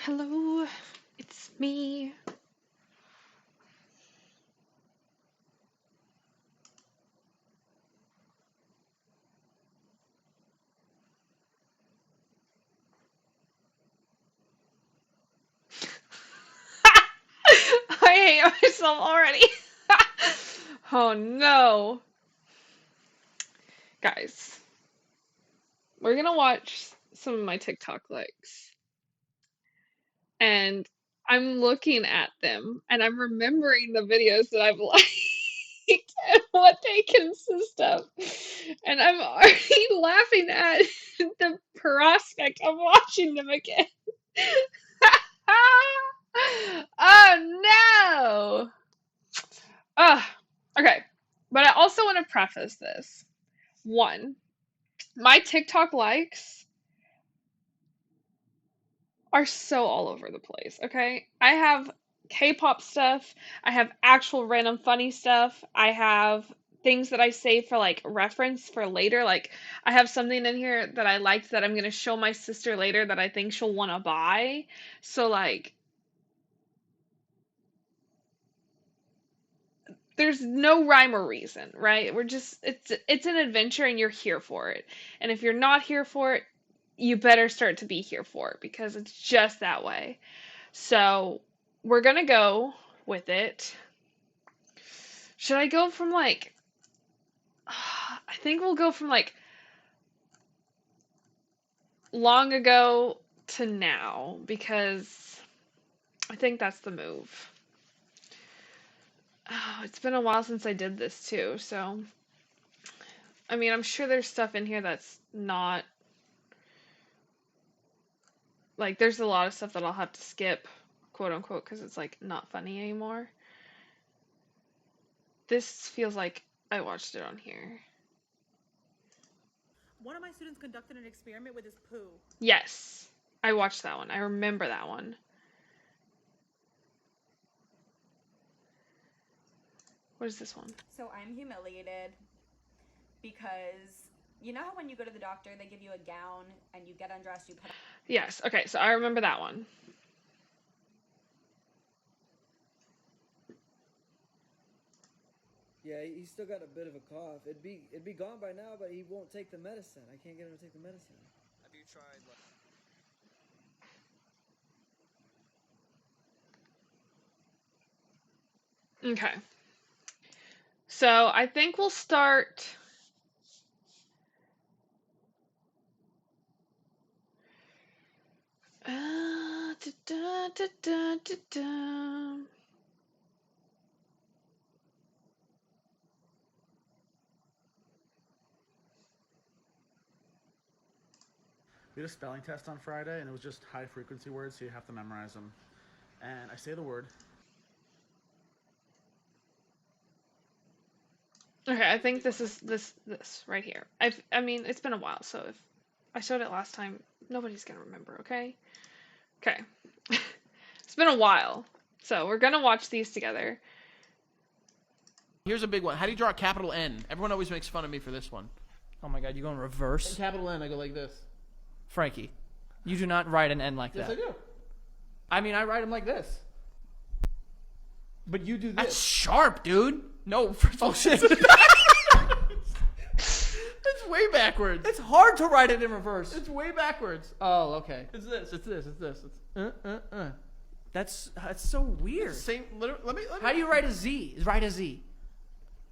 Hello, it's me. I hate myself already. Oh no. Guys, we're gonna watch some of my TikTok likes. And I'm looking at them and I'm remembering the videos that I've liked and what they consist of. And I'm already laughing at the prospect of watching them again. Oh no! Okay. But I also want to preface this. One, my TikTok likes are so all over the place, okay? I have K-pop stuff, I have actual random funny stuff, I have things that I save for like reference for later. Like I have something in here that I liked that I'm gonna show my sister later that I think she'll want to buy. So like there's no rhyme or reason, right? We're just it's an adventure and you're here for it. And if you're not here for it, you better start to be here for it because it's just that way. So, we're gonna go with it. Should I go from like I think we'll go from like long ago to now because I think that's the move. Oh, it's been a while since I did this too, so I mean, I'm sure there's stuff in here that's not like there's a lot of stuff that I'll have to skip, quote unquote, because it's like not funny anymore. This feels like I watched it on here. One of my students conducted an experiment with his poo. Yes, I watched that one. I remember that one. What is this one? So I'm humiliated because you know how when you go to the doctor they give you a gown and you get undressed, you put on... Yes, okay, so I remember that one. Yeah, he's still got a bit of a cough. It'd be gone by now, but he won't take the medicine. I can't get him to take the medicine. Have you tried Okay. So I think we'll start. Da, da, da, da, da. We had a spelling test on Friday, and it was just high frequency words, so you have to memorize them. And I say the word. Okay, I think this is this right here. I mean, it's been a while, so if I showed it last time, nobody's gonna remember, okay? Okay. It's been a while. So we're gonna watch these together. Here's a big one. How do you draw a capital N? Everyone always makes fun of me for this one. Oh my god, you go in reverse? In capital N, I go like this. Frankie, you do not write an N like Yes, that. I do. I mean, I write them like this. But you do this. That's sharp, dude. No, Oh, shit. It's way backwards. it's hard to write it in reverse. It's way backwards. Oh, okay. It's this. It's this. It's this. It's That's so weird. same. Let me. How do you write a Z? Write a Z.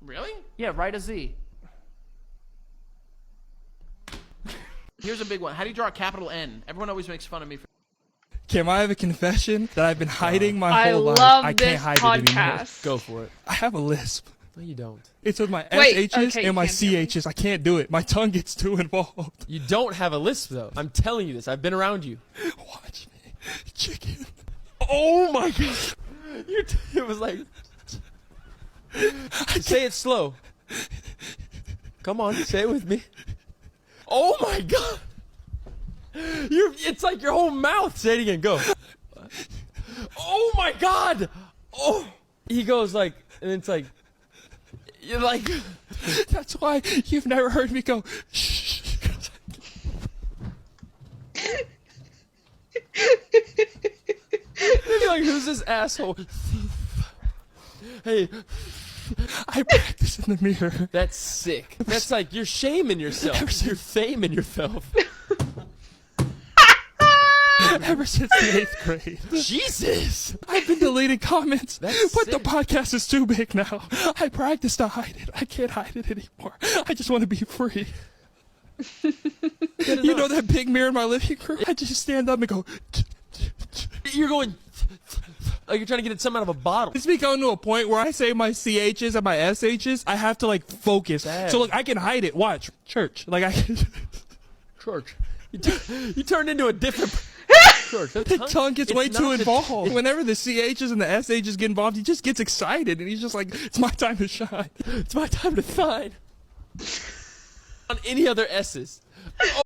Really? Yeah, write a Z. Here's a big one. How do you draw a capital N? Everyone always makes fun of me for. Can I have a confession that I've been hiding my I whole life? love I this can't hide it anymore. podcast. Go for it. I have a lisp. No, you don't. It's with my Wait, SHs okay, and my you can't do it. CHs. I can't do it. My tongue gets too involved. You don't have a lisp, though. I'm telling you this. I've been around you. Watch me. Chicken. Oh, my God. It was like... Say it slow. Come on, say it with me. Oh, my God. It's like your whole mouth. Say it again. Go. Oh, my God. Oh. He goes like... And it's like... You're like... That's why you've never heard me go, shh. does this asshole? Hey, I practice in the mirror. that's sick. That's like you're shaming yourself. You're faming yourself. Ever since the 8th grade. Jesus. I've been deleting comments, That's but the sick. podcast is too big now. I practice to hide it. I can't hide it anymore. I just want to be free. You know that big mirror in my living room? I just stand up and go. You're going. Like you're trying to get some out of a bottle. It's becoming to a point where I say my CHs and my SHs, I have to like focus. Dang. So look, I can hide it. Watch. Church. Like I can. Church. You turned into a different. Church. The tongue gets it's way not too the- involved. Whenever the CHs and the SHs get involved, he just gets excited and he's just like, it's my time to shine. It's my time to shine. On any other S's. Oh.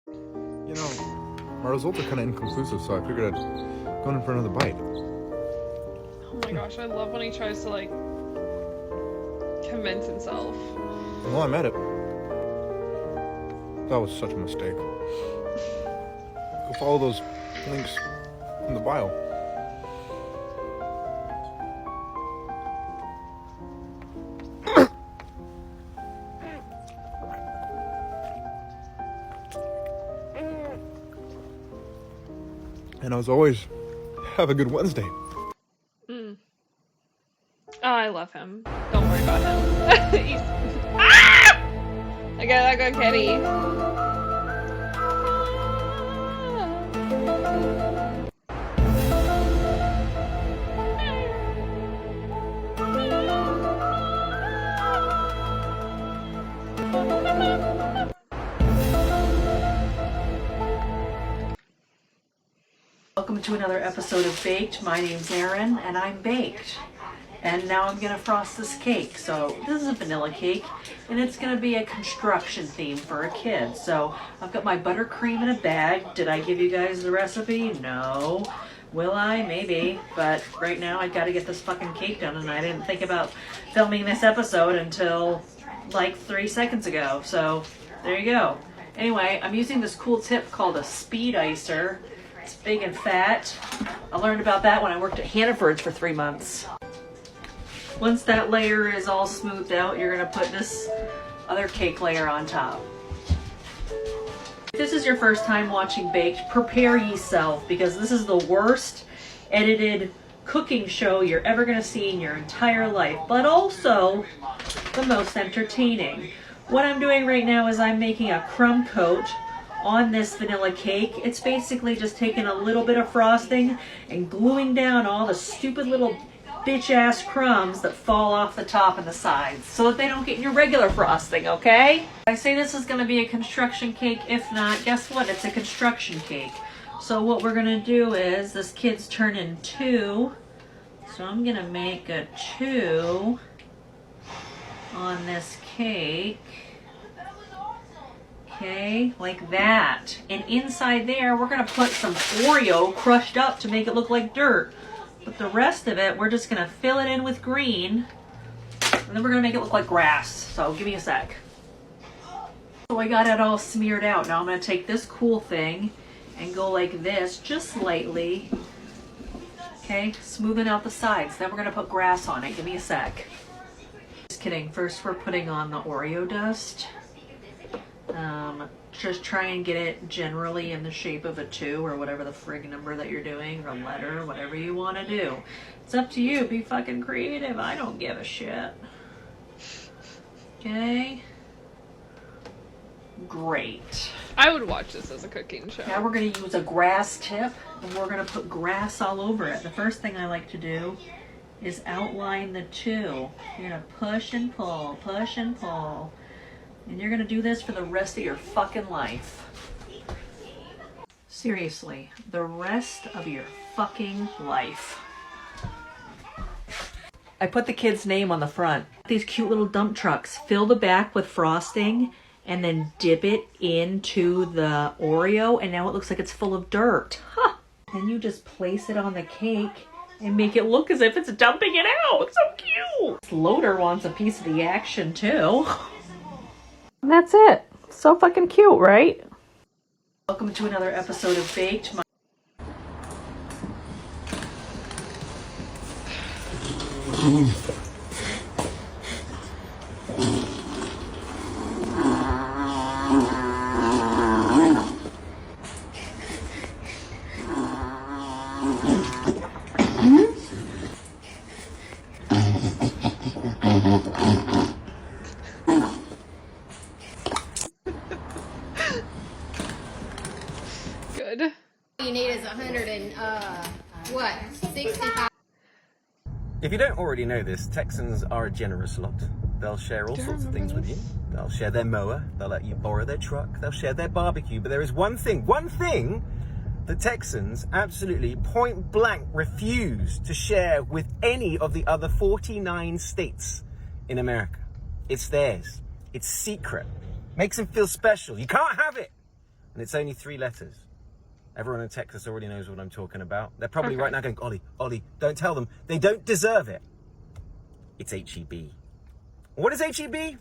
You know, my results are kind of inconclusive, so I figured I'd go in for another bite. Oh my gosh, I love when he tries to like convince himself. And while I'm at it, that was such a mistake. Go follow those links in the bio. And as always, have a good Wednesday. Mm. Oh, I love him. Don't worry about him. He's... Ah! I go, Kitty. Welcome to another episode of Baked. My name's Erin, and I'm baked. And now I'm gonna frost this cake. So this is a vanilla cake, and it's gonna be a construction theme for a kid. So I've got my buttercream in a bag. Did I give you guys the recipe? No. Will I? Maybe. But right now I gotta get this fucking cake done, and I didn't think about filming this episode until like 3 seconds ago. So there you go. Anyway, I'm using this cool tip called a speed icer. It's big and fat. I learned about that when I worked at Hannaford's for 3 months. Once that layer is all smoothed out, you're gonna put this other cake layer on top. If this is your first time watching Baked, prepare yourself, because this is the worst edited cooking show you're ever gonna see in your entire life, but also the most entertaining. What I'm doing right now is I'm making a crumb coat on this vanilla cake. It's basically just taking a little bit of frosting and gluing down all the stupid little bitch ass crumbs that fall off the top and the sides so that they don't get in your regular frosting, okay? I say this is gonna be a construction cake. If not, guess what? It's a construction cake. So what we're gonna do is, this kid's turning 2, so I'm gonna make a 2 on this cake. Okay, like that. And inside there, we're gonna put some Oreo crushed up to make it look like dirt. But the rest of it, we're just gonna fill it in with green, and then we're gonna make it look like grass. So give me a sec. So I got it all smeared out. Now I'm gonna take this cool thing and go like this, just lightly. Okay, smoothing out the sides. Then we're gonna put grass on it. Give me a sec. Just kidding. First we're putting on the Oreo dust. Just try and get it generally in the shape of a 2 or whatever the frig number that you're doing, or letter, whatever you want to do. It's up to you. Be fucking creative. I don't give a shit. Okay. Great. I would watch this as a cooking show. Now we're going to use a grass tip, and we're going to put grass all over it. The first thing I like to do is outline the 2. You're going to push and pull, push and pull. And you're gonna do this for the rest of your fucking life. Seriously, the rest of your fucking life. I put the kid's name on the front. These cute little dump trucks. Fill the back with frosting and then dip it into the Oreo, and now it looks like it's full of dirt. Huh. Then you just place it on the cake and make it look as if it's dumping it out. So cute. This loader wants a piece of the action too. And that's it. So fucking cute, right? Welcome to another episode of Baked. Good. You need is 65. If you don't already know this, Texans are a generous lot. They'll share all sorts of things with you. They'll share their mower, they'll let you borrow their truck, they'll share their barbecue, but there is one thing the Texans absolutely point blank refuse to share with any of the other 49 states in America. It's theirs. It's secret. Makes them feel special. You can't have it. And it's only 3 letters. Everyone in Texas already knows what I'm talking about. They're probably right now going, Ollie, don't tell them. They don't deserve it. It's HEB. What is HEB?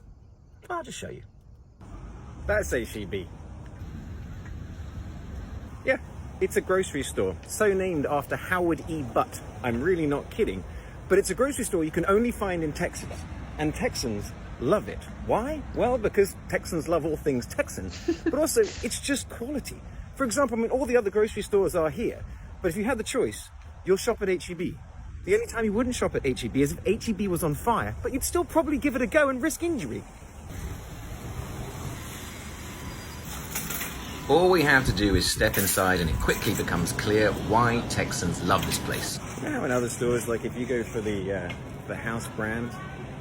I'll just show you. That's HEB. Yeah, it's a grocery store. So named after Howard E. Butt. I'm really not kidding. But it's a grocery store you can only find in Texas. And Texans love it. Why? Well, because Texans love all things Texan. But also, it's just quality. For example, I mean, all the other grocery stores are here, but if you had the choice, you'll shop at HEB. The only time you wouldn't shop at HEB is if HEB was on fire, but you'd still probably give it a go and risk injury. All we have to do is step inside and it quickly becomes clear why Texans love this place. Now in other stores, like if you go for the house brand,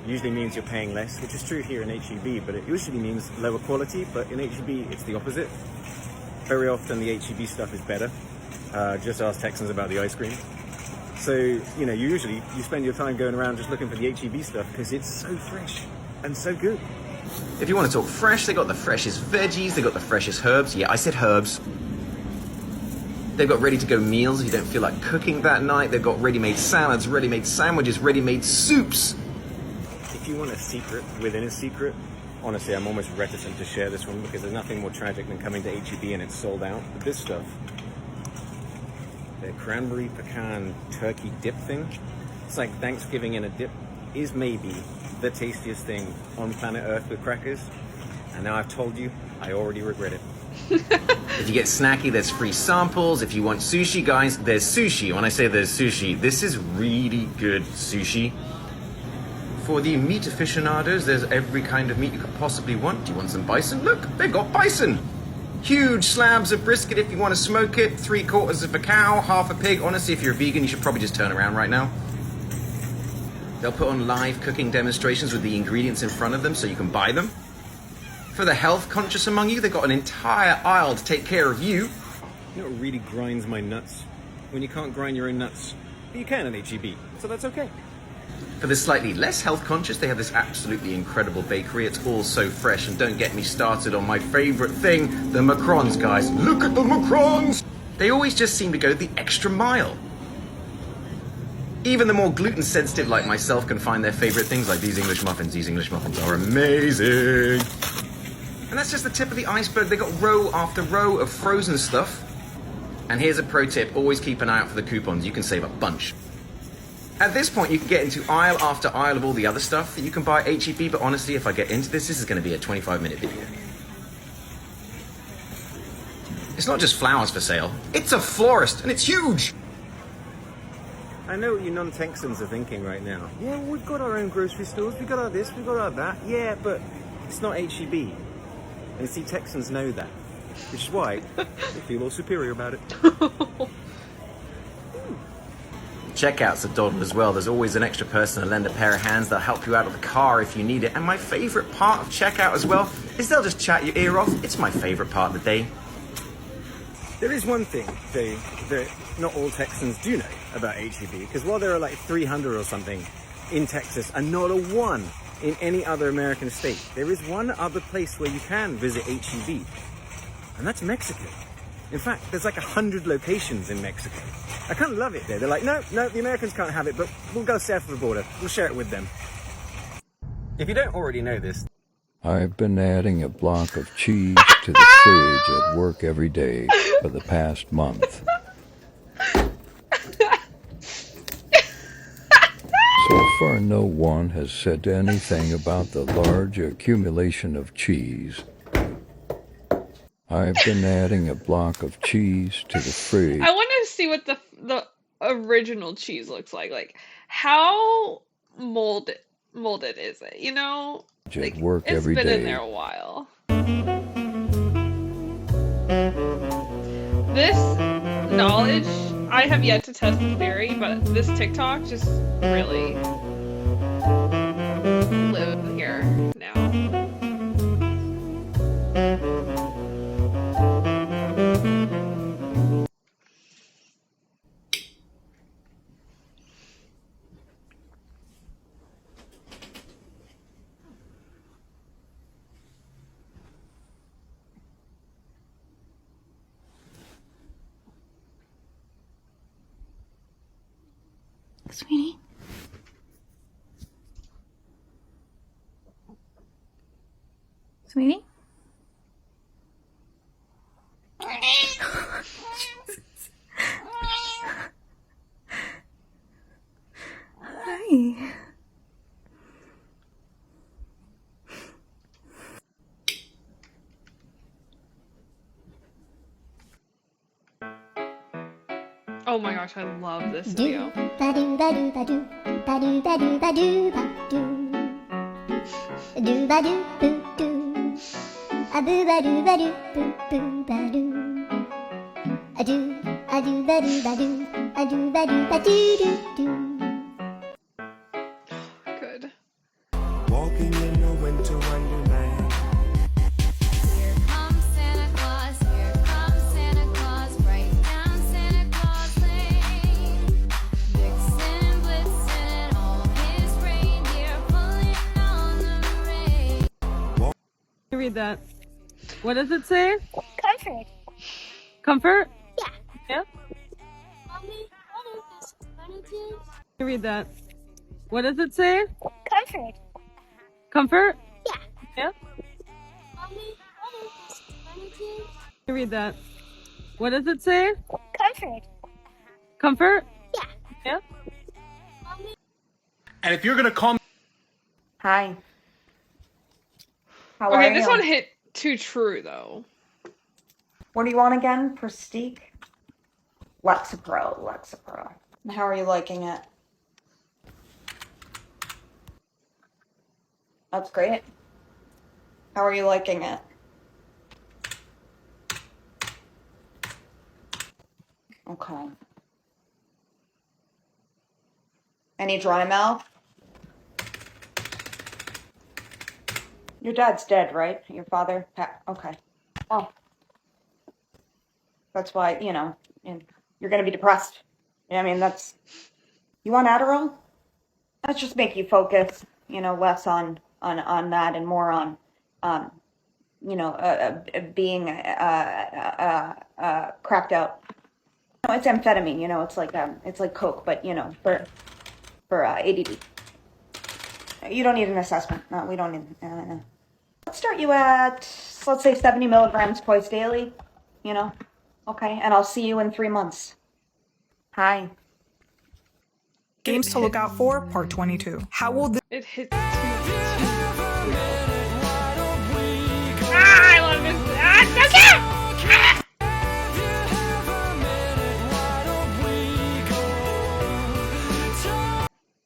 usually means you're paying less, which is true here in HEB, but it usually means lower quality, but in HEB it's the opposite. Very often the HEB stuff is better. just ask Texans about the ice cream. So, you know, you spend your time going around just looking for the HEB stuff because it's so fresh and so good. If you want to talk fresh, they got the freshest veggies, they got the freshest herbs. Yeah, I said herbs. They've got ready-to-go meals if you don't feel like cooking that night. They've got ready-made salads, ready-made sandwiches, ready-made soups. If you want a secret within a secret, honestly, I'm almost reticent to share this one because there's nothing more tragic than coming to HEB and it's sold out. But this stuff, the cranberry pecan turkey dip thing, it's like Thanksgiving in a dip, is maybe the tastiest thing on planet Earth with crackers. And now I've told you, I already regret it. If you get snacky, there's free samples. If you want sushi, guys, there's sushi. When I say there's sushi, this is really good sushi. For the meat aficionados, there's every kind of meat you could possibly want. Do you want some bison? Look, they've got bison. Huge slabs of brisket if you want to smoke it. 3/4 of a cow, half a pig. Honestly, if you're a vegan, you should probably just turn around right now. They'll put on live cooking demonstrations with the ingredients in front of them so you can buy them. For the health conscious among you, they've got an entire aisle to take care of you. You know what really grinds my nuts? When you can't grind your own nuts. But you can at HEB, so that's okay. For the slightly less health conscious, they have this absolutely incredible bakery. It's all so fresh, and don't get me started on my favorite thing, the macarons, guys. Look at the macarons! They always just seem to go the extra mile. Even the more gluten sensitive like myself can find their favorite things like these English muffins. These English muffins are amazing. And that's just the tip of the iceberg. They got row after row of frozen stuff. And here's a pro tip, always keep an eye out for the coupons. You can save a bunch. At this point, you can get into aisle after aisle of all the other stuff that you can buy at HEB, but honestly, if I get into this is going to be a 25-minute video. It's not just flowers for sale, it's a florist, and it's huge! I know what you non-Texans are thinking right now. Yeah, well, we've got our own grocery stores, we've got our this, we've got our that. Yeah, but it's not HEB. And see, Texans know that, which is why they feel all superior about it. Checkout's a doddle as well. There's always an extra person to lend a pair of hands. They'll help you out of the car if you need it. And my favorite part of checkout as well is they'll just chat your ear off. It's my favorite part of the day. There is one thing, Dave, that not all Texans do know about HEB, because while there are like 300 or something in Texas and not a one in any other American state, there is one other place where you can visit HEB, and that's Mexico. In fact, there's like 100 locations in Mexico. I kind of love it there. They're like, no, the Americans can't have it, but we'll go south of the border. We'll share it with them. If you don't already know this, I've been adding a block of cheese to the fridge at work every day for the past month. So far, no one has said anything about the large accumulation of cheese. I've been adding a block of cheese to the fridge. I want to see what the original cheese looks like. Like, how molded is it? You know, At work it's every been day. in there a while. This knowledge, I have yet to test the theory, but this TikTok just really live here now. Sweetie? Sweetie? Hi. Oh my gosh, I love this video. Ba-do, ba-do, ba-do, ba-do, ba-do, ba-do, ba-do. Do, ba-do, boo, do. A-boo, ba-do, ba-do, boo, boo, ba-do. A-do, a-do, ba-do, ba-do. A-do, ba-do, ba-do, do, do. Good. Walking in a winter wonderland. Here comes Santa Claus, right down Santa read that. What does it say? Comfort. Comfort? Yeah. Yeah? Mommy, Can you read that? What does it say? Comfort. Comfort? Yeah. Yeah? Mommy, Can you read that? What does it say? Comfort. Comfort? Yeah. Yeah? And if you're gonna call me. Hi. How are Okay, this you? one hit too true though. What do you want again? Prestige? Lexapro. How are you liking it? That's great. How are you liking it? Okay. Any dry mouth? Your dad's dead, right? Your father? Okay. Oh. That's why, you're gonna be depressed. I mean, you want Adderall? Let's just make you focus, less on that and more on, being cracked out. No, it's amphetamine. It's like coke, but for ADD. You don't need an assessment. No, we don't need. Let's start you at, let's say, 70 milligrams twice daily. Okay, and I'll see you in 3 months. Hi. Games to look out for, part 22. How will this... It hits too I love this.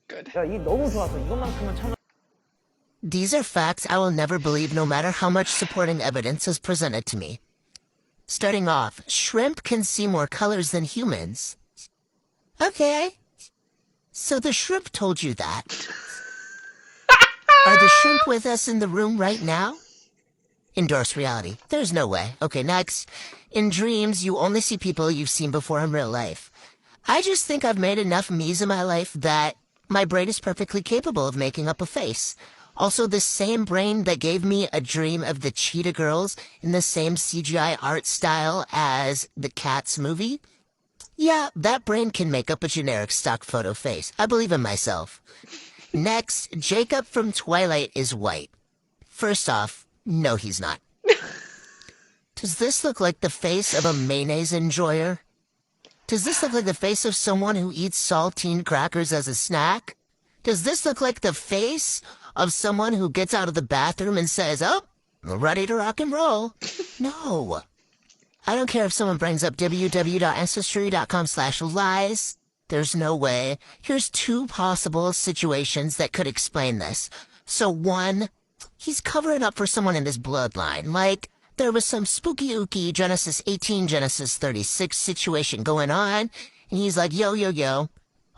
Good. 야, 이 너무 좋았어. 이것만큼은 참. These are facts I will never believe no matter how much supporting evidence is presented to me. Starting off, shrimp can see more colors than humans. Okay. So the shrimp told you that. Are the shrimp with us in the room right now? Endorse reality. There's no way. Okay, next. In dreams, you only see people you've seen before in real life. I just think I've made enough me's in my life that my brain is perfectly capable of making up a face. Also, the same brain that gave me a dream of the cheetah girls in the same CGI art style as the Cats movie. Yeah, that brain can make up a generic stock photo face. I believe in myself. Next, Jacob from Twilight is white. First off, no, he's not. Does this look like the face of a mayonnaise enjoyer? Does this look like the face of someone who eats saltine crackers as a snack? Does this look like the face of someone who gets out of the bathroom and says, oh, I'm ready to rock and roll? No. I don't care if someone brings up www.ancestry.com/lies. There's no way. Here's 2 possible situations that could explain this. So 1, he's covering up for someone in his bloodline. Like, there was some spooky ooky Genesis 18, Genesis 36 situation going on. And he's like, yo,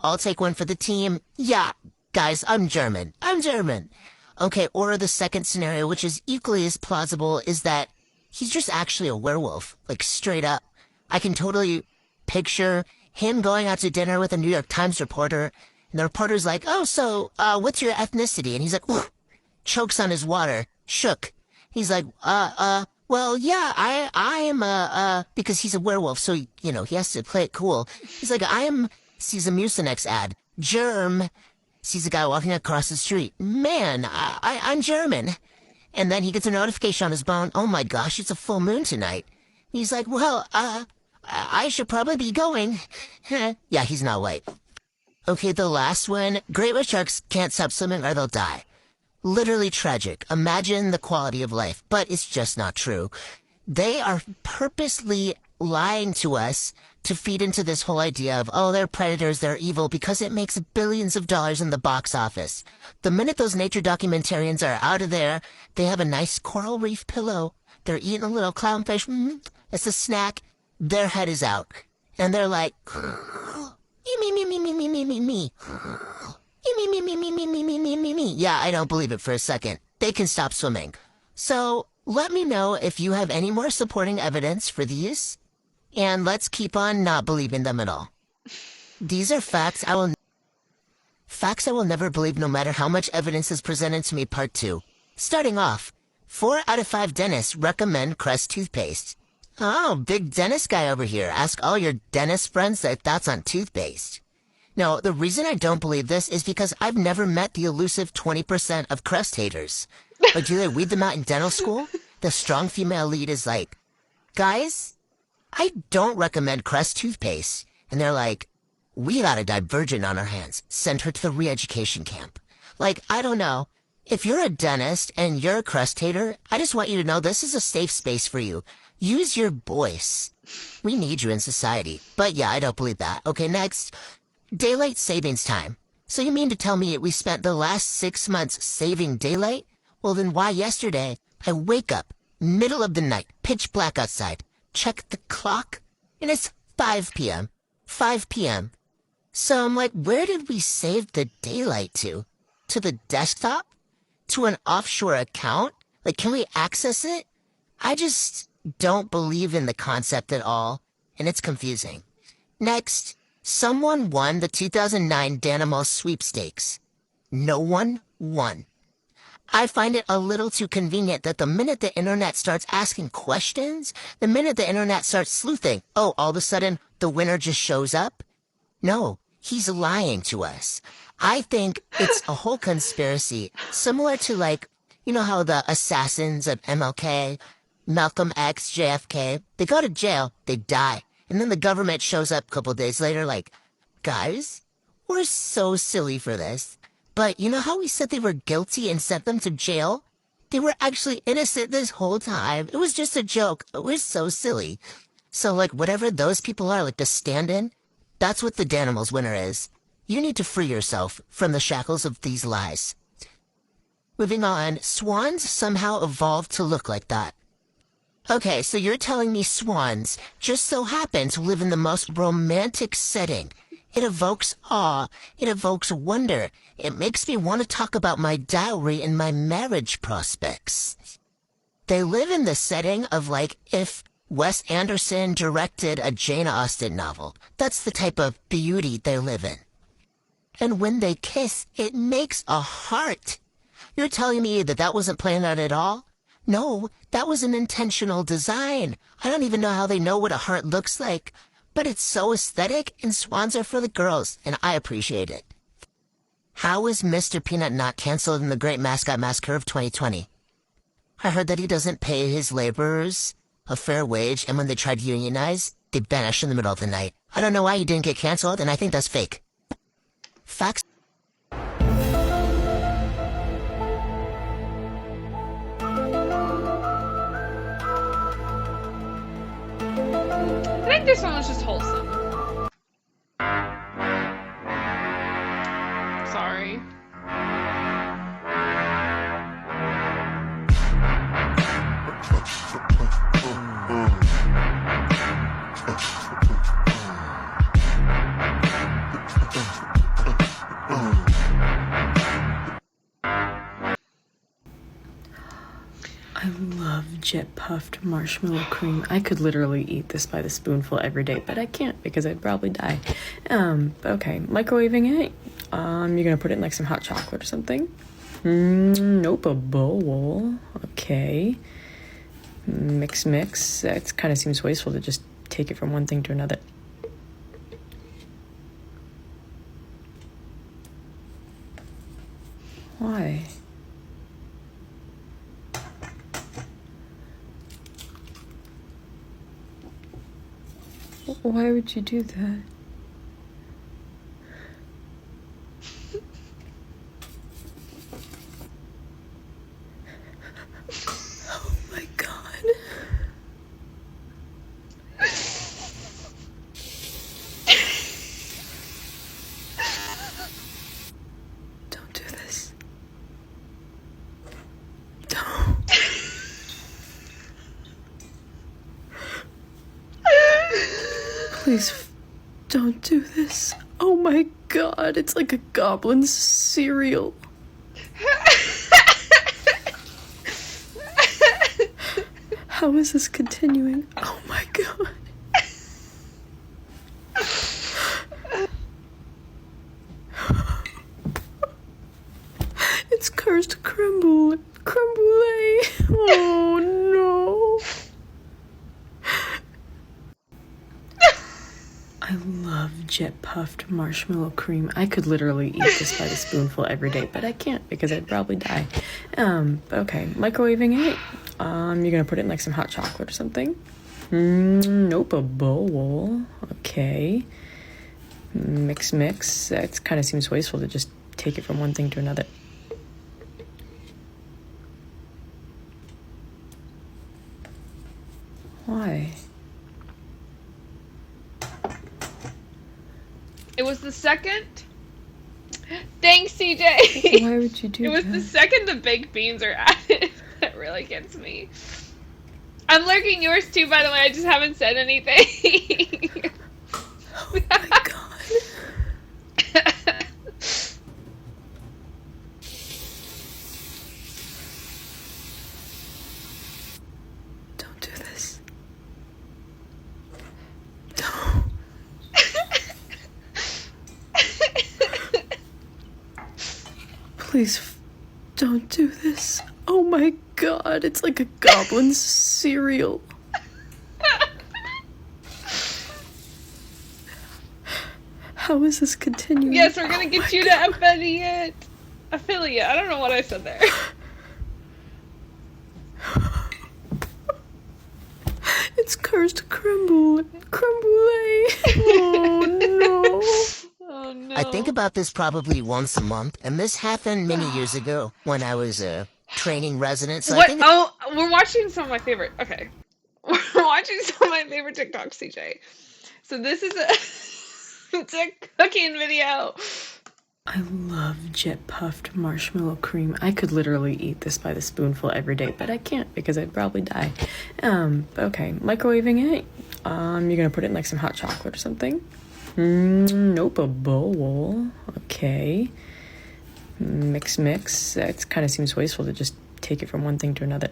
I'll take one for the team. Yeah, guys, I'm German. Okay, or the second scenario, which is equally as plausible, is that he's just actually a werewolf, like straight up. I can totally picture him going out to dinner with a New York Times reporter, and the reporter's like, oh, so, what's your ethnicity? And he's like, ooh, chokes on his water, shook. He's like, well, yeah, I am, because he's a werewolf, so, he has to play it cool. He's like, sees a Mucinex ad, germ, sees a guy walking across the street. Man, I'm German. And then he gets a notification on his phone. Oh my gosh, it's a full moon tonight. He's like, well, I should probably be going. Yeah, he's not white. Okay, the last one. Great white sharks can't stop swimming or they'll die. Literally tragic. Imagine the quality of life, but it's just not true. They are purposely lying to us to feed into this whole idea of, oh, they're predators, they're evil, because it makes billions of dollars in the box office. The minute those nature documentarians are out of there, they have a nice coral reef pillow, they're eating a little clownfish, it's a snack, their head is out. And they're like, me. Yeah, I don't believe it for a second. They can stop swimming. So, let me know if you have any more supporting evidence for these, and let's keep on not believing them at all. These are facts I will never believe no matter how much evidence is presented to me, part 2. Starting off, 4 out of 5 dentists recommend Crest toothpaste. Oh, big dentist guy over here. Ask all your dentist friends their thoughts on toothpaste. No, the reason I don't believe this is because I've never met the elusive 20% of Crest haters. Like, do they weed them out in dental school? The strong female lead is like, guys, I don't recommend Crest toothpaste. And they're like, we got a divergent on our hands. Send her to the re-education camp. Like, I don't know. If you're a dentist and you're a Crest hater, I just want you to know this is a safe space for you. Use your voice. We need you in society. But yeah, I don't believe that. Okay, next. Daylight savings time. So you mean to tell me we spent the last 6 months saving daylight? Well, then why yesterday I wake up, middle of the night, pitch black outside, check the clock, and it's 5 p.m. 5 p.m. So I'm like, where did we save the daylight to? To the desktop? To an offshore account? Like, can we access it? I just don't believe in the concept at all, and it's confusing. Next, someone won the 2009 Danimals sweepstakes. No one won. I find it a little too convenient that the minute the internet starts asking questions, the minute the internet starts sleuthing, oh, all of a sudden, the winner just shows up? No, he's lying to us. I think it's a whole conspiracy, similar to like, you know how the assassins of MLK, Malcolm X, JFK, they go to jail, they die, and then the government shows up a couple days later like, guys, we're so silly for this. But you know how we said they were guilty and sent them to jail? They were actually innocent this whole time. It was just a joke. We're so silly. So like whatever those people are, like the stand-in, that's what the Danimals winner is. You need to free yourself from the shackles of these lies. Moving on, swans somehow evolved to look like that. Okay, so you're telling me swans just so happen to live in the most romantic setting. It evokes awe. It evokes wonder. It makes me want to talk about my dowry and my marriage prospects. They live in the setting of like if Wes Anderson directed a Jane Austen novel. That's the type of beauty they live in. And when they kiss, it makes a heart. You're telling me that that wasn't planned out at all? No, that was an intentional design. I don't even know how they know what a heart looks like. But it's so aesthetic, and swans are for the girls, and I appreciate it. How is Mr. Peanut not canceled in the Great Mascot Massacre of 2020? I heard that he doesn't pay his laborers a fair wage, and when they tried to unionize, they banished in the middle of the night. I don't know why he didn't get canceled, and I think that's fake. Facts. I think this one was just wholesome. Sorry. I love jet puffed marshmallow cream. I could literally eat this by the spoonful every day, but I can't because I'd probably die. Okay, microwaving it. You're gonna put it in like some hot chocolate or something. Nope, a bowl. Okay. Mix. That kind of seems wasteful to just take it from one thing to another. Why? Why would you do that? Oh my God. Don't do this. Don't. Please, don't do this. Oh my God, it's like a goblin cereal. How is this continuing? Oh my God. It's cursed creme brulee. Oh I love jet puffed marshmallow cream. I could literally eat this by the spoonful every day, but I can't because I'd probably die. Okay, microwaving it. You're gonna put it in like some hot chocolate or something. Nope, a bowl. Okay. Mix. That kind of seems wasteful to just take it from one thing to another. Why? It was the second. Thanks, CJ. Why would you do It was that? the second the baked beans are added that really gets me. I'm lurking yours too, by the way. I just haven't said anything. Oh my god. Don't do this. Don't. Please don't do this. Oh my god, it's like a goblin cereal. How is this continuing? Yes, we're gonna get you to affiliate. Affiliate. I don't know what I said there. It's cursed crumble. Oh no. Oh no. I think about this probably once a month, and this happened many years ago when I was training residents. So I What? think Oh, we're watching some of my favorite. Okay, we're watching some of my favorite TikToks, CJ. So this is it's a cooking video. I love jet puffed marshmallow cream. I could literally eat this by the spoonful every day, but I can't because I'd probably die. Okay, microwaving it. You're gonna put it in like some hot chocolate or something. Nope, a bowl. Okay. Mix. That kind of seems wasteful to just take it from one thing to another.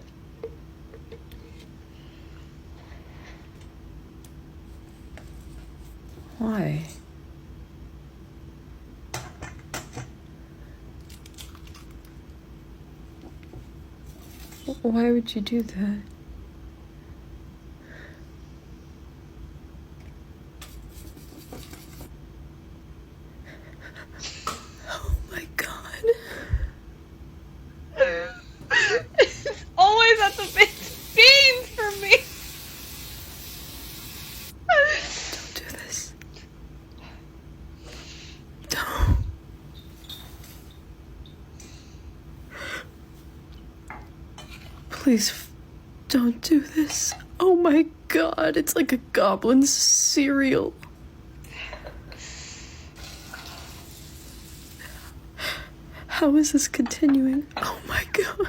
Why? Why would you do that? Oh my god. It's always at the beans for me. Don't do this. Don't. Please don't do this. Oh my god, it's like a goblin cereal. How is this continuing? Oh my god.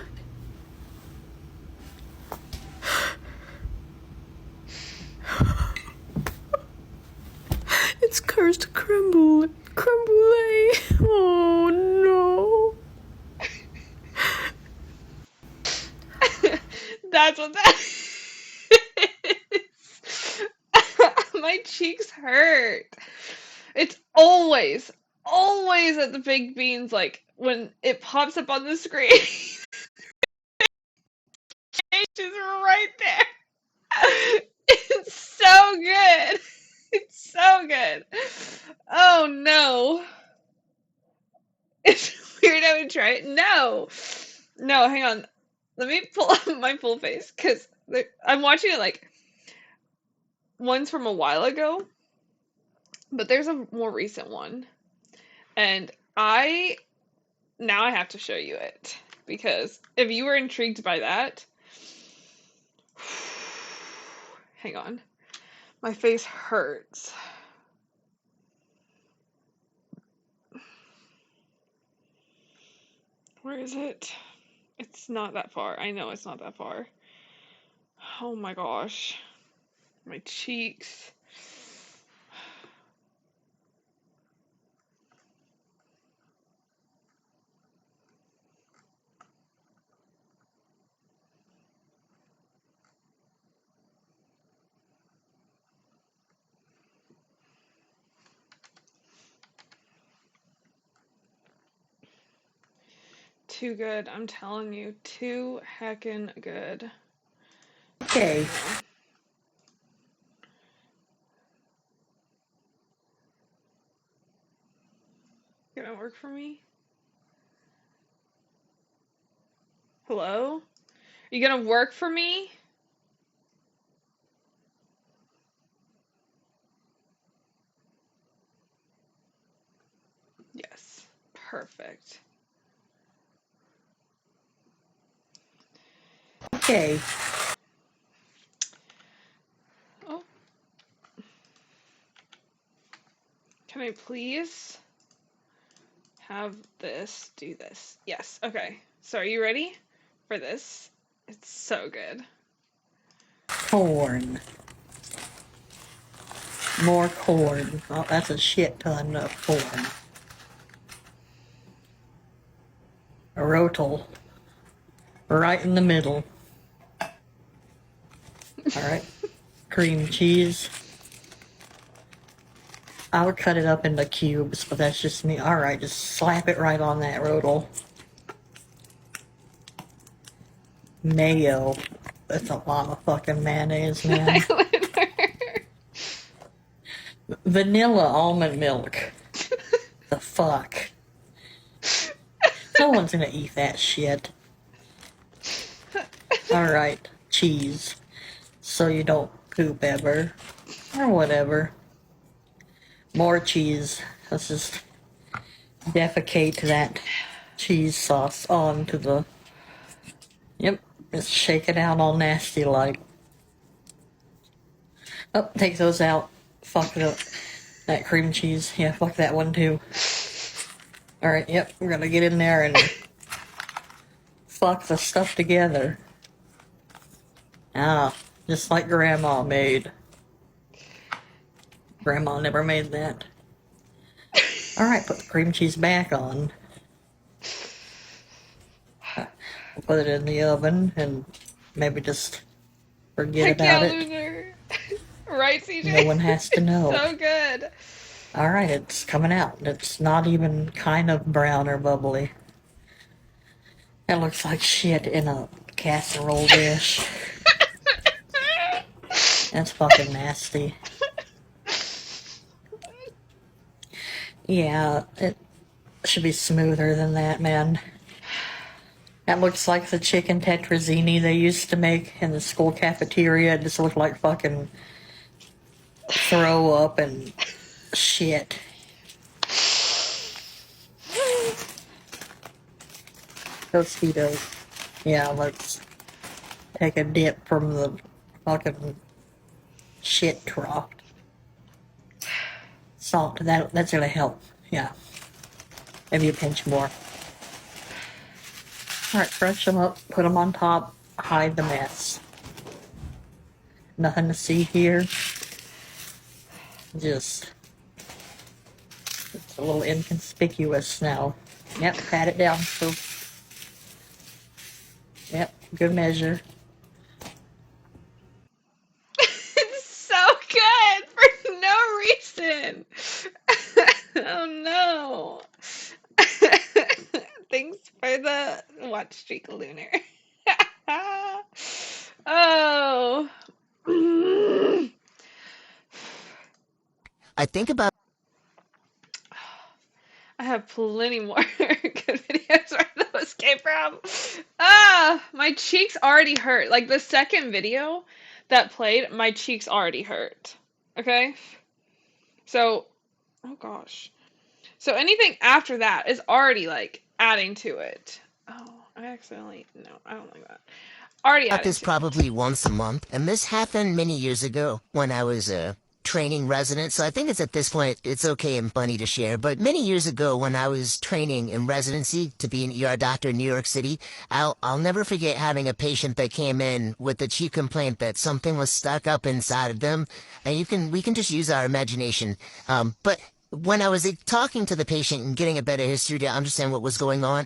It's cursed crumble. Oh no. That's what that is. My cheeks hurt. It's always at the baked beans, like when it pops up on the screen. It's right there. It's so good. It's so good. Oh no. It's weird I would try it. No, hang on. Let me pull up my full face because I'm watching it like one's from a while ago, but there's a more recent one, and now I have to show you it because if you were intrigued by that, hang on, my face hurts. Where is it? It's not that far. I know it's not that far. Oh my gosh. My cheeks. Too good. I'm telling you. Too heckin' good. Okay. Gonna work for me? Hello? You gonna work for me? Yes. Perfect. Okay. Oh. Can I please have this do this? Yes. Okay. So are you ready for this? It's so good. Corn. More corn. Oh, that's a shit ton of corn. A rotel. Right in the middle. Alright. Cream cheese. I would cut it up into cubes, but that's just me. Alright, just slap it right on that rotel. Mayo. That's a lot of fucking mayonnaise, man. Vanilla almond milk. The fuck? No one's gonna eat that shit. Alright, cheese. So you don't poop ever. Or whatever. More cheese. Let's just defecate that cheese sauce onto the... Yep, just shake it out all nasty like. Oh, take those out. Fuck that cream cheese. Yeah, fuck that one too. Alright, yep, we're gonna get in there and fuck the stuff together. Ah, just like Grandma made. Grandma never made that. Alright, put the cream cheese back on. Put it in the oven and maybe just forget Heck about yeah, it. Lunar. Right, CJ? No one has to know. So good. Alright, it's coming out. It's not even kind of brown or bubbly. That looks like shit in a casserole dish. That's fucking nasty. Yeah, it should be smoother than that, man. That looks like the chicken tetrazzini they used to make in the school cafeteria. It just looked like fucking throw up and shit. Tostitos. Yeah, let's take a dip from the fucking shit trough. Salt, that's gonna help. Yeah. Maybe a pinch more. Alright, brush them up, put them on top, hide the mess. Nothing to see here. Just, it's a little inconspicuous now. Yep, pat it down. So, yep, good measure. It's so good for no reason. Oh no. Thanks for the watch streak, Lunar. Oh. I think about. I have plenty more good videos where those came from. Ah, my cheeks already hurt. Like the second video that played, my cheeks already hurt. Okay? So, oh gosh. So anything after that is already like adding to it. Oh, I accidentally, no, I don't like that. Already About adding this to probably once a month, and this happened many years ago when I was a training resident, so I think it's at this point it's okay and funny to share, but many years ago when I was training in residency to be an ER doctor in New York City, I'll never forget having a patient that came in with the chief complaint that something was stuck up inside of them, and we can just use our imagination, but when I was talking to the patient and getting a better history to understand what was going on,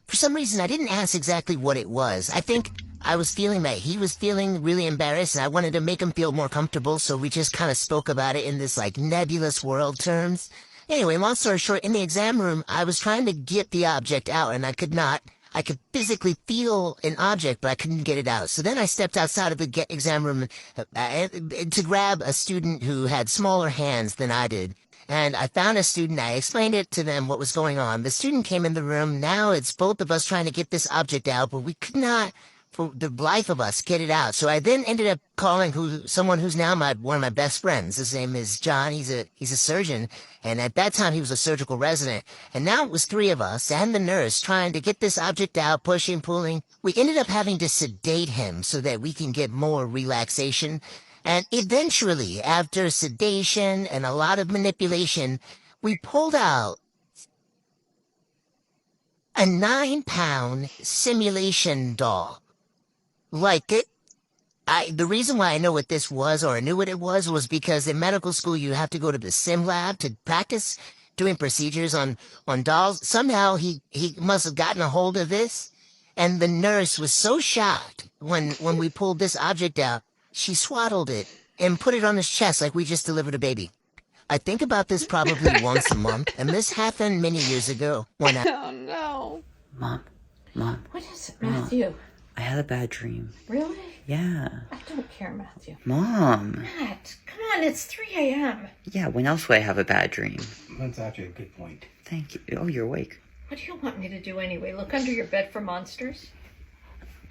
for some reason, I didn't ask exactly what it was. I think I was feeling that he was feeling really embarrassed, and I wanted to make him feel more comfortable, so we just kind of spoke about it in this, like, nebulous world terms. Anyway, long story short, in the exam room, I was trying to get the object out, and I could not. I could physically feel an object, but I couldn't get it out. So then I stepped outside of the exam room to grab a student who had smaller hands than I did. And I found a student. I explained it to them what was going on. The student came in the room. Now it's both of us trying to get this object out, but we could not, for the life of us, get it out. So I then ended up calling someone who's now one of my best friends. His name is John. He's a surgeon, and at that time he was a surgical resident. And now it was 3 of us and the nurse trying to get this object out, pushing, pulling. We ended up having to sedate him so that we can get more relaxation. And eventually, after sedation and a lot of manipulation, we pulled out a 9-pound simulation doll. Like it. The reason why I know what this was, or I knew what it was because in medical school you have to go to the sim lab to practice doing procedures on dolls. Somehow he must have gotten a hold of this, and the nurse was so shocked when we pulled this object out. She swaddled it and put it on his chest like we just delivered a baby. I think about this probably once a month, and this happened many years ago when Oh no. Mom. What is it, Matthew? I had a bad dream. Really? Yeah. I don't care, Matthew. Mom. Matt, come on, it's 3 a.m. Yeah, when else would I have a bad dream? That's actually a good point. Thank you. Oh, you're awake. What do you want me to do anyway? Look under your bed for monsters?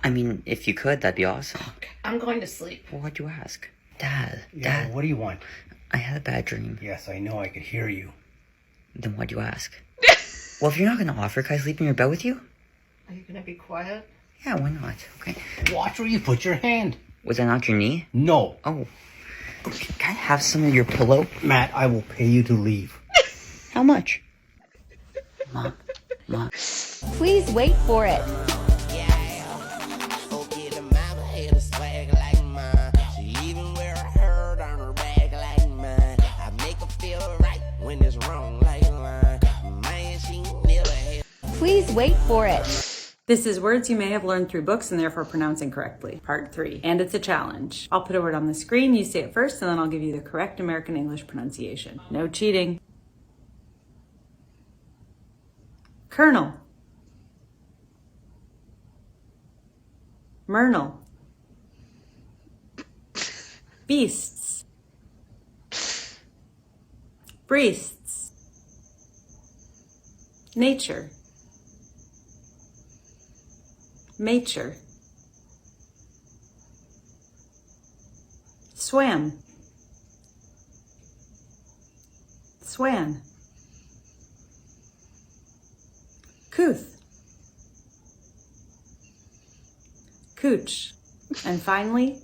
I mean, if you could, that'd be awesome. Okay, I'm going to sleep. Well, why'd you ask? Dad. Yeah, what do you want? I had a bad dream. Yes, I know, I could hear you. Then why'd you ask? Well, if you're not gonna offer, can I sleep in your bed with you? Are you going to be quiet? Yeah, why not? Okay. Watch where you put your hand. Was that not your knee? No. Oh. Can I have some of your pillow? Matt, I will pay you to leave. How much? Mom. Please wait for it. Please wait for it. This is words you may have learned through books and therefore pronounce incorrectly. Part 3. And it's a challenge. I'll put a word on the screen, you say it first, and then I'll give you the correct American English pronunciation. No cheating. Colonel. Myrtle. Beasts. Priests. Nature. Mature. Swam. Swan. Couth. Cooch. And finally,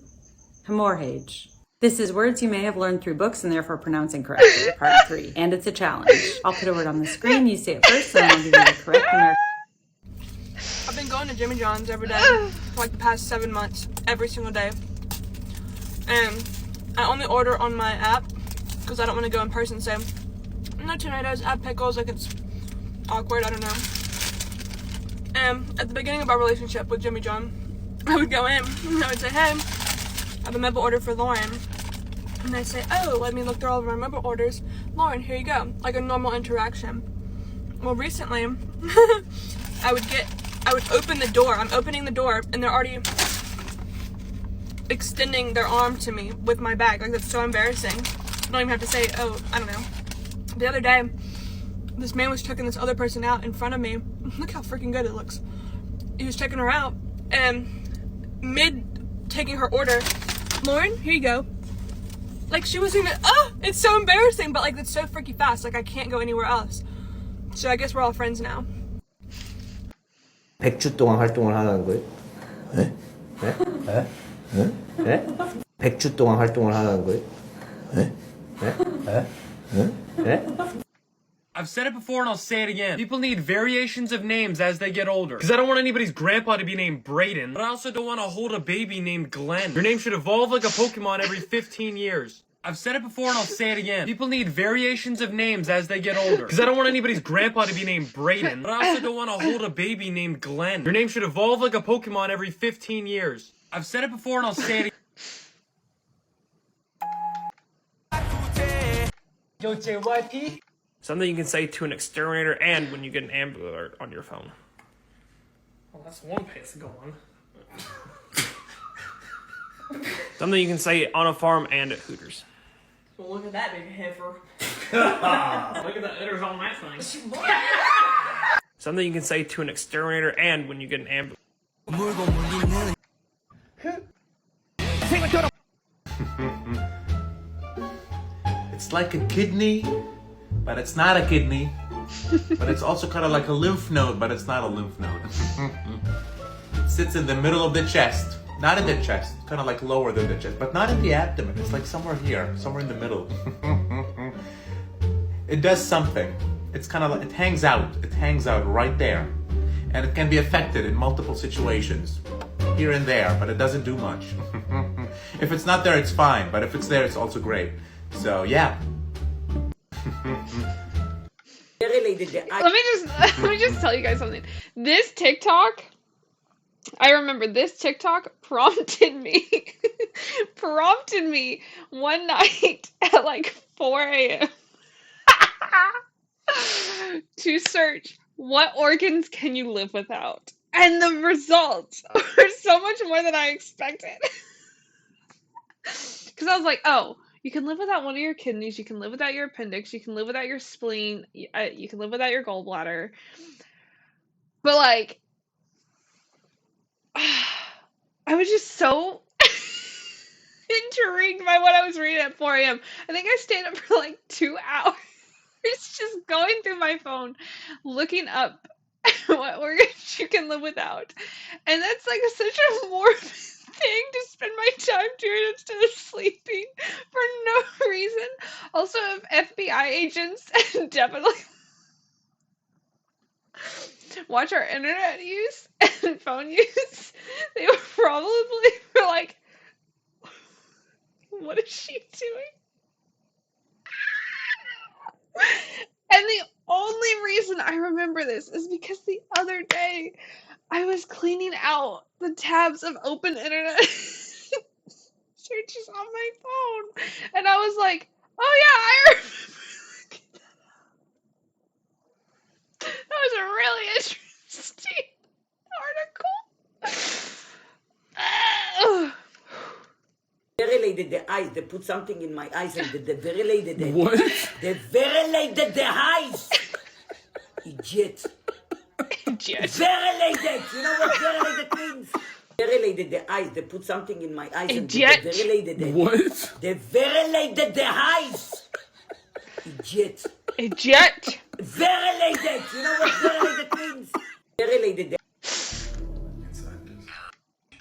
hemorrhage. This is words you may have learned through books and therefore pronounce incorrectly. Part 3. And it's a challenge. I'll put a word on the screen, you say it first, and then I'll give you the correct American. I've been going to Jimmy John's every day for like the past 7 months, every single day. And I only order on my app because I don't want to go in person. So no tomatoes, add pickles, like it's awkward, I don't know. And at the beginning of our relationship with Jimmy John, I would go in and I would say, hey, I have a mobile order for Lauren. And I'd say, oh, let me look through all of our mobile orders. Lauren, here you go. Like a normal interaction. Well, recently, I would open the door. I'm opening the door and they're already extending their arm to me with my bag. Like, that's so embarrassing. I don't even have to say, oh, I don't know. The other day, this man was checking this other person out in front of me. Look how freaking good it looks. He was checking her out, and mid taking her order, Lauren, here you go. Like, she wasn't even, it's so embarrassing, but like, it's so freaky fast. Like, I can't go anywhere else. So I guess we're all friends now. 100주 동안 활동을 하는 거예요? 네? 네? 네? 네? 100주 동안 활동을 하는 거예요? 네? 네? 네? 네? 네? I've said it before and I'll say it again. People need variations of names as they get older. Because I don't want anybody's grandpa to be named Brayden, but I also don't want to hold a baby named Glenn. Your name should evolve like a Pokemon every 15 years. I've said it before and I'll say it again. People need variations of names as they get older. Because I don't want anybody's grandpa to be named Brayden, but I also don't want to hold a baby named Glenn. Your name should evolve like a Pokemon every 15 years. I've said it before and I'll say it again. Yo, JYP? Something you can say to an exterminator and when you get an Amber Alert on your phone. Well, that's one place to go on. Something you can say on a farm and at Hooters. Well, look at that big heifer. Look at the udders on that thing. Something you can say to an exterminator and when you get an ambulance. It's like a kidney, but it's not a kidney. But it's also kind of like a lymph node, but it's not a lymph node. It sits in the middle of the chest. Not in the chest, kind of like lower than the chest, but not in the abdomen. It's like somewhere here, somewhere in the middle. It does something. It's kind of like, it hangs out. It hangs out right there. And it can be affected in multiple situations, here and there, but it doesn't do much. If it's not there, it's fine, but if it's there, it's also great. So, yeah. Let me just tell you guys something. This TikTok, I remember this TikTok prompted me one night at like 4 a.m. to search what organs can you live without. And the results are so much more than I expected. Because I was like, oh, you can live without one of your kidneys, you can live without your appendix, you can live without your spleen, you can live without your gallbladder. But like, I was just so intrigued by what I was reading at 4 a.m. I think I stayed up for like 2 hours just going through my phone, looking up what organs you can live without. And that's like such a morbid thing to spend my time doing instead of sleeping for no reason. Also, if FBI agents definitely watch our internet use and phone use, they would probably be like, what is she doing? And the only reason I remember this is because the other day I was cleaning out the tabs of open internet searches on my phone, and I was like, oh yeah, I remember that was a really interesting article. Very lady, the eyes, they put something in my eyes and the very lady, the What? The very lady, the eyes. Idiot. Idiot. Very lady, you know what very lady means? Very lady, the eyes, they put something in my eyes and Idiot. the very lady, the What? The very lady, the eyes. Idiot. Idiot. Very lady, you know what very lady means? Very lady, the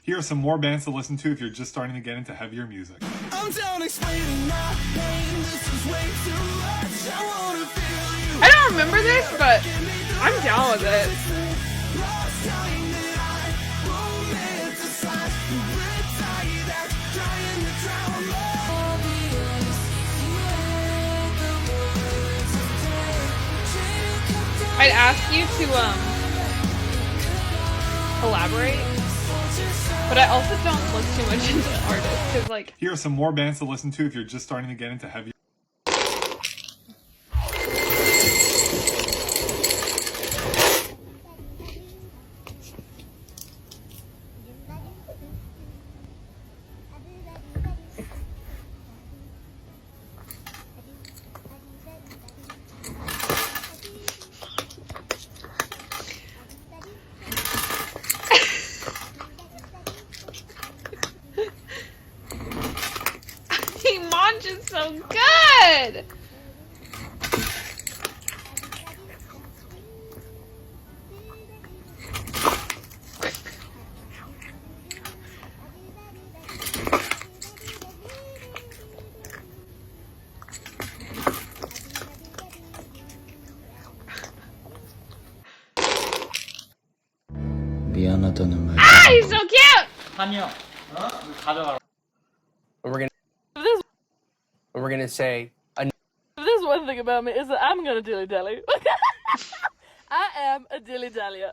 Here are some more bands to listen to if you're just starting to get into heavier music. I'm down explaining my pain. This is way too much. I wanna feel you. I don't remember this, but I'm down with it. Lost time that I romanticize. Retire that, trying to drown I'd ask you to elaborate, but I also don't look too much into artists because like Here are some more bands to listen to if you're just starting to get into heavier. Iman's so good. Ah, he's so cute. We're gonna say There's one thing about me is that I'm gonna dilly-dally. I am a dilly-dallier.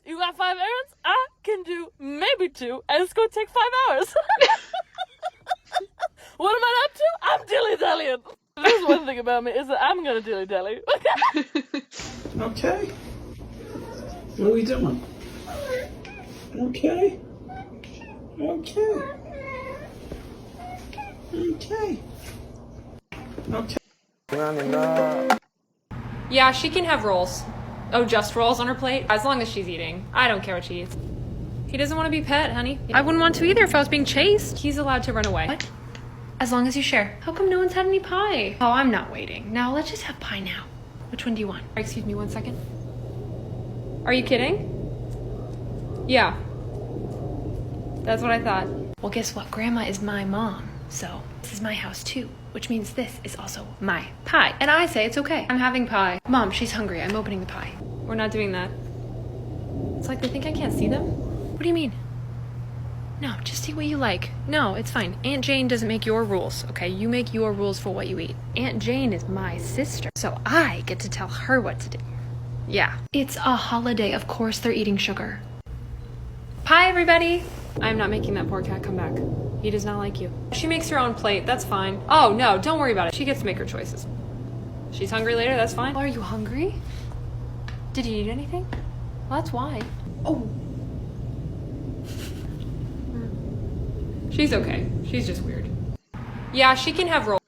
You got 5 errands? I can do maybe 2, and it's gonna take 5 hours. What am I up to? I'm dilly-dallying. There's one thing about me is that I'm gonna dilly-dally. Okay. What are we doing? Okay. Okay. Okay. Okay. Yeah, she can have rolls. Oh, just rolls on her plate? As long as she's eating. I don't care what she eats. He doesn't want to be pet, honey. I wouldn't want to either if I was being chased. He's allowed to run away. What? As long as you share. How come no one's had any pie? Oh, I'm not waiting. Now let's just have pie now. Which one do you want? Excuse me 1 second. Are you kidding? Yeah. That's what I thought. Well, guess what? Grandma is my mom. So this is my house too. Which means this is also my pie. And I say it's okay. I'm having pie. Mom, she's hungry. I'm opening the pie. We're not doing that. It's like they think I can't see them? What do you mean? No, just eat what you like. No, it's fine. Aunt Jane doesn't make your rules, okay? You make your rules for what you eat. Aunt Jane is my sister, so I get to tell her what to do. Yeah. It's a holiday. Of course they're eating sugar. Pie, everybody! I'm not making that poor cat come back. He does not like you. She makes her own plate. That's fine. Oh, no, don't worry about it. She gets to make her choices. She's hungry later. That's fine. Are you hungry? Did you eat anything? Well, that's why. Oh. She's okay. She's just weird. Yeah, she can have rolls.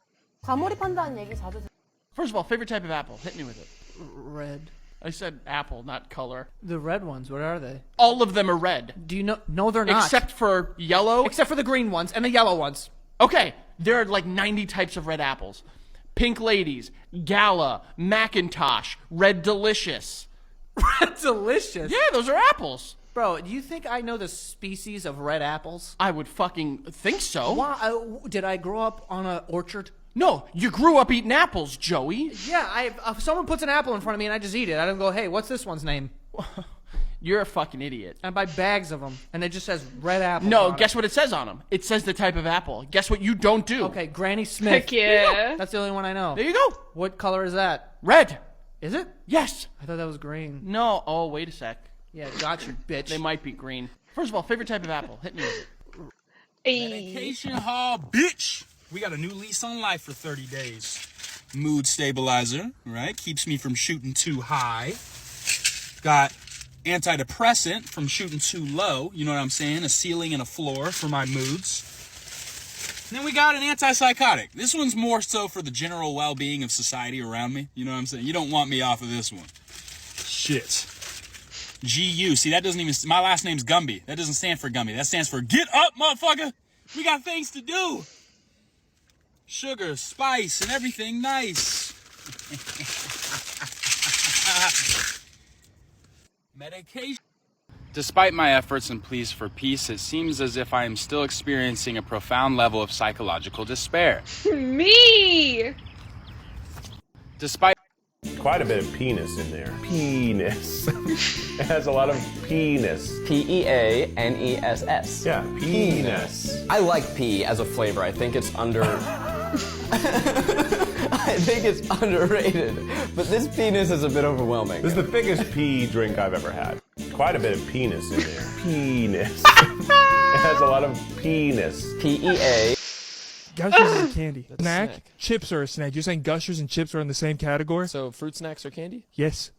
First of all, favorite type of apple. Hit me with it. Red. I said apple, not color. The red ones, what are they? All of them are red. Do you know? No, they're not. Except for yellow. Except for the green ones and the yellow ones. Okay, there are like 90 types of red apples. Pink Ladies, Gala, Macintosh, Red Delicious. Red Delicious? Yeah, those are apples. Bro, do you think I know the species of red apples? I would fucking think so. Why? Did I grow up on an orchard? No, you grew up eating apples, Joey. Yeah, if someone puts an apple in front of me and I just eat it, I don't go, hey, what's this one's name? You're a fucking idiot. I buy bags of them, and it just says red apple. No, guess what it says on them? It says the type of apple. Guess what you don't do? Okay, Granny Smith. Heck yeah. That's the only one I know. There you go. What color is that? Red. Is it? Yes. I thought that was green. No. Oh, wait a sec. Yeah, got you, bitch. They might be green. First of all, favorite type of apple. Hit me with it. Medication hall, bitch. We got a new lease on life for 30 days. Mood stabilizer, right? Keeps me from shooting too high. Got antidepressant from shooting too low. You know what I'm saying? A ceiling and a floor for my moods. And then we got an antipsychotic. This one's more so for the general well-being of society around me. You know what I'm saying? You don't want me off of this one. Shit. GU. See, that doesn't even... My last name's Gumby. That doesn't stand for Gumby. That stands for get up, motherfucker! We got things to do! Sugar, spice, and everything nice. Medication. Despite my efforts and pleas for peace, it seems as if I am still experiencing a profound level of psychological despair. Me! Despite quite a bit of penis in there. Penis. It has a lot of penis. Peaness. Yeah, penis. I like pea as a flavor. I think it's I think it's underrated, but this penis is a bit overwhelming. This is the biggest pea drink I've ever had. Quite a bit of penis in there. Penis. It has a lot of penis. PEA. Gushers is a candy. Snack? Chips are a snack. You're saying Gushers and chips are in the same category? So fruit snacks are candy? Yes.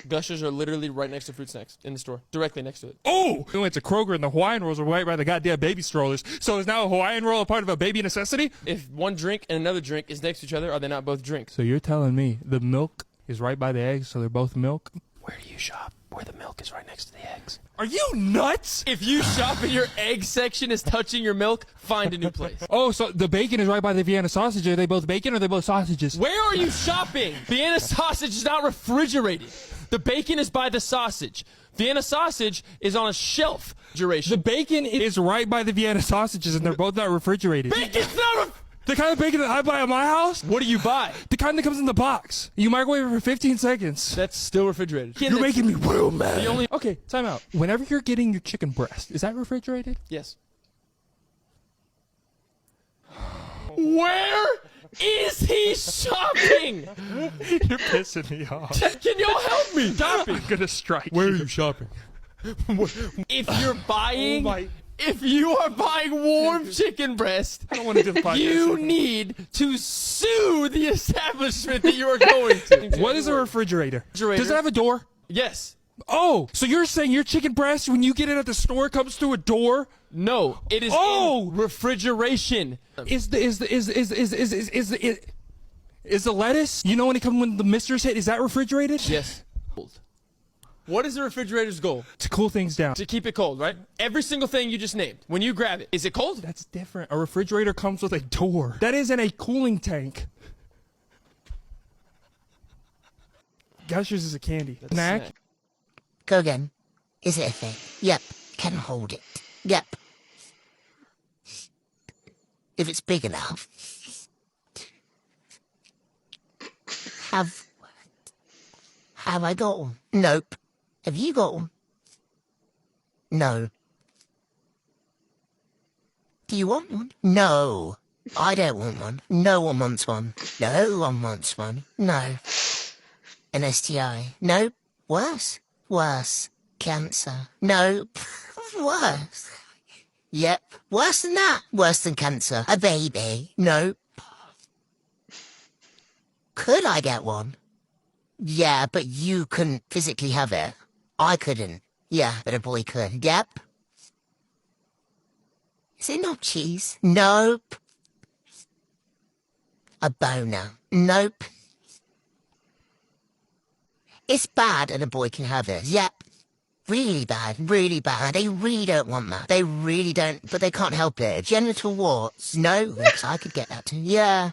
Gushers are literally right next to fruit snacks in the store, directly next to it. Oh! We went to Kroger and the Hawaiian rolls were right by the goddamn baby strollers. So is now a Hawaiian roll a part of a baby necessity? If one drink and another drink is next to each other, are they not both drinks? So you're telling me the milk is right by the eggs, so they're both milk? Where do you shop? Where the milk is right next to the eggs. Are you nuts? If you shop and your egg section is touching your milk, find a new place. Oh, so the bacon is right by the Vienna sausage. Are they both bacon or are they both sausages? Where are you shopping? Vienna sausage is not refrigerated. The bacon is by the sausage. Vienna sausage is on a shelf. The bacon is right by the Vienna sausages and they're both not refrigerated. Bacon's not the kind of bacon that I buy at my house? What do you buy? The kind that comes in the box. You microwave it for 15 seconds. That's still refrigerated. You're making me real mad. Okay, time out. Whenever you're getting your chicken breast, is that refrigerated? Yes. Where is he shopping? You're pissing me off. Can y'all help me? Stop it. I'm gonna strike. Where are you shopping? If you're buying... If you are buying warm chicken breast, I don't want to do the podcast. You need to sue the establishment that you are going to. What is a refrigerator? Does it have a door? Yes. Oh, so you're saying your chicken breast, when you get it at the store, comes through a door? No, it is in refrigeration. Is the lettuce, you know, when it comes when the misters hit, is that refrigerated? Yes. What is the refrigerator's goal? To cool things down. To keep it cold, right? Every single thing you just named. When you grab it, is it cold? That's different. A refrigerator comes with a door. That isn't a cooling tank. Gushers is a candy. Snack? Go again. Is it a thing? Yep. Can hold it. Yep. If it's big enough. Have I got one? Nope. Have you got one? No. Do you want one? No. I don't want one. No one wants one. No one wants one. No. An STI. Nope. Worse. Worse. Cancer. Nope. Worse. Yep. Worse than that. Worse than cancer. A baby. Nope. Could I get one? Yeah, but you couldn't physically have it. I couldn't. Yeah, but a boy could. Yep. Is it not cheese? Nope. A boner. Nope. It's bad and a boy can have it. Yep. Really bad, really bad. They really don't want that. They really don't, but they can't help it. Genital warts. No, because I could get that too. Yeah.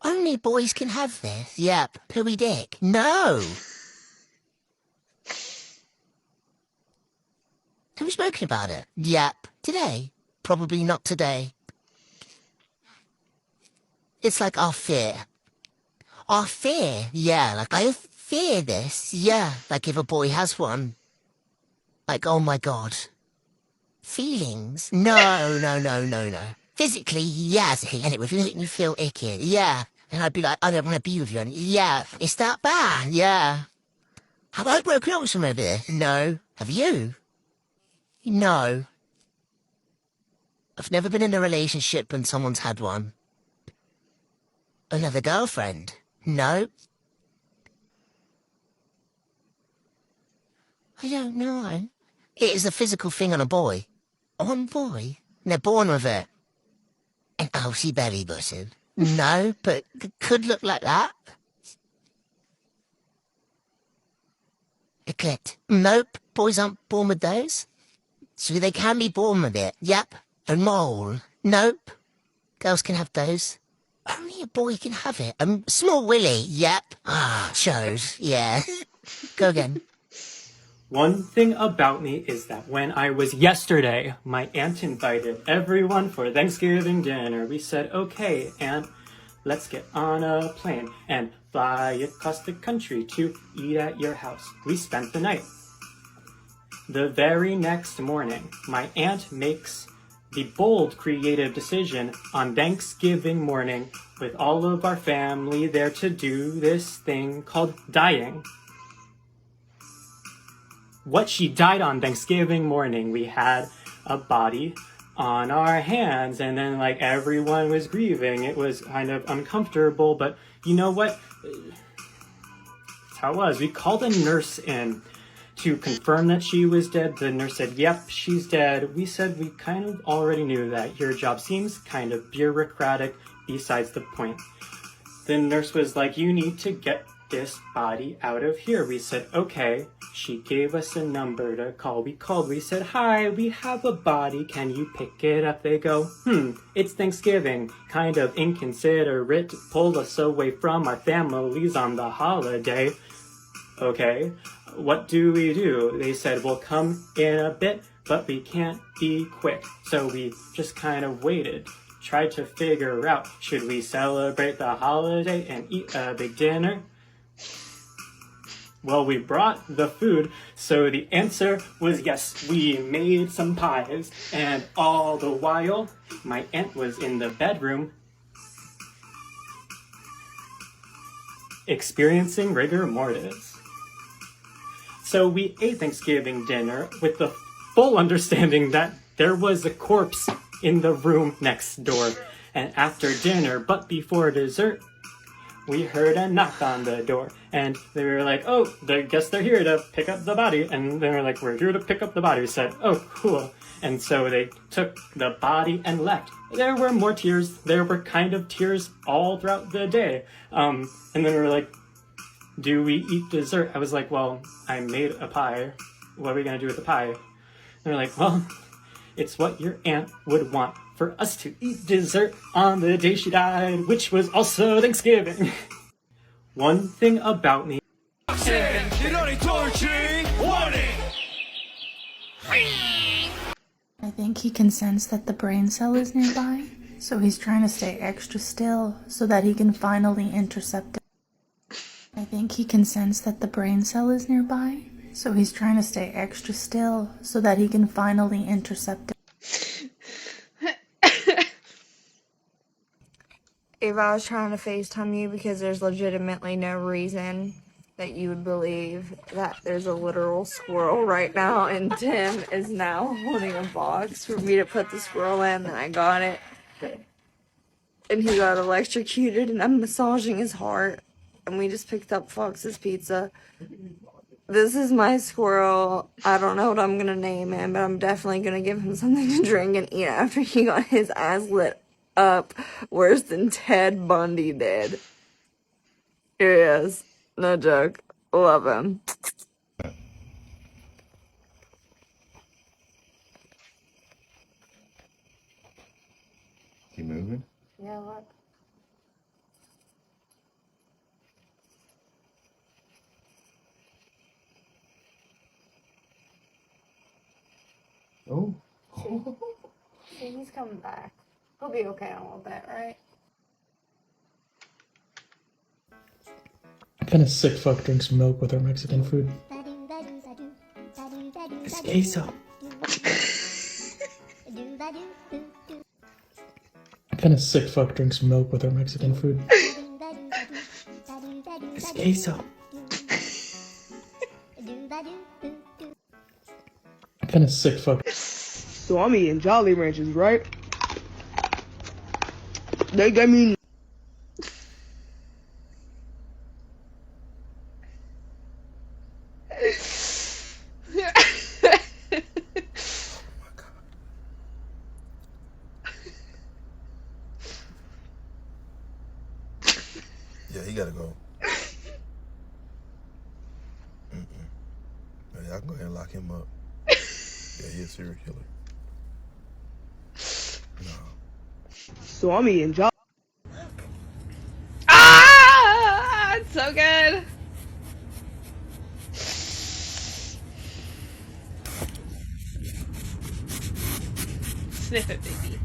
Only boys can have this. Yep. Pooey dick. No. Have we spoken about it? Yep. Today? Probably not today. It's like our fear. Our fear? Yeah, like I fear this. Yeah, like if a boy has one. Like, oh my god. Feelings? No. Physically, yes, and it would make me feel icky. Yeah. And I'd be like, I don't want to be with you. And yeah, it's that bad. Yeah. Have I broken up with someone over this? No. Have you? No. I've never been in a relationship when someone's had one. Another girlfriend? No. I don't know. It is a physical thing on a boy. On boy? And they're born with it. An outy belly button. No, but could look like that. A clit. Nope, boys aren't born with those. So they can be born with it. Yep. A mole. Nope. Girls can have those. Only a boy can have it. A small willy. Yep. Ah, shows. Yeah. Go again. One thing about me is that when I was yesterday, my aunt invited everyone for Thanksgiving dinner. We said, okay, Aunt, let's get on a plane and fly across the country to eat at your house. We spent the night. The very next morning, my aunt makes the bold, creative decision on Thanksgiving morning with all of our family there to do this thing called dying. What she died on Thanksgiving morning, we had a body on our hands, and then like everyone was grieving. It was kind of uncomfortable, but you know what? That's how it was. We called a nurse in to confirm that she was dead. The nurse said, yep, she's dead. We said we kind of already knew that. Your job seems kind of bureaucratic, besides the point. The nurse was like, you need to get this body out of here. We said, okay. She gave us a number to call. We called. We said, hi, we have a body. Can you pick it up? They go, it's Thanksgiving. Kind of inconsiderate. Pulled us away from our families on the holiday. Okay, what do we do? They said, we'll come in a bit, but we can't be quick. So we just kind of waited. Tried to figure out, should we celebrate the holiday and eat a big dinner? Well, we brought the food, so the answer was yes. We made some pies, and all the while, my aunt was in the bedroom experiencing rigor mortis. So we ate Thanksgiving dinner with the full understanding that there was a corpse in the room next door. And after dinner, but before dessert, we heard a knock on the door, and they were like, oh, I guess they're here to pick up the body. And they were like, we're here to pick up the body. We said, oh, cool. And so they took the body and left. There were more tears. There were kind of tears all throughout the day. And then we were like, do we eat dessert? I was like, well, I made a pie. What are we going to do with the pie? And they're like, well, it's what your aunt would want for us to eat dessert on the day she died, which was also Thanksgiving. One thing about me. I think he can sense that the brain cell is nearby, so he's trying to stay extra still so that he can finally intercept it. I think he can sense that the brain cell is nearby, so he's trying to stay extra still so that he can finally intercept it. If I was trying to FaceTime you because there's legitimately no reason that you would believe that there's a literal squirrel right now, and Tim is now holding a box for me to put the squirrel in, and I got it. And he got electrocuted, and I'm massaging his heart, and we just picked up Fox's Pizza. This is my squirrel. I don't know what I'm gonna name him, but I'm definitely gonna give him something to drink and eat after he got his ass lit up worse than Ted Bundy did. Here he is. No joke. Love him. He moving? Yeah, look. Oh. See, he's coming back. He'll be okay in a little bit, right? What kind of sick fuck drinks milk with our Mexican food? It's queso. What kind of sick fuck drinks milk with our Mexican food? It's queso. What kind of sick fuck? So I'm eating Jolly Ranchers, right? They gave me Yeah, he gotta go. Yeah, I can go ahead and lock him up. Yeah, he's a serial killer. So I'm eating Jolly. Ah! It's so good. Sniff it, baby.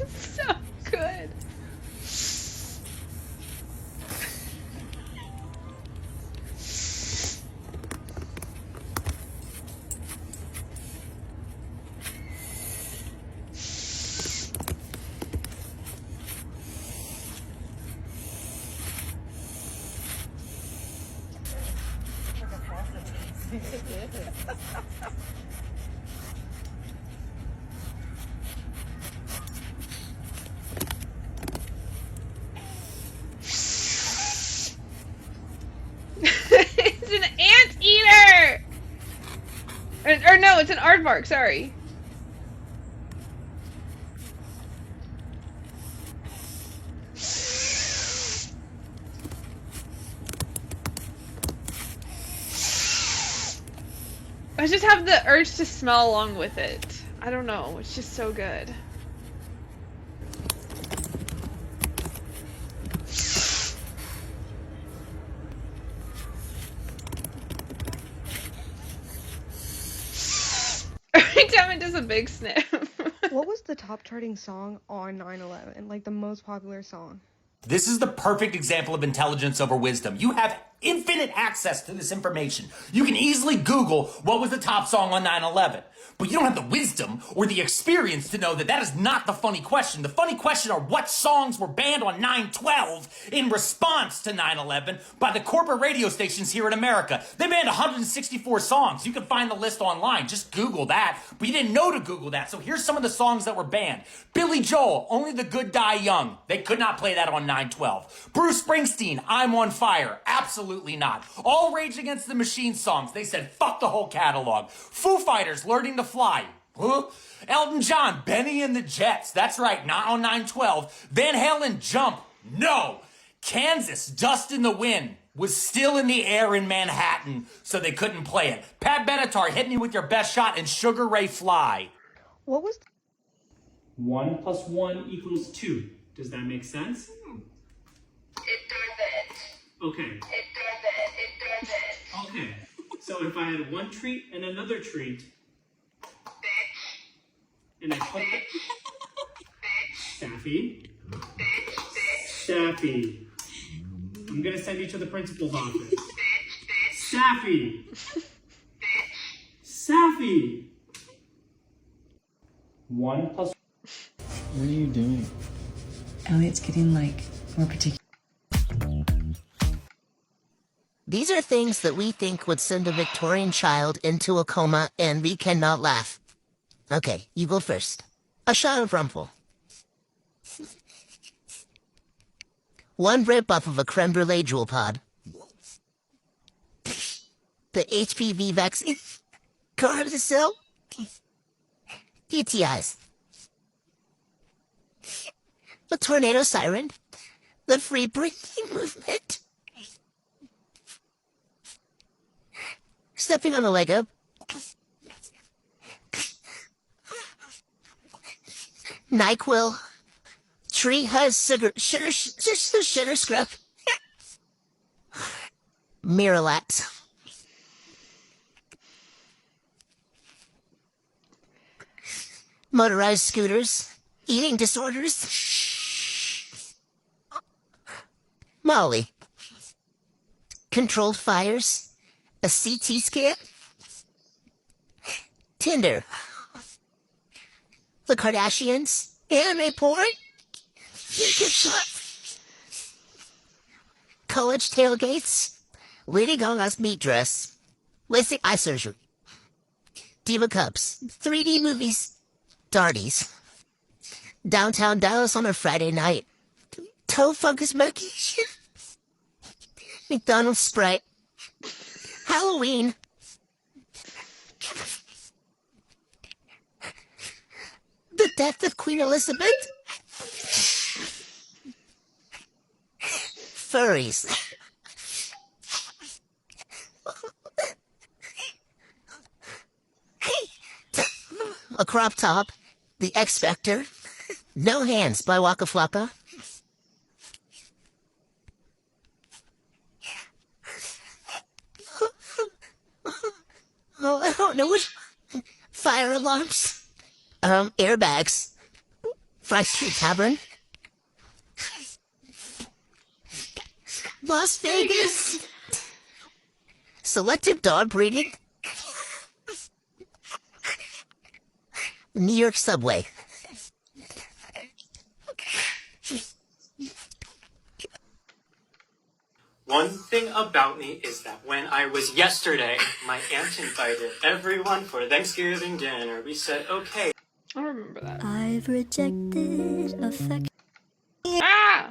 So good. It's an anteater! Or no, it's an aardvark, sorry. I just have the urge to smell along with it. I don't know, it's just so good. Every time it does a big sniff. What was the top charting song on 9/11? Like the most popular song? This is the perfect example of intelligence over wisdom. You have infinite access to this information. You can easily Google what was the top song on 9/11. But you don't have the wisdom or the experience to know that that is not the funny question. The funny question are what songs were banned on 9/12 in response to 9/11 by the corporate radio stations here in America. They banned 164 songs. You can find the list online. Just Google that. But you didn't know to Google that. So here's some of the songs that were banned. Billy Joel, Only the Good Die Young. They could not play that on 9/12. Bruce Springsteen, I'm on Fire. Absolutely not. All Rage Against the Machine songs. They said fuck the whole catalog. Foo Fighters, Learning to Fly. Huh? Elton John, Benny and the Jets. That's right, not on 9/12. Van Halen, Jump. No. Kansas, Dust in the Wind was still in the air in Manhattan, so they couldn't play it. Pat Benatar, Hit Me With Your Best Shot, and Sugar Ray Fly. What was 1 + 1 = 2. Does that make sense? It doesn't. Okay. It doesn't. Okay. So if I had one treat and another treat, and I put the... Staffy. Staffy. I'm gonna send you to the principal's office. Staffy. Staffy. 1 + What are you doing? Elliot's getting, like, more particular. These are things that we think would send a Victorian child into a coma, and we cannot laugh. Okay, you go first. A shot of Rumple. One rip-off of a creme brulee jewel pod. The HPV vaccine. Gardasil. UTIs. The tornado siren. The free breathing movement. Stepping on a Lego. NyQuil. Tree has sugar scrub. Miralax. Motorized scooters. Eating disorders. Molly. Controlled fires. A CT scan. Tinder. The Kardashians. Anime porn. College tailgates. Lady Gaga's meat dress. LASIK eye surgery. Diva cups. 3D movies. Darties. Downtown Dallas on a Friday night. Toe fungus medication. McDonald's Sprite. Halloween. The death of Queen Elizabeth. Furries. A crop top. The X Factor. No Hands by Waka Flocka. Oh, I don't know which. Fire alarms. Airbags. Fry Street Tavern. Las Vegas. Selective dog breeding. New York subway. One thing about me is that when I was yesterday, my aunt invited everyone for Thanksgiving dinner. We said, okay. I remember that. I've rejected affection. Ah!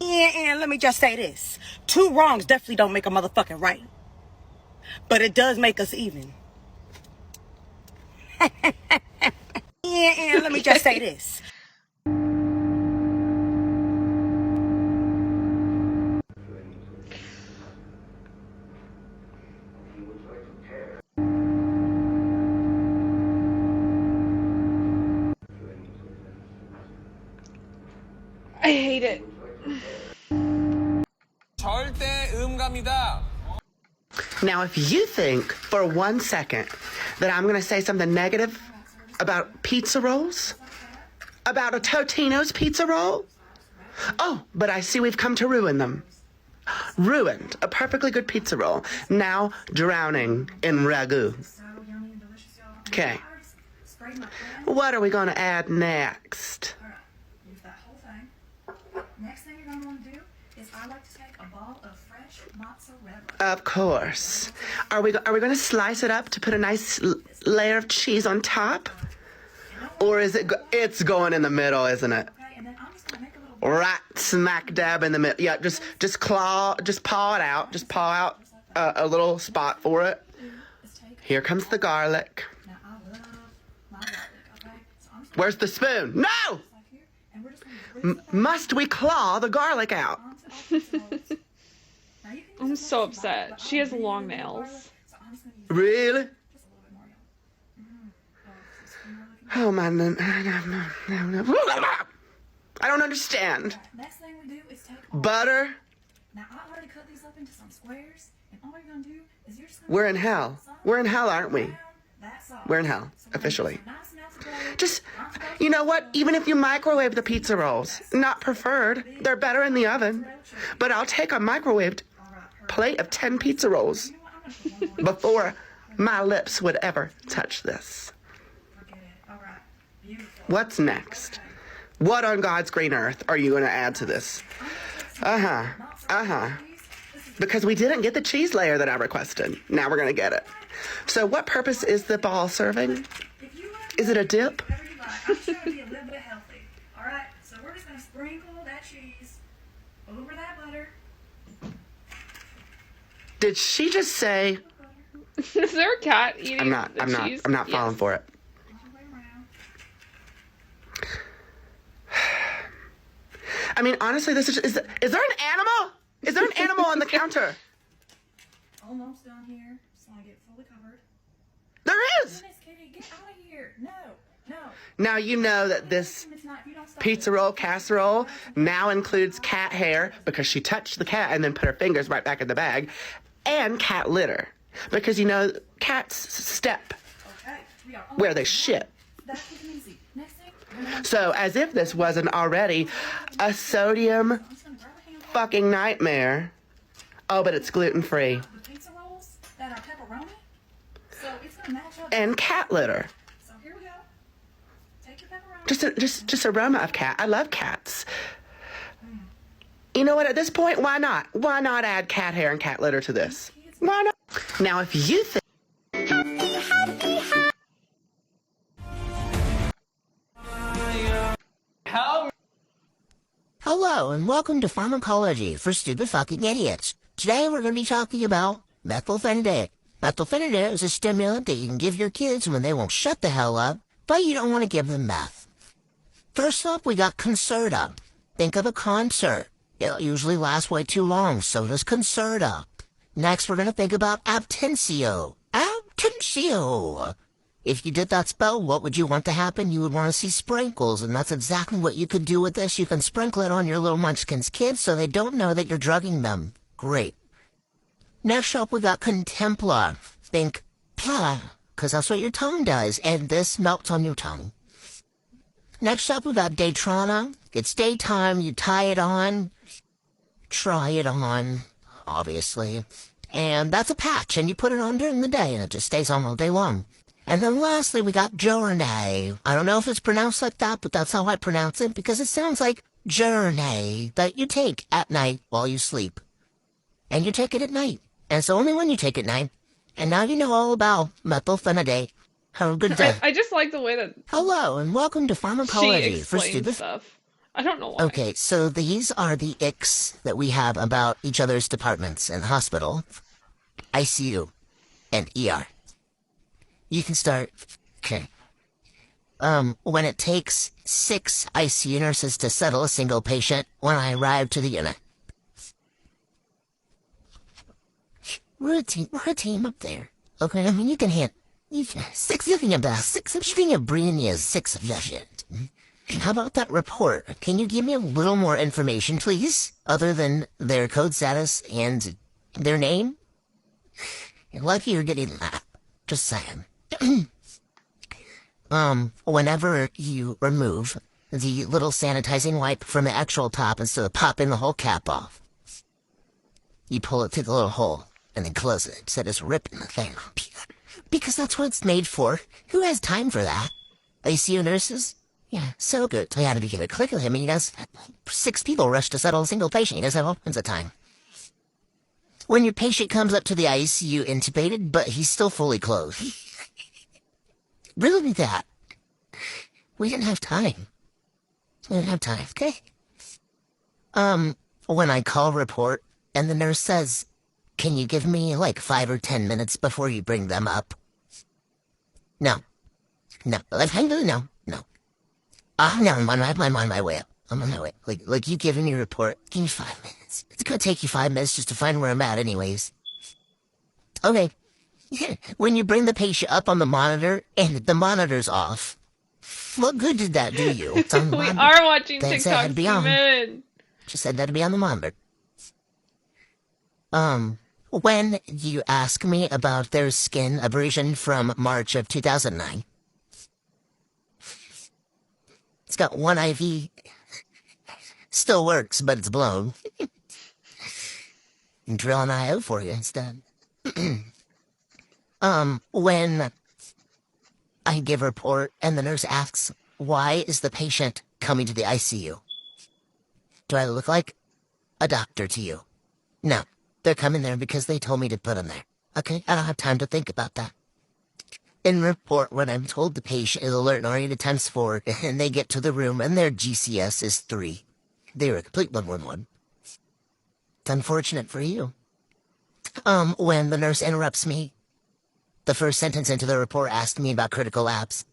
Yeah, and let me just say this. 2 wrongs definitely don't make a motherfucking right. But it does make us even. Yeah, and let me just say this. I hate it. 절대 음감이다. Now, if you think for 1 second that I'm going to say something negative about pizza rolls, about a Totino's pizza roll, oh, but I see we've come to ruin them. Ruined a perfectly good pizza roll. Now drowning in ragu. Okay. What are we going to add next? Use that whole thing. Next thing you're going to want to do is I like to take a ball of fresh mozzarella. Of course. Are we going to slice it up to put a nice layer of cheese on top? Or is it's going in the middle, isn't it? Right smack dab in the middle. Yeah, just paw it out. Just paw out a little spot for it. Here comes the garlic. Where's the spoon? No! Must we claw the garlic out? I'm so upset. She has long nails. Really? Oh man, no. I don't understand. Next thing we do is take Butter? Now I already cut these up into some squares, and all you're gonna do is you're just gonna We're in hell. We're in hell, aren't we? We're in hell, officially. Just, you know what? Even if you microwave the pizza rolls, not preferred. They're better in the oven. But I'll take a microwaved plate of 10 pizza rolls before my lips would ever touch this. What's next? What on God's green earth are you going to add to this? Because we didn't get the cheese layer that I requested. Now we're going to get it. So what purpose is the ball serving? Is it a dip? I'm trying to be a little bit healthy. Alright, so we're just gonna sprinkle that cheese over that butter. Did she just say? Is there a cat eating I'm not falling for it. I mean, honestly, this is there an animal? Is there an animal on the counter? Almost done here. Just want to get fully covered. There is! Goodness, Kitty, get out of here. No. Now you know that this pizza roll casserole now includes cat hair because she touched the cat and then put her fingers right back in the bag, and cat litter because you know cats step where they shit. So as if this wasn't already a sodium fucking nightmare. Oh, but it's gluten-free. Pizza rolls that are pepperoni, so it's gonna match up. And cat litter. So here we go. Take your pepperoni. Just aroma of cat. I love cats. You know what? At this point, why not? Why not add cat hair and cat litter to this? Why not? Now, if you think. Hello, and welcome to Pharmacology for Stupid Fucking Idiots. Today we're going to be talking about methylphenidate. Methylphenidate is a stimulant that you can give your kids when they won't shut the hell up, but you don't want to give them meth. First up, we got Concerta. Think of a concert. It usually lasts way too long, so does Concerta. Next, we're going to think about Abtensio. Abtensio! If you did that spell, what would you want to happen? You would want to see sprinkles, and that's exactly what you could do with this. You can sprinkle it on your little munchkin's kids so they don't know that you're drugging them. Great. Next up, we got Contempla. Think, plah, because that's what your tongue does, and this melts on your tongue. Next up, we got Daytrana. It's daytime, you tie it on, try it on, obviously, and that's a patch, and you put it on during the day, and it just stays on all day long. And then lastly, we got Journey. I don't know if it's pronounced like that, but that's how I pronounce it, because it sounds like journey that you take at night while you sleep. And you take it at night. And it's only when you take it at night. And now you know all about methylphenidate. Have a good day. I just like the way that Hello, and welcome to Pharmacology she for explains Stupid stuff. I don't know why. Okay, so these are the icks that we have about each other's departments in the hospital. ICU and ER. You can start. Okay. When it takes 6 ICU nurses to settle a single patient when I arrive to the unit. We're a team up there. Okay, I mean, you can hit 6 of them, 6 of you bring you 6 of your shit. How about that report? Can you give me a little more information, please? Other than their code status and their name? You're lucky you're getting that. Just saying. Whenever you remove the little sanitizing wipe from the actual top instead of popping the whole cap off. You pull it through the little hole and then close it instead of just ripping the thing. Because that's what it's made for. Who has time for that? ICU nurses? Yeah, so good. So you had to give a click of him, and he does 6 people rush to settle a single patient. He doesn't have all kinds of time. When your patient comes up to the ICU intubated, but he's still fully clothed. Really that. We didn't have time. We didn't have time, okay? When I call report, and the nurse says, can you give me like 5 or 10 minutes before you bring them up? No. No. No. No, I'm on my way up. I'm on my way. Like you giving me a report. Give me 5 minutes. It's gonna take you 5 minutes just to find where I'm at anyways. Okay. When you bring the patient up on the monitor and the monitor's off, what good did that do you? It's on the We monitor. are watching They said it had TikTok, to be on. Steven. She said that to be on the monitor. When you ask me about their skin abrasion from March of 2009, it's got 1 IV. Still works, but it's blown. Drill an IO for you instead. When I give a report and the nurse asks, why is the patient coming to the ICU? Do I look like a doctor to you? No. They're coming there because they told me to put them there. Okay? I don't have time to think about that. In report, when I'm told the patient is alert and oriented times 4, and they get to the room and their GCS is 3, they were a complete 111. It's unfortunate for you. When the nurse interrupts me, the first sentence into the report asked me about critical labs.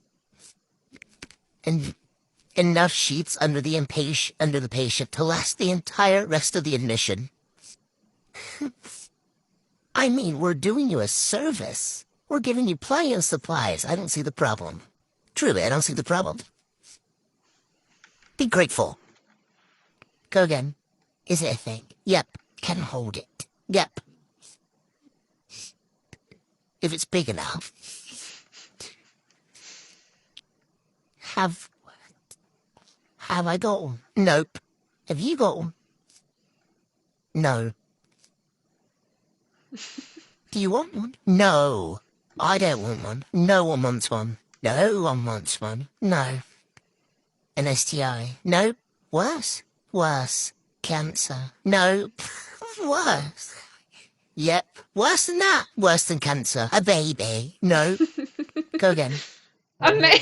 And enough sheets under the patient to last the entire rest of the admission. I mean, we're doing you a service. We're giving you plenty of supplies. I don't see the problem. Truly, I don't see the problem. Be grateful. Go again. Is it a thing? Yep. Can hold it. Yep. If it's big enough. Have I got one? Nope. Have you got one? No. Do you want one? No. I don't want one. No one wants one. No one wants one. No. An STI? Nope. Worse? Worse. Cancer? No. Worse. Yep. Worse than that. Worse than cancer. A baby? No. Go again. A man.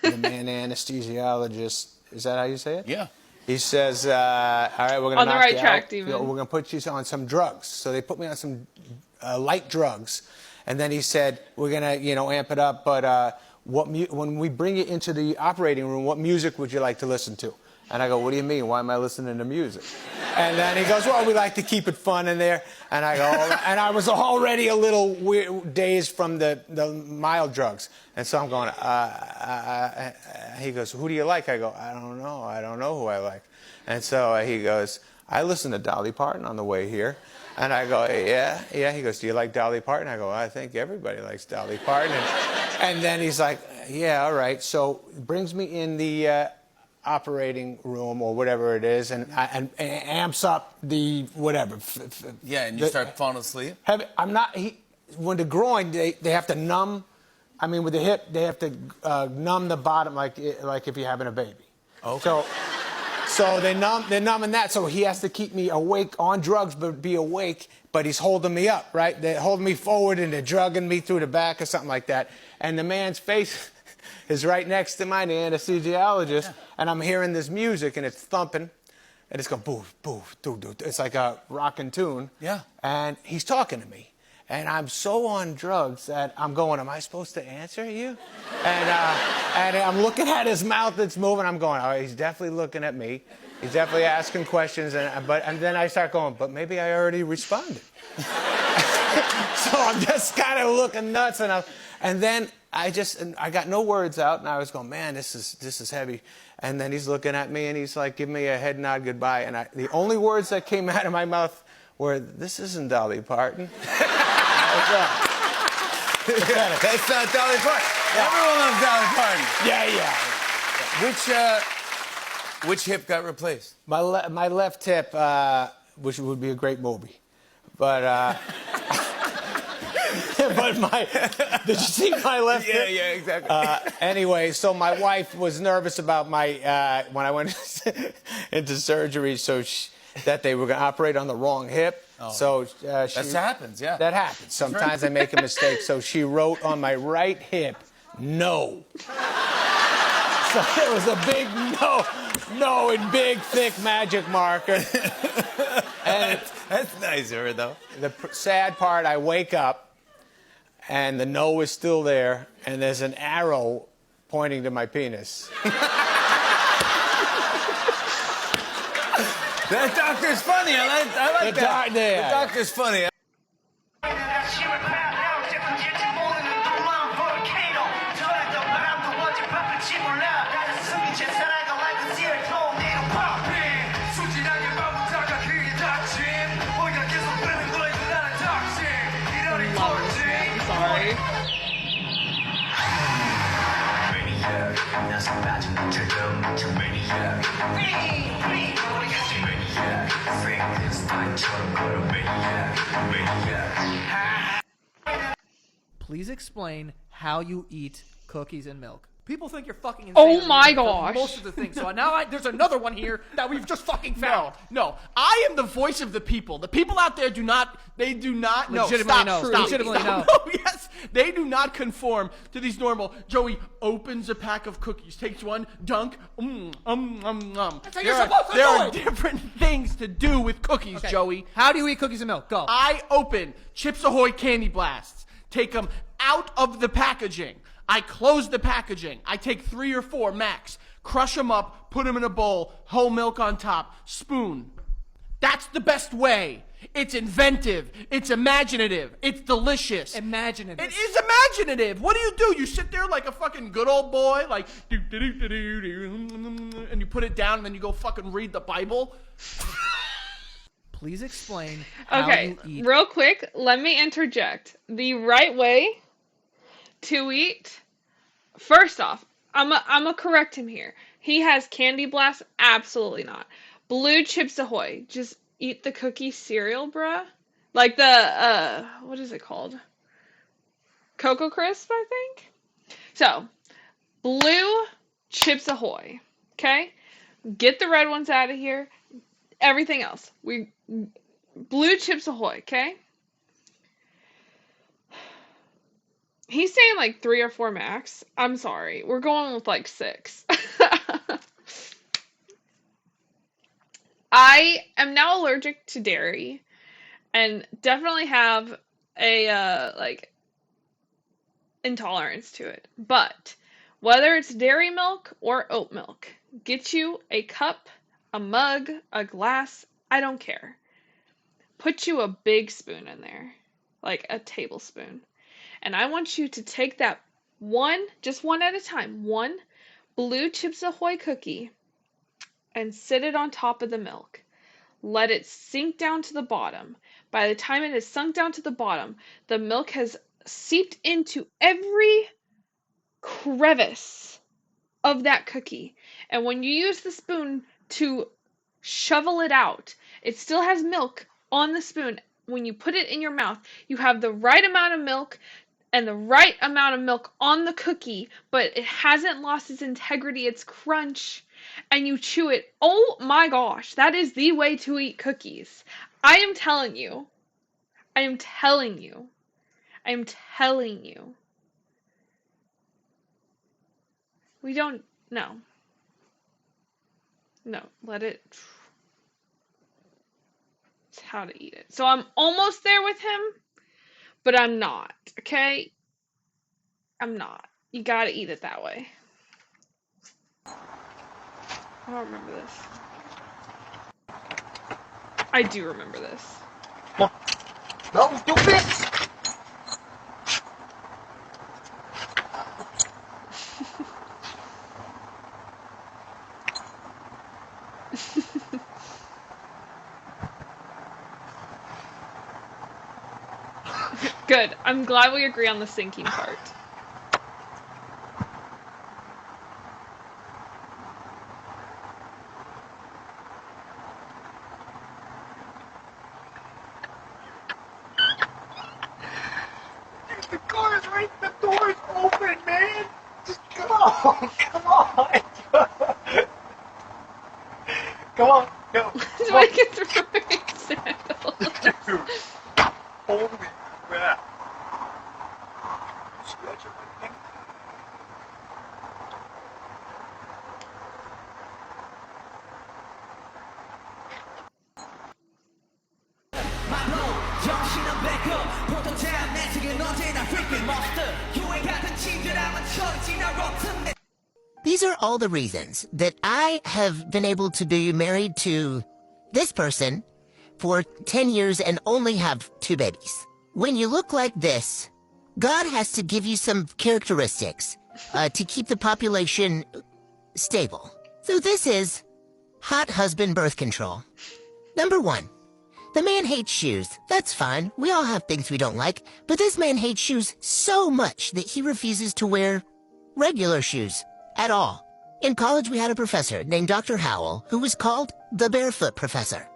The man anesthesiologist, is that how you say it? Yeah. He says, all right, we're going to On the knock right you track, out. Steven. We're going to put you on some drugs. So they put me on some light drugs. And then he said, we're going to, amp it up. But when we bring you into the operating room, what music would you like to listen to? And I go, what do you mean? Why am I listening to music? And then he goes, well, we like to keep it fun in there. And I go, and I was already a little dazed from the mild drugs. And so I'm going, he goes, who do you like? I go, I don't know. I don't know who I like. And so he goes, I listen to Dolly Parton on the way here. And I go, yeah. He goes, do you like Dolly Parton? I go, I think everybody likes Dolly Parton. And then he's like, yeah, all right. So brings me in the operating room or whatever it is, and amps up the whatever. Yeah, and you start falling asleep. When the groin, they have to numb. I mean, with the hip, they have to numb the bottom, like if you're having a baby. Okay. So they're numbing that. So he has to keep me awake on drugs, but be awake. But he's holding me up, right? They're holding me forward and they're drugging me through the back or something like that. And the man's face is right next to mine, the anesthesiologist, yeah. And I'm hearing this music and it's thumping, and it's going boof, boof, doo, doo. It's like a rockin' tune. Yeah. And he's talking to me, and I'm so on drugs that I'm going, am I supposed to answer you? And I'm looking at his mouth that's moving. I'm going, oh, he's definitely looking at me. He's definitely asking questions, and then I start going, but maybe I already responded. So I'm just kind of looking nuts, and then I got no words out, and I was going, man, this is heavy. And then he's looking at me, and he's like, giving me a head nod goodbye. And the only words that came out of my mouth were, this isn't Dolly Parton. That's not Dolly Parton. Yeah. Everyone loves Dolly Parton. Yeah. Which hip got replaced? My left hip which would be a great movie. But did you see my left hip? Yeah, exactly. Anyway, so my wife was nervous about my when I went into surgery, so that they were going to operate on the wrong hip. Oh. So That happens, yeah. That happens. Sometimes I make a mistake. So she wrote on my right hip, "No." So it was a big no in big, thick magic marker. And that's nice of her, though. The sad part, I wake up, and the no is still there, and there's an arrow pointing to my penis. That doctor's funny. I like that. The doctor's funny. Please explain how you eat cookies and milk. People think you're fucking insane. Oh my for gosh. Most of the things. So now there's another one here that we've just fucking found. No, I am the voice of the people. The people out there do not Legitimately stop, no. stop, Legitimately stop. no. Yes, they do not conform to these normal. Joey opens a pack of cookies, takes one, dunk, That's how you're supposed to do There are it. different things to do with cookies, Okay. Joey. How do you eat cookies and milk? Go. I open Chips Ahoy Candy Blasts, take them out of the packaging. I close the packaging. I take 3 or 4 max, crush them up, put them in a bowl, whole milk on top, spoon. That's the best way. It's inventive. It's imaginative. It's delicious. Imaginative. It is imaginative. What do? You sit there like a fucking good old boy, like, and you put it down and then you go fucking read the Bible? Please explain how Okay, you eat. real quick, let me interject. The right way to eat, first off, I'm a correct him here. He has candy blast? Absolutely not. Blue Chips Ahoy. Just eat the cookie cereal, bruh. Like the, what is it called? Cocoa Crisp, I think? So, Blue Chips Ahoy. Okay? Get the red ones out of here. Everything else. Blue Chips Ahoy, okay? He's saying like 3 or 4 max. I'm sorry. We're going with like 6. I am now allergic to dairy and definitely have a like intolerance to it. But whether it's dairy milk or oat milk, get you a cup, a mug, a glass, I don't care. Put you a big spoon in there, like a tablespoon. And I want you to take that just one at a time, one Blue Chips Ahoy cookie and sit it on top of the milk. Let it sink down to the bottom. By the time it has sunk down to the bottom, the milk has seeped into every crevice of that cookie. And when you use the spoon to shovel it out, it still has milk on the spoon. When you put it in your mouth, you have the right amount of milk and the right amount of milk on the cookie, but it hasn't lost its integrity, its crunch, and you chew it. Oh my gosh, that is the way to eat cookies. I am telling you. I am telling you. I am telling you. We don't, no. No, let it. It's how to eat it. So I'm almost there with him, but I'm not, okay? I'm not. You gotta eat it that way. I don't remember this. I do remember this. No, stupid! Good. I'm glad we agree on the sinking part. Oh, come on. Come on, go. It's like it's throwing sandals. Dude, holy crap. These are all the reasons that I have been able to be married to this person for 10 years and only have 2 babies. When you look like this, God has to give you some characteristics to keep the population stable. So this is hot husband birth control. Number 1, the man hates shoes. That's fine. We all have things we don't like. But this man hates shoes so much that he refuses to wear regular shoes at all. In college, we had a professor named Dr. Howell who was called the Barefoot Professor.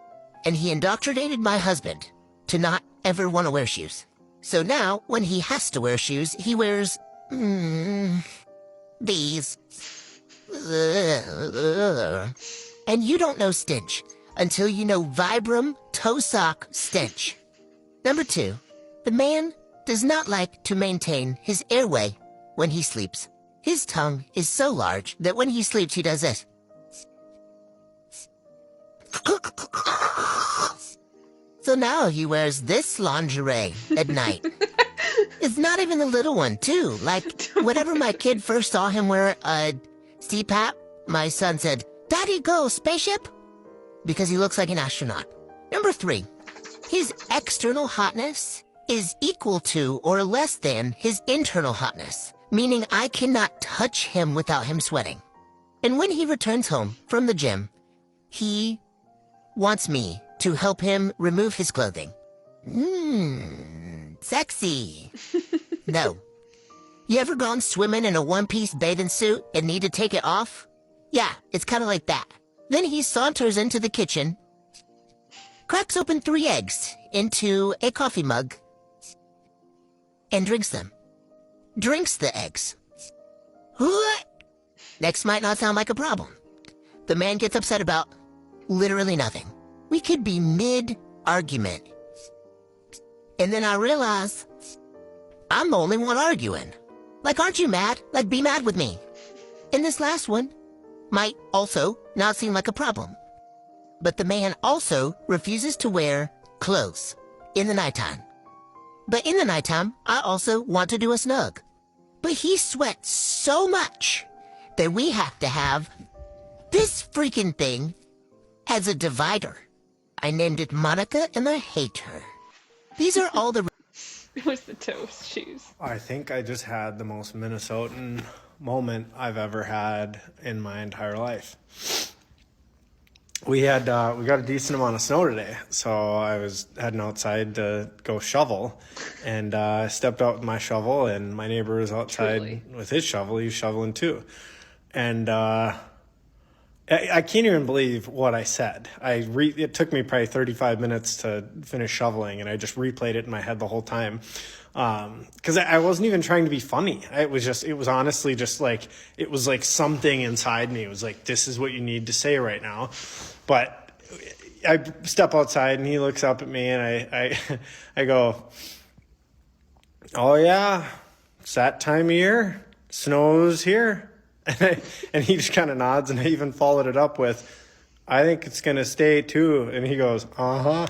And he indoctrinated my husband to not ever want to wear shoes. So now, when he has to wear shoes, he wears, these. And you don't know stench until you know Vibram toe sock stench. Number 2, the man does not like to maintain his airway when he sleeps. His tongue is so large that when he sleeps, he does this. So now he wears this lingerie at night. It's not even the little one, too. Like, whenever my kid first saw him wear a CPAP, my son said, "Daddy, go, spaceship?" Because he looks like an astronaut. Number 3, his external hotness is equal to or less than his internal hotness, meaning I cannot touch him without him sweating. And when he returns home from the gym, he wants me to help him remove his clothing. Sexy. No. You ever gone swimming in a one-piece bathing suit and need to take it off? Yeah, it's kind of like that. Then he saunters into the kitchen, cracks open 3 eggs into a coffee mug, and drinks them. Drinks the eggs. What? Next might not sound like a problem. The man gets upset about literally nothing. We could be mid-argument. And then I realize I'm the only one arguing. Like, aren't you mad? Like, be mad with me. And this last one might also not seem like a problem. But the man also refuses to wear clothes in the nighttime. But in the nighttime, I also want to do a snug. But he sweats so much that we have to have this freaking thing as a divider. I named it Monica and I hate her. These are all the... It was the toast shoes. I think I just had the most Minnesotan moment I've ever had in my entire life. We got a decent amount of snow today, so I was heading outside to go shovel, and I stepped out with my shovel, and my neighbor was outside with his shovel. He was shoveling too, and I can't even believe what I said. It took me probably 35 minutes to finish shoveling, and I just replayed it in my head the whole time. Because I wasn't even trying to be funny. It was honestly just like, it was like something inside me. It was like, this is what you need to say right now. But I step outside and he looks up at me and I go, "Oh yeah, it's that time of year. Snow's here." And he just kind of nods, and I even followed it up with, "I think it's going to stay too." And he goes, "Uh-huh."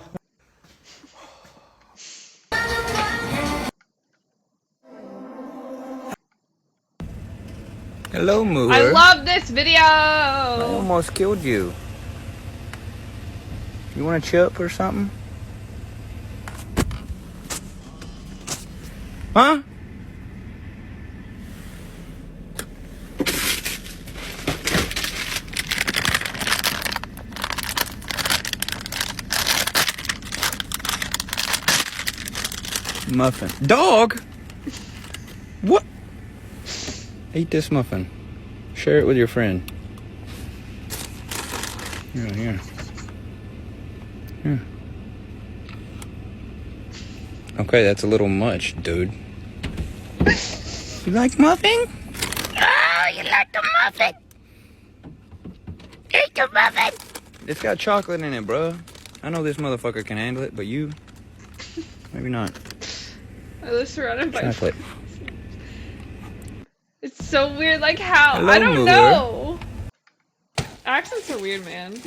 Hello, Mooer. I love this video. I almost killed you. You want to chip or something? Huh? Muffin. Dog? What? Eat this muffin. Share it with your friend. Here. Okay, that's a little much, dude. You like muffin? Ah, you like a muffin? Eat your muffin. It's got chocolate in it, bro. I know this motherfucker can handle it, but you, maybe not. I was surrounded by Chocolate. It's so weird, like how Hello, I don't mother. know. Accents are weird, man.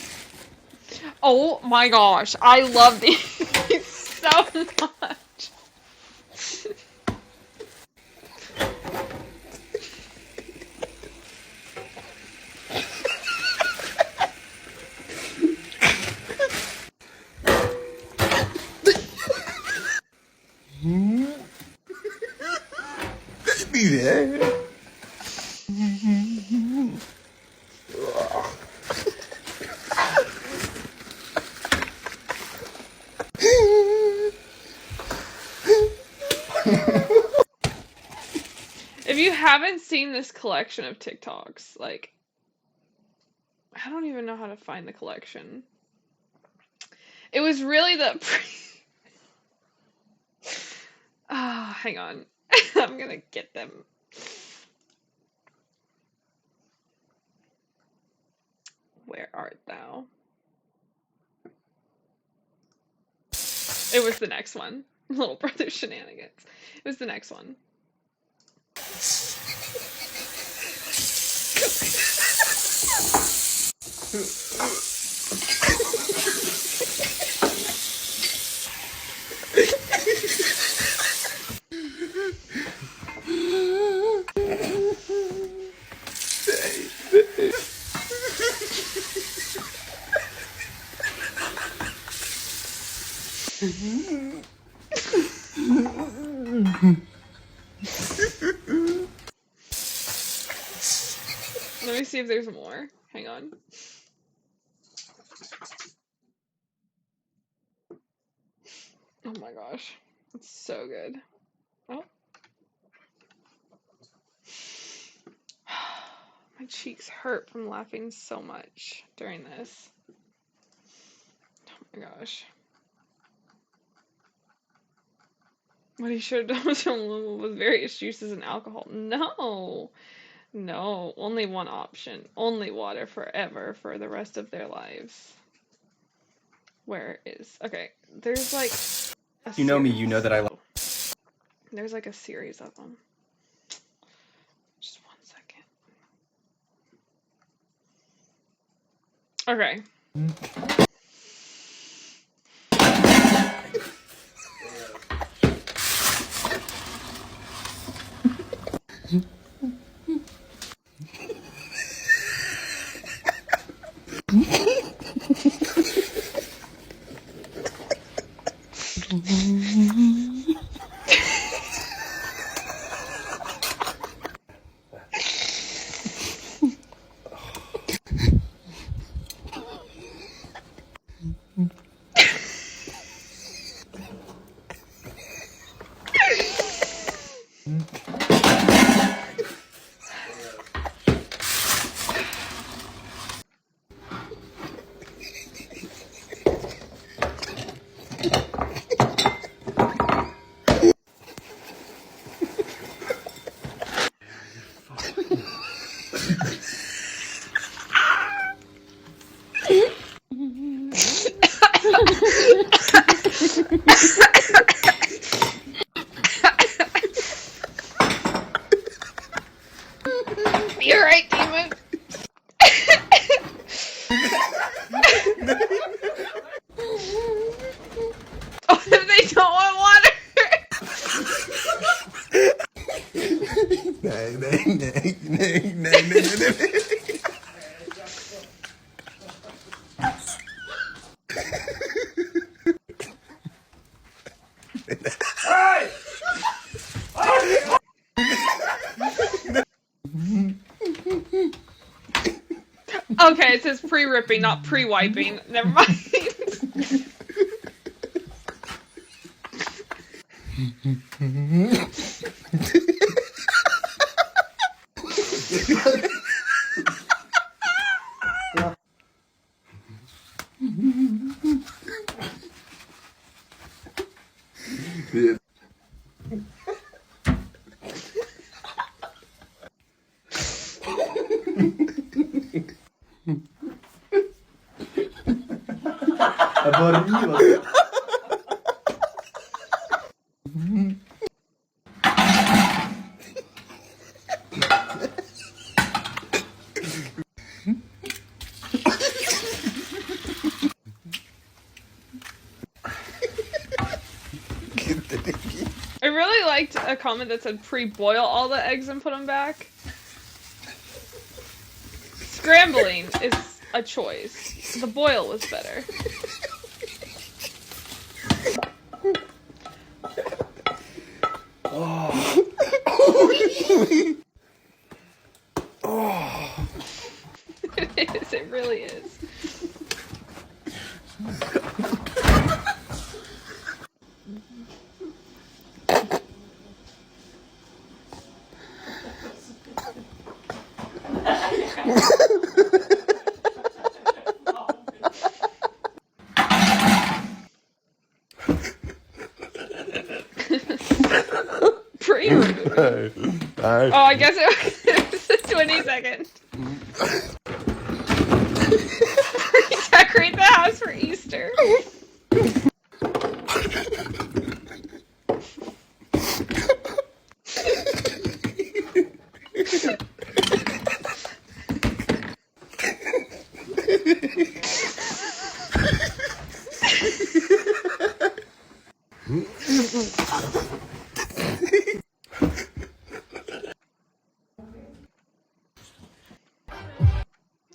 Oh my gosh, I love these so much. Be there. If you haven't seen this collection of TikToks, like, I don't even know how to find the collection. It was really the oh, hang on. I'm gonna get them. Where art thou? It was the next one. Little brother shenanigans. It was the next one. Let me see if there's more. Hang on. Oh my gosh. It's so good. Oh. My cheeks hurt from laughing so much during this. Oh my gosh. What he should have done was fill them with various juices and alcohol. No. No. Only one option. Only water forever for the rest of their lives. Where is... Okay. There's like... You know me, you know that I like... There's like a series of them. Just 1 second. Okay. You're right, demon. Oh, they don't want water. Nay, nay, nay, nay, nay, nay, nay. Hey! Okay, it says pre-ripping, not pre-wiping. Never mind. Yeah. I really liked a comment that said pre-boil all the eggs and put them back. Scrambling is a choice. The boil was better. Oh. Oh. It is, it really is. Oh, I guess it was 20 seconds. Decorate the house for Easter.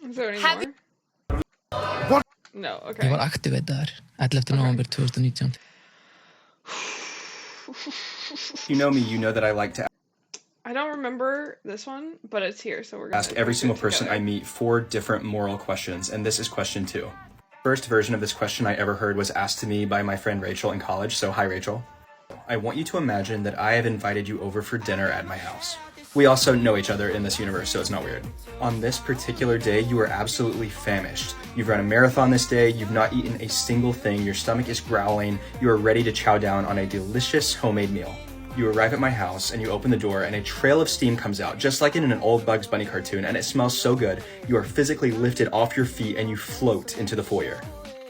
Is there any more? No, okay. Ég var aktiveitaður 11. november 2019. You know me, you know that I like to I don't remember this one, but it's here, so we're gonna ask every single person I meet 4 different moral questions, and this is question 2. First version of this question I ever heard was asked to me by my friend Rachel in college, so hi Rachel. I want you to imagine that I have invited you over for dinner at my house. We also know each other in this universe, so it's not weird. On this particular day, you are absolutely famished. You've run a marathon this day, you've not eaten a single thing, your stomach is growling, you are ready to chow down on a delicious homemade meal. You arrive at my house and you open the door and a trail of steam comes out, just like in an old Bugs Bunny cartoon, and it smells so good, you are physically lifted off your feet and you float into the foyer.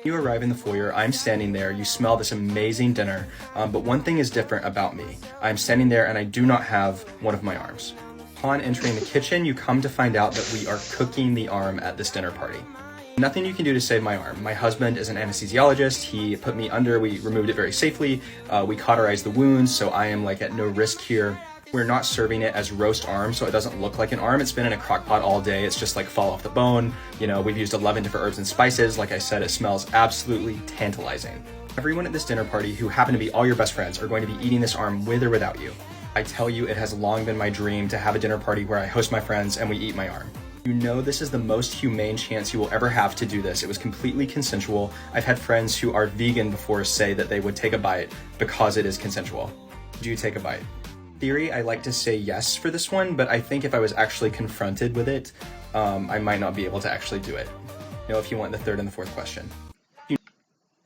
You arrive in the foyer, I'm standing there, you smell this amazing dinner, but one thing is different about me. I'm standing there and I do not have one of my arms. Upon entering the kitchen, you come to find out that we are cooking the arm at this dinner party. Nothing you can do to save my arm. My husband is an anesthesiologist, he put me under, we removed it very safely, we cauterized the wounds, so I am like at no risk here. We're not serving it as roast arm, so it doesn't look like an arm. It's been in a crock pot all day. It's just like fall off the bone. You know, we've used 11 different herbs and spices. Like I said, it smells absolutely tantalizing. Everyone at this dinner party who happen to be all your best friends are going to be eating this arm with or without you. I tell you, it has long been my dream to have a dinner party where I host my friends and we eat my arm. You know this is the most humane chance you will ever have to do this. It was completely consensual. I've had friends who are vegan before say that they would take a bite because it is consensual. Do you take a bite? Theory, I like to say yes for this one, but I think if I was actually confronted with it, I might not be able to actually do it. You know, if you want the third and the fourth question.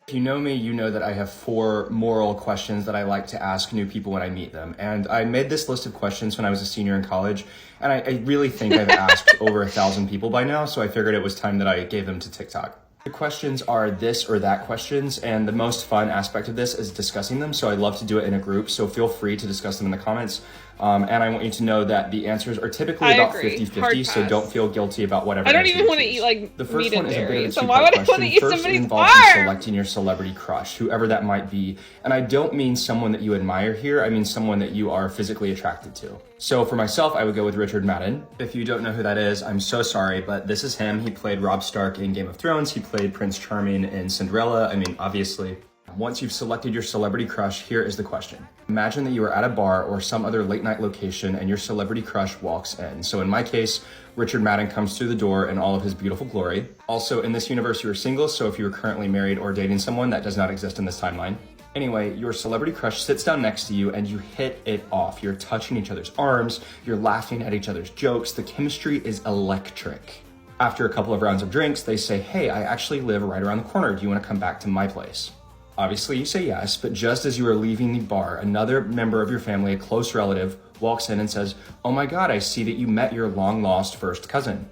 If you know me, you know that I have 4 moral questions that I like to ask new people when I meet them. And I made this list of questions when I was a senior in college, and I really think I've asked over 1,000 people by now, so I figured it was time that I gave them to TikTok. The questions are this or that questions, and the most fun aspect of this is discussing them, so I love to do it in a group, so feel free to discuss them in the comments. And I want you to know that the answers are typically about 50-50, so don't feel guilty about whatever. I don't even want to eat like the first meat one and is a bit dairy, of a so why would I want to eat First, somebody's it involves you arm? selecting your celebrity crush, whoever that might be. And I don't mean someone that you admire here, I mean someone that you are physically attracted to. So for myself, I would go with Richard Madden. If you don't know who that is, I'm so sorry, but this is him. He played Robb Stark in Game of Thrones. He played Prince Charming in Cinderella. I mean, obviously. Once you've selected your celebrity crush, here is the question. Imagine that you are at a bar or some other late night location and your celebrity crush walks in. So in my case, Richard Madden comes through the door in all of his beautiful glory. Also, in this universe, you are single, so if you are currently married or dating someone, that does not exist in this timeline. Anyway, your celebrity crush sits down next to you and you hit it off. You're touching each other's arms, you're laughing at each other's jokes. The chemistry is electric. After a couple of rounds of drinks, they say, hey, I actually live right around the corner. Do you want to come back to my place? Obviously you say yes, but just as you are leaving the bar, another member of your family, a close relative, walks in and says, oh my God, I see that you met your long lost first cousin.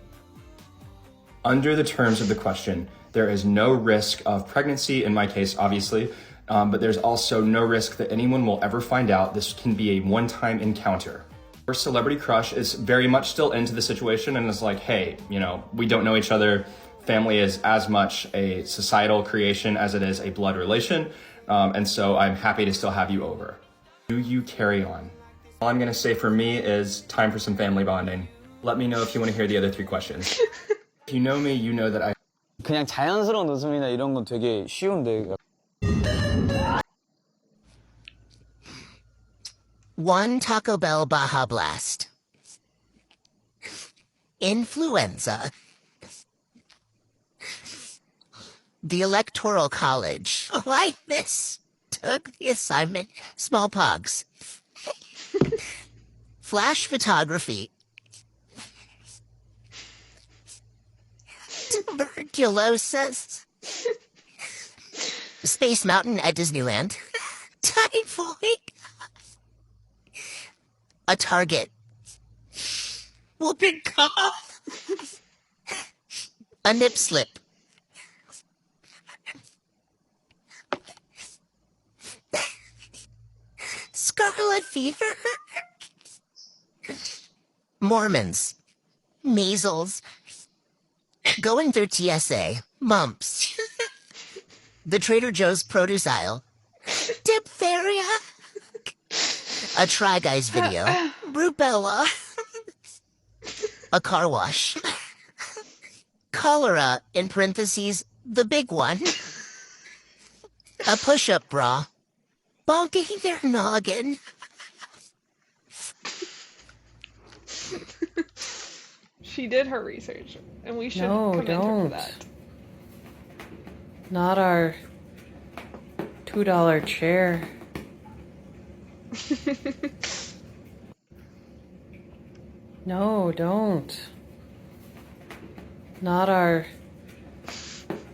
Under the terms of the question, there is no risk of pregnancy, in my case, obviously, but there's also no risk that anyone will ever find out. This can be a one-time encounter. Our celebrity crush is very much still into the situation and is like, hey, you know, we don't know each other. Family is as much a societal creation as it is a blood relation. And so I'm happy to still have you over. Do you carry on? All I'm gonna say for me is time for some family bonding. Let me know if you want to hear the other 3 questions. If you know me, you know that I... 그냥 자연스러운 웃음이나 이런 건 되게 쉬운데. One Taco Bell Baja Blast. Influenza. The Electoral College. I took the assignment. Smallpox. Flash photography. Tuberculosis. Space Mountain at Disneyland. Typhoid. A Target. Whooping cough. A nip slip. Scarlet fever. Mormons. Measles. Going through TSA. Mumps. The Trader Joe's produce aisle. Diphtheria. A Try Guys video. Rubella. A car wash. Cholera, in parentheses, the big one. A push-up bra. Bonking their noggin. She did her research, and we should commend her for that. Not our $2 chair. No, don't. Not our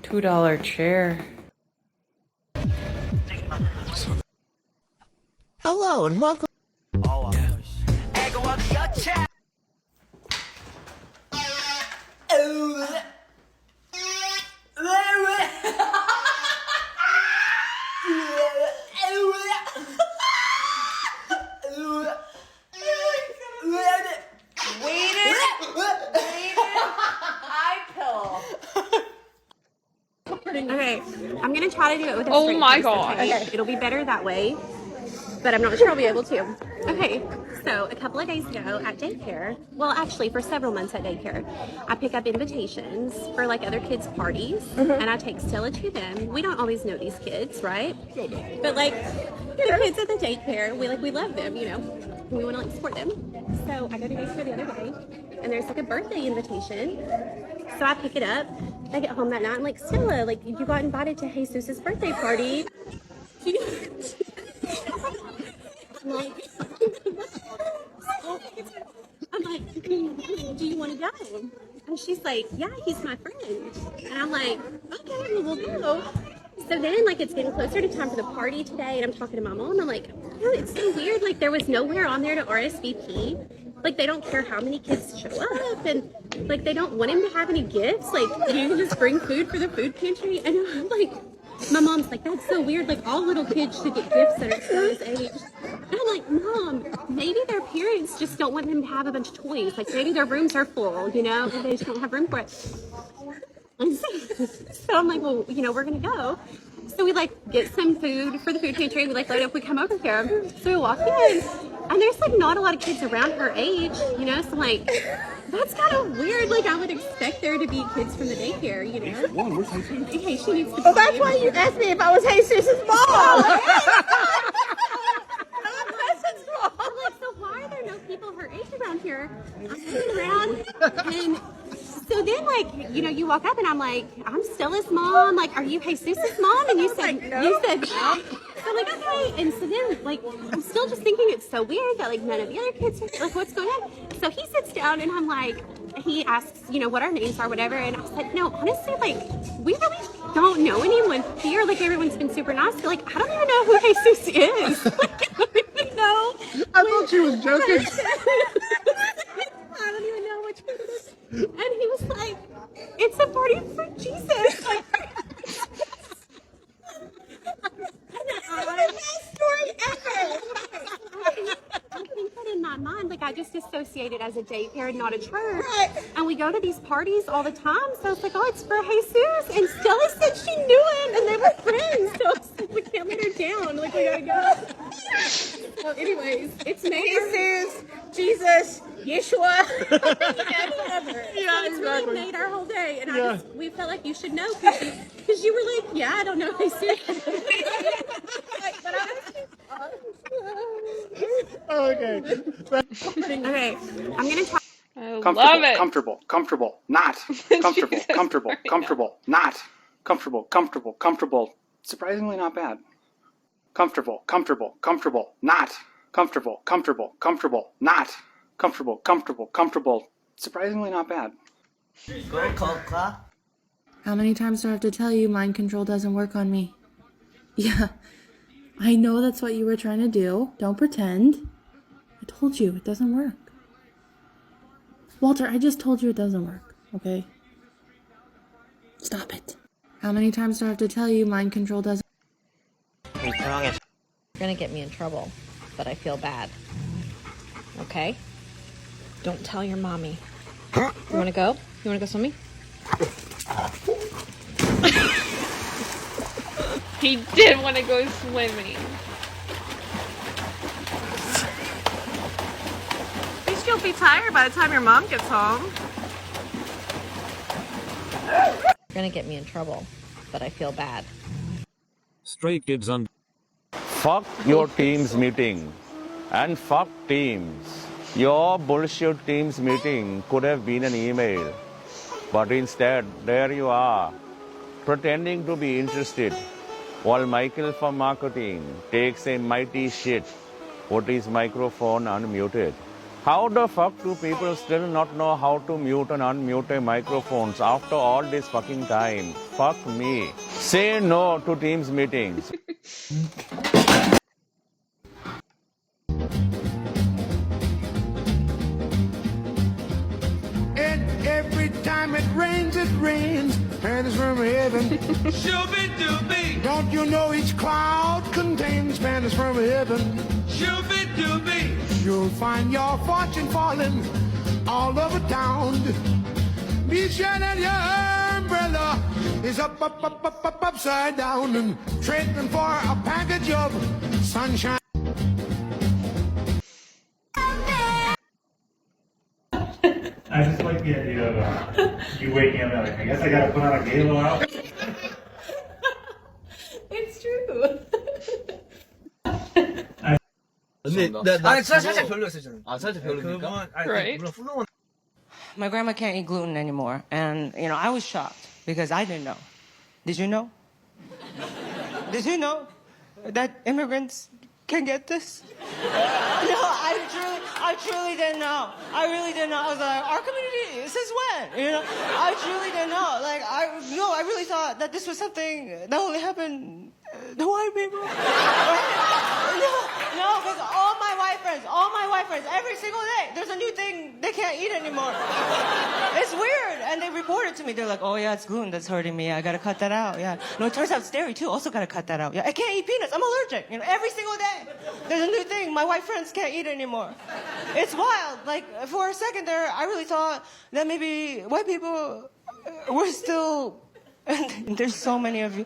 $2 chair. Hello and welcome. Okay, I'm gonna try to do it with a Oh straight my face, gosh. okay? It'll be better that way, but I'm not sure I'll be able to. Okay, so a couple of days ago at daycare, well actually for several months at daycare, I pick up invitations for like other kids' parties, and I take Stella to them. We don't always know these kids, right? But like the kids at the daycare, we love them, you know. We want to like support them. So I go to daycare the other day, and there's like a birthday invitation. So I pick it up. I get home that night. I'm like, Stella, like you got invited to Jesus' birthday party. I'm like, do you want to go? And she's like, yeah, he's my friend. And I'm like, okay, well, we'll go. So then, like, it's getting closer to time for the party today, and I'm talking to my mom. I'm like, oh, it's so weird. Like, there was nowhere on there to RSVP. Like, they don't care how many kids show up, and, like, they don't want him to have any gifts. Like, you can just bring food for the food pantry. And I'm like, my mom's like, that's so weird. Like, all little kids should get gifts that are Stella's age. And I'm like, Mom, maybe their parents just don't want them to have a bunch of toys. Like, maybe their rooms are full, you know, and they just don't have room for it. And so I'm like, well, you know, we're going to go. So we, like, get some food for the food pantry. We, like, load up. We come over here. So we walk in, and there's, like, not a lot of kids around her age, you know? So I'm like, that's kind of weird. Like, I would expect there to be kids from the daycare, you know? Okay, she needs to be. Oh, that's why you asked me if I was Jesus' mom. I'm like, so why are there no people her age around here? I'm looking around, and so then, like, you know, you walk up, and I'm like, I'm Stella's mom. Like, are you Jesus' mom? And you said, no. So I'm like, okay. And so then, like, I'm still just thinking it's so weird that, like, none of the other kids are, like, what's going on? So he sits down, and I'm like, he asks, you know, what our names are, whatever. And I said, no, honestly, like, we really don't know anyone here. Like, everyone's been super nice. But, like, I don't even know who Jesus is. Like, I don't even know. I thought she was joking. I don't even know which one it is. And he was like, it's a designated as a daycare, not a church. Right. And we go to these parties all the time. So it's like, oh, it's for Jesus. And Stella said she knew him, and they were friends. So it's like, we can't let her down. Like, we gotta go. Well, anyways, it's made Jesus, Jesus, Yeshua. Whatever. Yeah, so it's really made our whole day. And we felt like you should know because you were like, yeah, I don't know if they see it. But Okay. Okay, I'm gonna try. I love it. Comfortable, not comfortable, comfortable, not comfortable. Surprisingly not bad. Comfortable, not comfortable, not comfortable. Surprisingly not bad. Go, Coca. How many times do I have to tell you mind control doesn't work on me? Yeah, I know that's what you were trying to do. Don't pretend. I told you it doesn't work. Walter, I just told you it doesn't work, okay? Stop it. How many times do I have to tell you mind control doesn't... You're gonna get me in trouble, but I feel bad. Okay? Don't tell your mommy. You wanna go? You wanna go swimming? He did want to go swimming. At least you'll be tired by the time your mom gets home. You're gonna get me in trouble, but I feel bad. Stray Kids and fuck your team's meeting and fuck teams. Your bullshit team's meeting could have been an email, but instead there you are, pretending to be interested, while Michael from marketing takes a mighty shit, put his microphone unmuted. How the fuck do people still not know how to mute and unmute a microphones after all this fucking time? Fuck me. Say no to Teams meetings. And every time it rains, pennies from heaven. Shooby-dooby. Don't you know each cloud contains pennies from heaven? Shooby-dooby. You'll find your fortune falling all over town. Be sure that your umbrella is upside down and trading for a package of sunshine. I just like the idea of you waking up and like, I guess I gotta put on a Galo outfit. It's true. 아니 살짝 별로였어요 저는. 살짝 별로니까. Right. 물론 훌륭한. My grandma can't eat gluten anymore, and I was shocked because I didn't know. Did you know? Did you know that immigrants can get this? No, I truly didn't know. I really didn't know. I was like, our community, since when? I truly didn't know. Like, I really thought that this was something that only happened to white people. No, because all my white friends, every single day, there's a new thing they can't eat anymore. It's weird, and they report it to me. They're like, oh yeah, it's gluten that's hurting me. I gotta cut that out. Yeah. No, it turns out it's dairy too. Also gotta cut that out. Yeah, I can't eat peanuts. I'm allergic. Every single day, there's a new thing my white friends can't eat anymore. It's wild. Like for a second there, I really thought that maybe white people were still. And there's so many of you.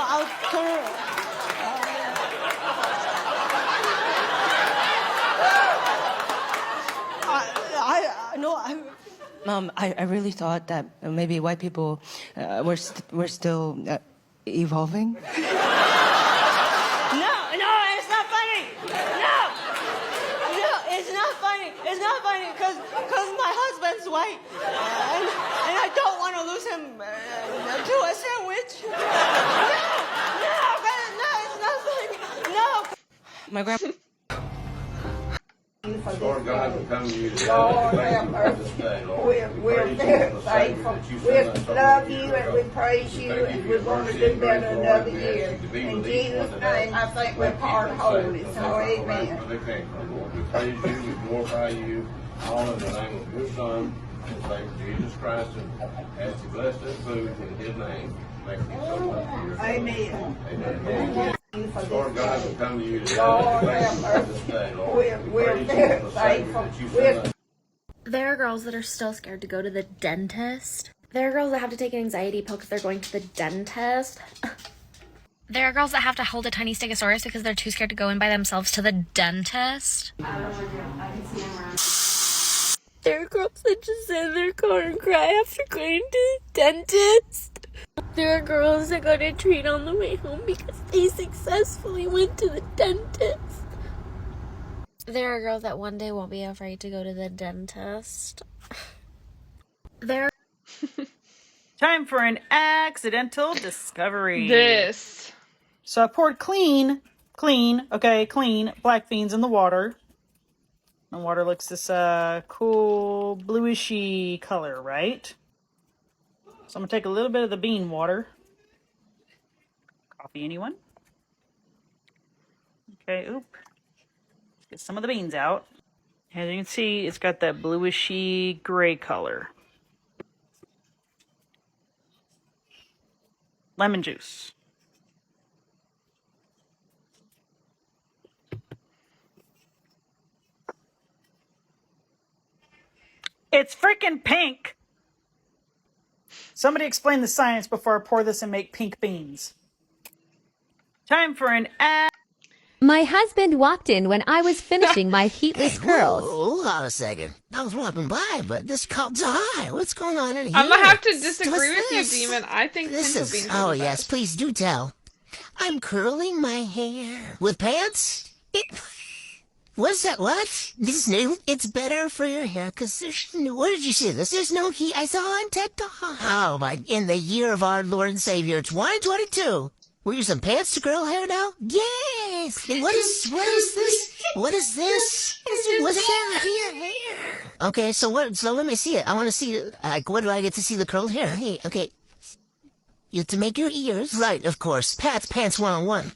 I'll turn. I really thought that maybe white people were still evolving. No, it's not funny. No, it's not funny. It's not funny because my husband's white, and I don't want to lose him to a sandwich. No, it's not funny. No. My grandma. Lord God, we come to you today. Lord have mercy. We're very thankful. We love you and we praise you and we want to do better another year. In Jesus' name, I think we're part holy. So amen. We praise you, we glorify you, all in the name of your Son, and Savior Jesus Christ, and ask you bless this food in his name. Thank you so much for your Amen. Amen. Lord God, we come to you today. Lord have mercy. We're very thankful. There are girls that are still scared to go to the dentist. There are girls that have to take an anxiety pill because they're going to the dentist. There are girls that have to hold a tiny stegosaurus because they're too scared to go in by themselves to the dentist. There are girls that just sit in their car and cry after going to the dentist. There are girls that got a treat on the way home because they successfully went to the dentist. There are girls that one day won't be afraid to go to the dentist. There. Time for an accidental discovery. This. So I poured clean black beans in the water. The water looks this cool bluishy color, right? So I'm gonna take a little bit of the bean water. Coffee, anyone? Okay, oop. Get some of the beans out. As you can see, it's got that bluishy gray color. Lemon juice. It's freaking pink! Somebody explain the science before I pour this and make pink beans. Time for an My husband walked in when I was finishing my heatless curls. Hold on a second. I was walking by, but this cup's high. What's going on in here? I'm gonna have to disagree with What's you, this? Demon. I think This pinto is. beans Oh are the yes, best. please do tell. I'm curling my hair with pants. What's that? What? This is new. It's better for your hair because there's no. Where did you see this? There's no heat. I saw on TikTok. Oh my! In the year of our Lord and Savior 2022. We're using pants to curl hair now? Yes! And what is this? What is this? What's that? Okay, so let me see it. I want to see it. Like, what do I get to see the curled hair? Hey, okay. You have to make your ears. Right, of course. Pants 101.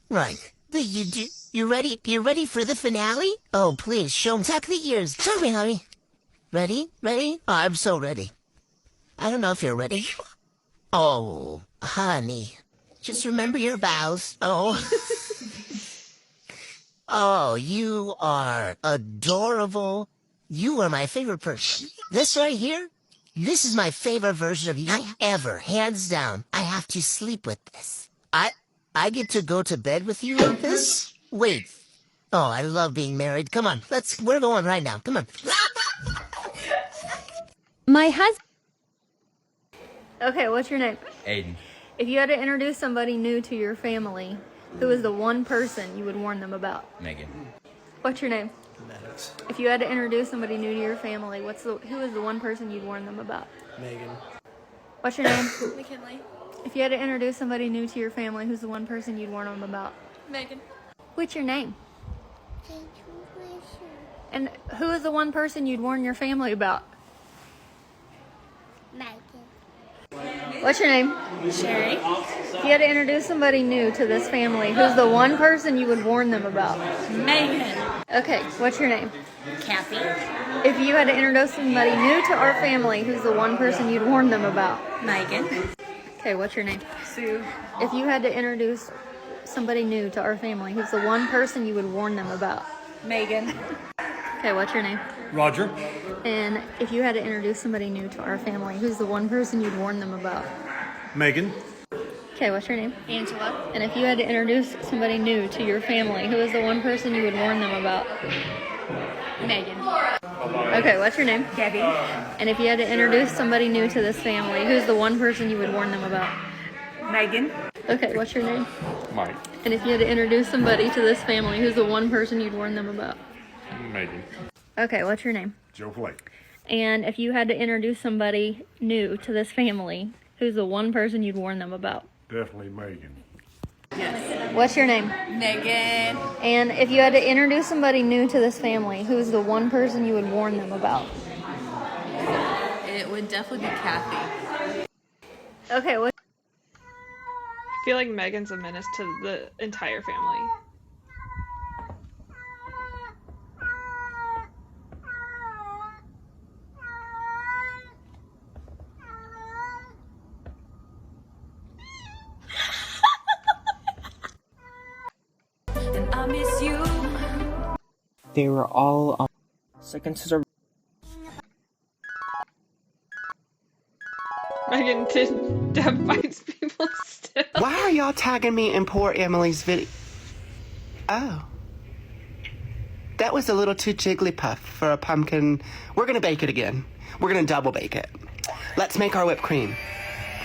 Right. You ready? You ready for the finale? Oh, please, show 'em. Tuck the ears. Show me, honey. Ready? Ready? Oh, I'm so ready. I don't know if you're ready. Oh, honey. Just remember your vows. Oh. Oh, you are adorable. You are my favorite person. This right here, this is my favorite version of you ever. Hands down. I have to sleep with this. I get to go to bed with you like this? Wait. Oh, I love being married. Come on, we're going right now. Come on. My husband. Okay, what's your name? Aiden. If you had to introduce somebody new to your family, who is the one person you would warn them about? Megan. What's your name? Maddox. If you had to introduce somebody new to your family, who is the one person you'd warn them about? Megan. What's your name? McKinley. If you had to introduce somebody new to your family, who's the one person you'd warn them about? Megan. What's your name? And who is the one person you'd warn your family about? What's your name? Sherry. If you had to introduce somebody new to this family, who's the one person you would warn them about? Megan. Okay, what's your name? Kathy. If you had to introduce somebody new to our family, who's the one person you'd warn them about? Megan. Okay, what's your name? Sue. If you had to introduce somebody new to our family, who's the one person you would warn them about? Megan. Okay, what's your name? Roger. And if you had to introduce somebody new to our family, who's the one person you'd warn them about? Megan. Okay, what's your name? Angela. And if you had to introduce somebody new to your family, who is the one person you would warn them about? Megan. Okay, what's your name? Debbie. And if you had to introduce somebody new to this family, who's the one person you would warn them about? Megan. Okay, what's your name? Mike. And if you had to introduce somebody to this family, who's the one person you'd warn them about? Megan. Okay, what's your name? Joe Flake. And if you had to introduce somebody new to this family, who's the one person you'd warn them about? Definitely Megan. What's your name? Megan. And if you had to introduce somebody new to this family, who's the one person you would warn them about? It would definitely be Kathy. Okay, what? I feel like Megan's a menace to the entire family. They were all second to the Megan Deb fights people still. Why are y'all tagging me in poor Emily's video? Oh. That was a little too jigglypuff for a pumpkin. We're gonna bake it again. We're gonna double bake it. Let's make our whipped cream.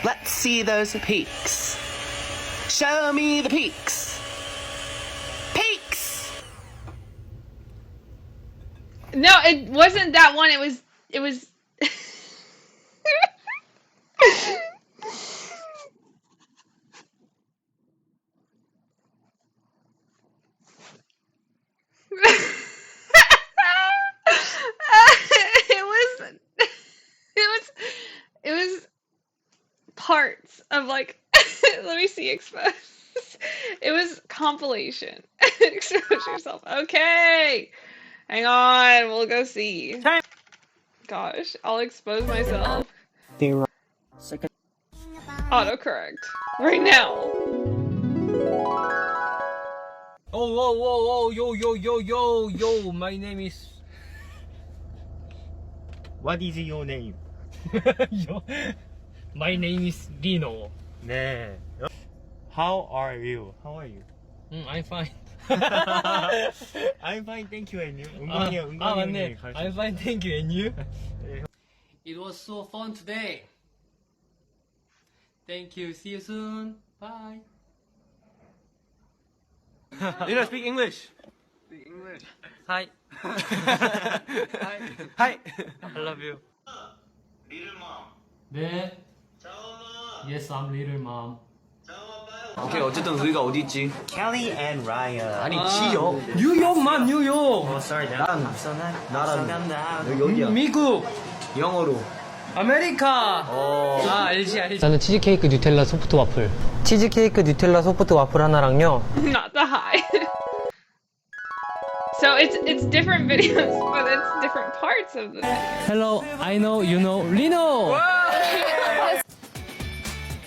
Let's see those peaks. Show me the peaks. Peaks! No, it wasn't that one. It was it was parts of like let me see expose. It was compilation. Expose yourself. Okay. Hang on, we'll go see. Gosh, I'll expose myself. they were second. Autocorrect. Right now. Oh, whoa, whoa, whoa, yo, yo, yo, yo, yo, my name is... What is your name? Yo, my name is Dino. 네. How are you? How are you? I'm fine. I'm fine, thank you. And you? 맞네. I'm fine, thank you. And you? It was so fun today. Thank you. See you soon. Bye. Lino, speak English. Speak English. Hi. Hi. Hi. I love you. Little mom. 네. Yes, I'm little mom. 오케이, 어쨌든 우리가 어디 있지? Kelly and Ryan. 아니, 지역. 뉴욕만, 뉴욕. sorry, 나란 여기야. 미국. 영어로. 아메리카. 알지. 저는 치즈케이크 뉴텔라 소프트 와플. 치즈케이크 뉴텔라 소프트 와플 하나랑요. Not the high. So it's different videos, but it's different parts of the video. Hello, I know, you know, Lino.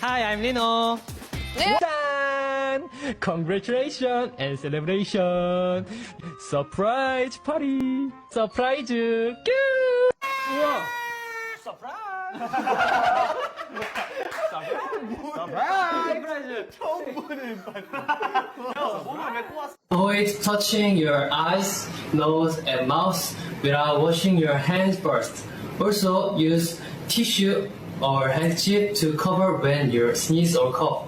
Hi, I'm Lino. 짠! Congratulations and celebration. Surprise party. Surprise. 우와. Avoid touching your eyes, nose, and mouth without washing your hands first. Also, use tissue or handkerchief to cover when you sneeze or cough.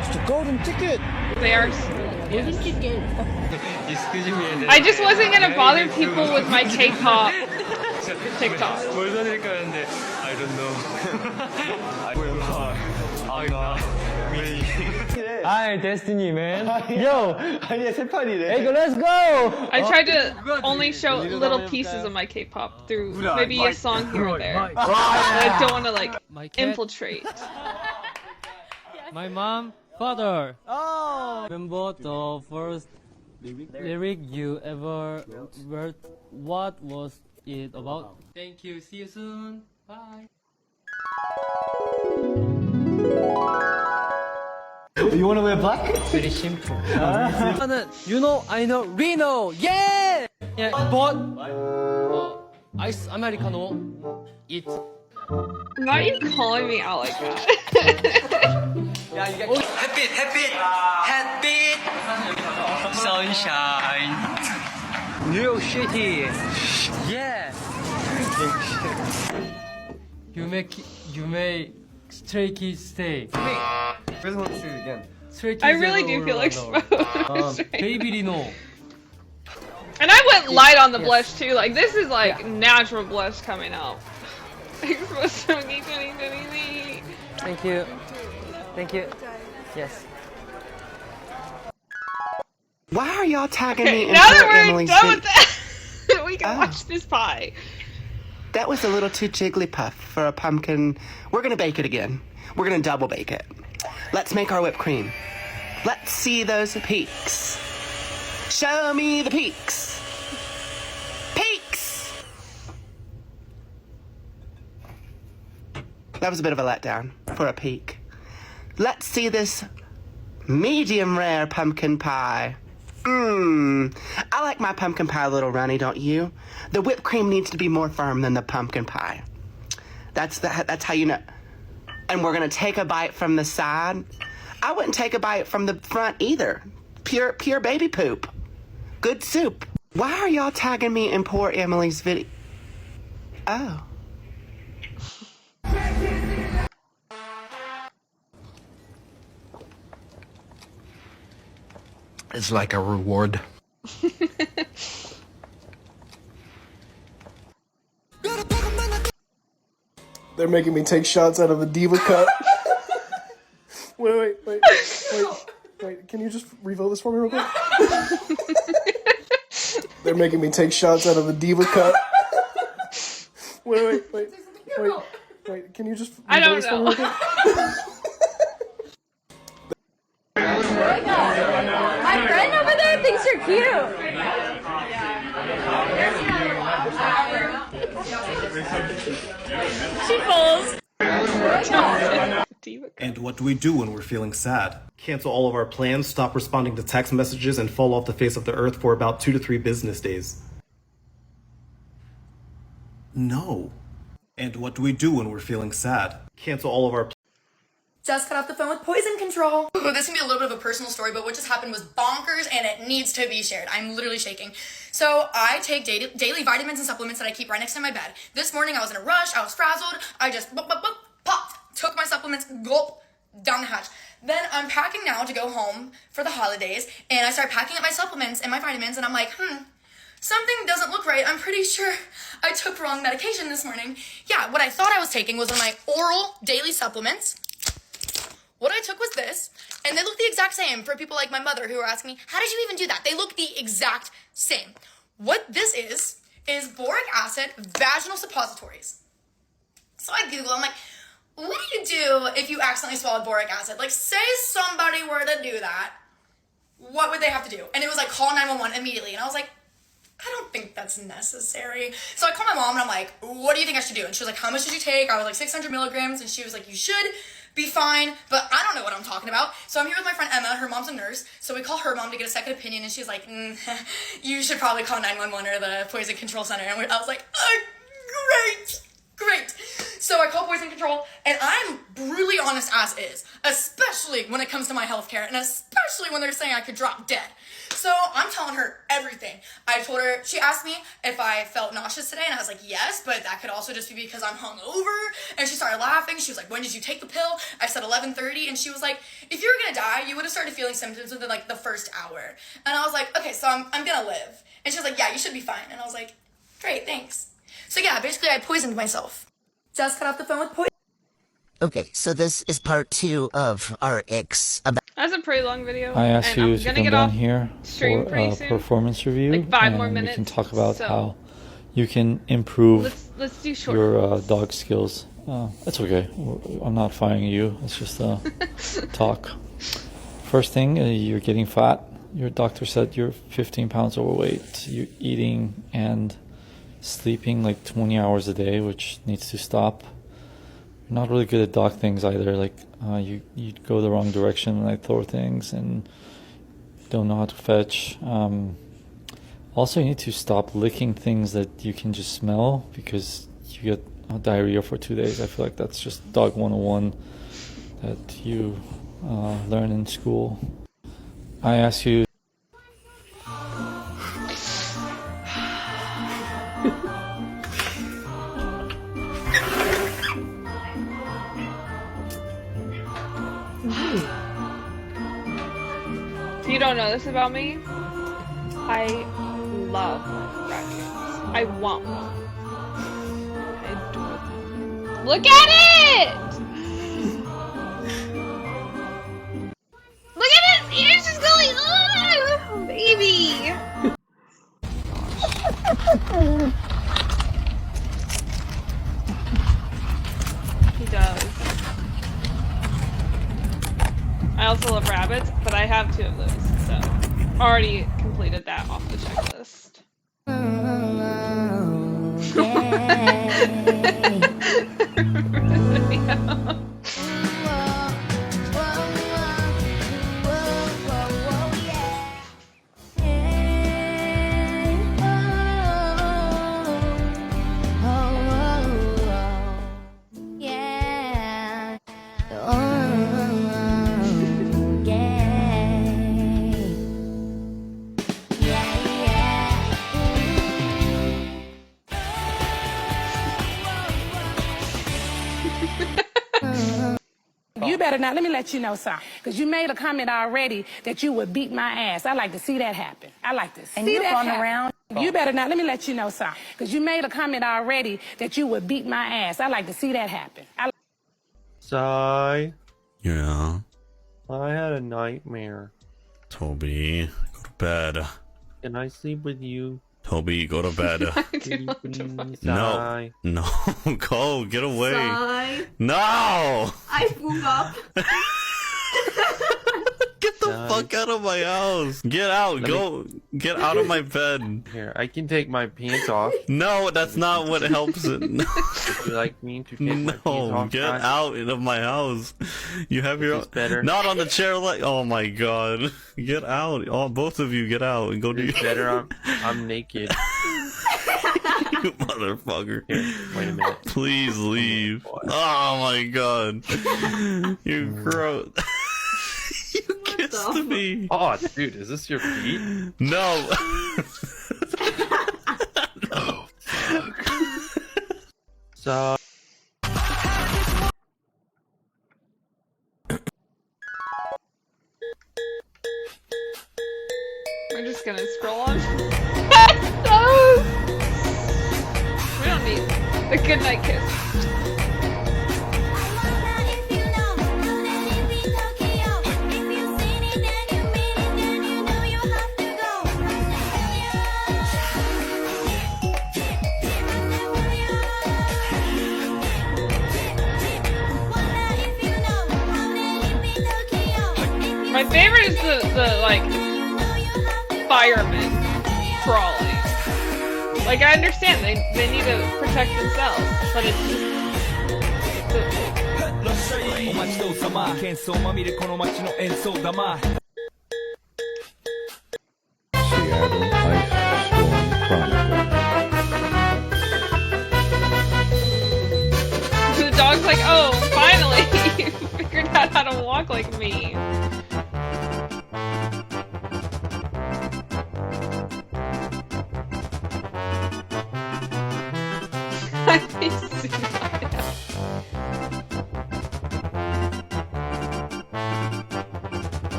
It's the golden ticket. They are. I just wasn't gonna bother people with my K-pop TikTok. 뭘 사드릴까 했는데 I don't know. Hi, Destiny, man. Yo! 아니야, 세 판이래. Hey, let's go! I tried to only show little pieces of my K-pop through maybe a song here or there. I don't want to like infiltrate. My mom, father. Oh! Remember the first lyric you ever wrote? What was it about? Thank you. See you soon. Bye. You wanna wear black? Very simple. You know, I know, Reno. Yeah. Yeah, but ice americano. It's. Why are you calling me out like that? Yeah, you get. Happy. Sunshine. New York City. Yeah. You make stray kids stay. I really do feel exposed. Baby Reno. And I went light on the blush too. Like this is like natural blush coming out. Exposed 2020. Thank you. Thank you. Yes. Why are y'all tagging me in Now that poor we're Emily's done video? with that, we can watch this pie. That was a little too jigglypuff for a pumpkin. We're gonna bake it again. We're gonna double bake it. Let's make our whipped cream. Let's see those peaks. Show me the peaks. Peaks! That was a bit of a letdown for a peek. Let's see this medium rare pumpkin pie. I like my pumpkin pie a little runny, don't you? The whipped cream needs to be more firm than the pumpkin pie. That's how you know. And we're gonna take a bite from the side. I wouldn't take a bite from the front either. Pure baby poop. Good soup. Why are y'all tagging me in poor Emily's video? Oh. It's like a reward. They're making me take shots out of a Diva cup. Wait. Can you just refill this for me real quick? They're making me take shots out of a Diva cup. Wait. Can you just refill this for me real quick? My friend over there thinks you're cute. She falls. And what do we do when we're feeling sad? Cancel all of our plans, stop responding to text messages, and fall off the face of the earth for about 2 to 3 business days. No. And what do we do when we're feeling sad? Cancel all of our Just got off the phone with poison control. Ooh, this can be a little bit of a personal story, but what just happened was bonkers and it needs to be shared. I'm literally shaking. So I take daily vitamins and supplements that I keep right next to my bed. This morning I was in a rush, I was frazzled, I just popped, took my supplements, gulp, down the hatch. Then I'm packing now to go home for the holidays, and I start packing up my supplements and my vitamins, and I'm like, something doesn't look right. I'm pretty sure I took wrong medication this morning. Yeah, what I thought I was taking was one of my oral daily supplements. What I took was this, and they look the exact same for people like my mother who are asking me, how did you even do that? They look the exact same. What this is boric acid vaginal suppositories. So I Google, I'm like, what do you do if you accidentally swallowed boric acid? Like, say somebody were to do that, what would they have to do? And it was like, call 911 immediately. And I was like, I don't think that's necessary. So I called my mom and I'm like, what do you think I should do? And she was like, how much should you take? I was like, 600 milligrams. And she was like, you should be fine, but I don't know what I'm talking about. So I'm here with my friend Emma, her mom's a nurse. So we call her mom to get a second opinion, and she's like, you should probably call 911 or the Poison Control Center. And I was like, great. So I call Poison Control, and I'm brutally honest as is, especially when it comes to my healthcare, and especially when they're saying I could drop dead. So I'm telling her everything. I told her, she asked me if I felt nauseous today, and I was like, yes, but that could also just be because I'm hungover. And she started laughing. She was like, when did you take the pill? I said 11:30, and she was like, if you were gonna die, you would have started feeling symptoms within like the first hour. And I was like, okay, so I'm gonna live. And she was like, yeah, you should be fine. And I was like, great, thanks. So yeah, basically I poisoned myself. Just got off the phone with poison. Okay, so this is part 2 of our X about. That's a pretty long video. I asked and you I'm to gonna come get down off here stream for pretty a soon. performance review, Like 5 and more we minutes. can talk about so how you can improve let's do short. your dog skills. That's okay. I'm not firing you. It's just talk. First thing, you're getting fat. Your doctor said you're 15 pounds overweight. You're eating and sleeping like 20 hours a day, which needs to stop. You're not really good at dog things either. Like you go the wrong direction when I throw things, and don't know how to fetch. Also, you need to stop licking things that you can just smell, because you get diarrhea for 2 days. I feel like that's just dog 101 that you learn in school. I ask you. If you don't know this about me, I love raccoons. I want one. I adore them. Look at it! Look at his ears just going, oh, baby! He does. I also love rabbits, but I have 2 of those, so already completed that off the checklist. better not. Let me let you know something. Because you made a comment already that you would beat my ass. I like to see that happen. I like to see that happen. Around. You better not. Let me let you know something. Because you made a comment already that you would beat my ass. I like to see that happen. Sai, Yeah. I had a nightmare. Toby, go to bed. Can I sleep with you? Toby, go to bed. No. No. Go. Get away. Sai. No. I woke up. Get the fuck out of my house. Get out. Get out of my bed. Here, I can take my pants off. No, that's not what helps it. No. Would you like me to take my pants off? Get out of my house. You have your own. Better. Not on the chair. Like, oh my god. Get out. Oh, both of you get out and go do your. Better. I'm naked. You motherfucker. Here, wait a minute. Please leave. Oh my god. You gross. You kissed me. Oh, dude, is this your feet? No. No. Fuck. So. We're just gonna scroll on. No! We don't need the goodnight kiss. My favorite is the like firemen crawling. Like I understand they need to protect themselves, but it's the dog's like, oh, finally, you figured out how to walk like me.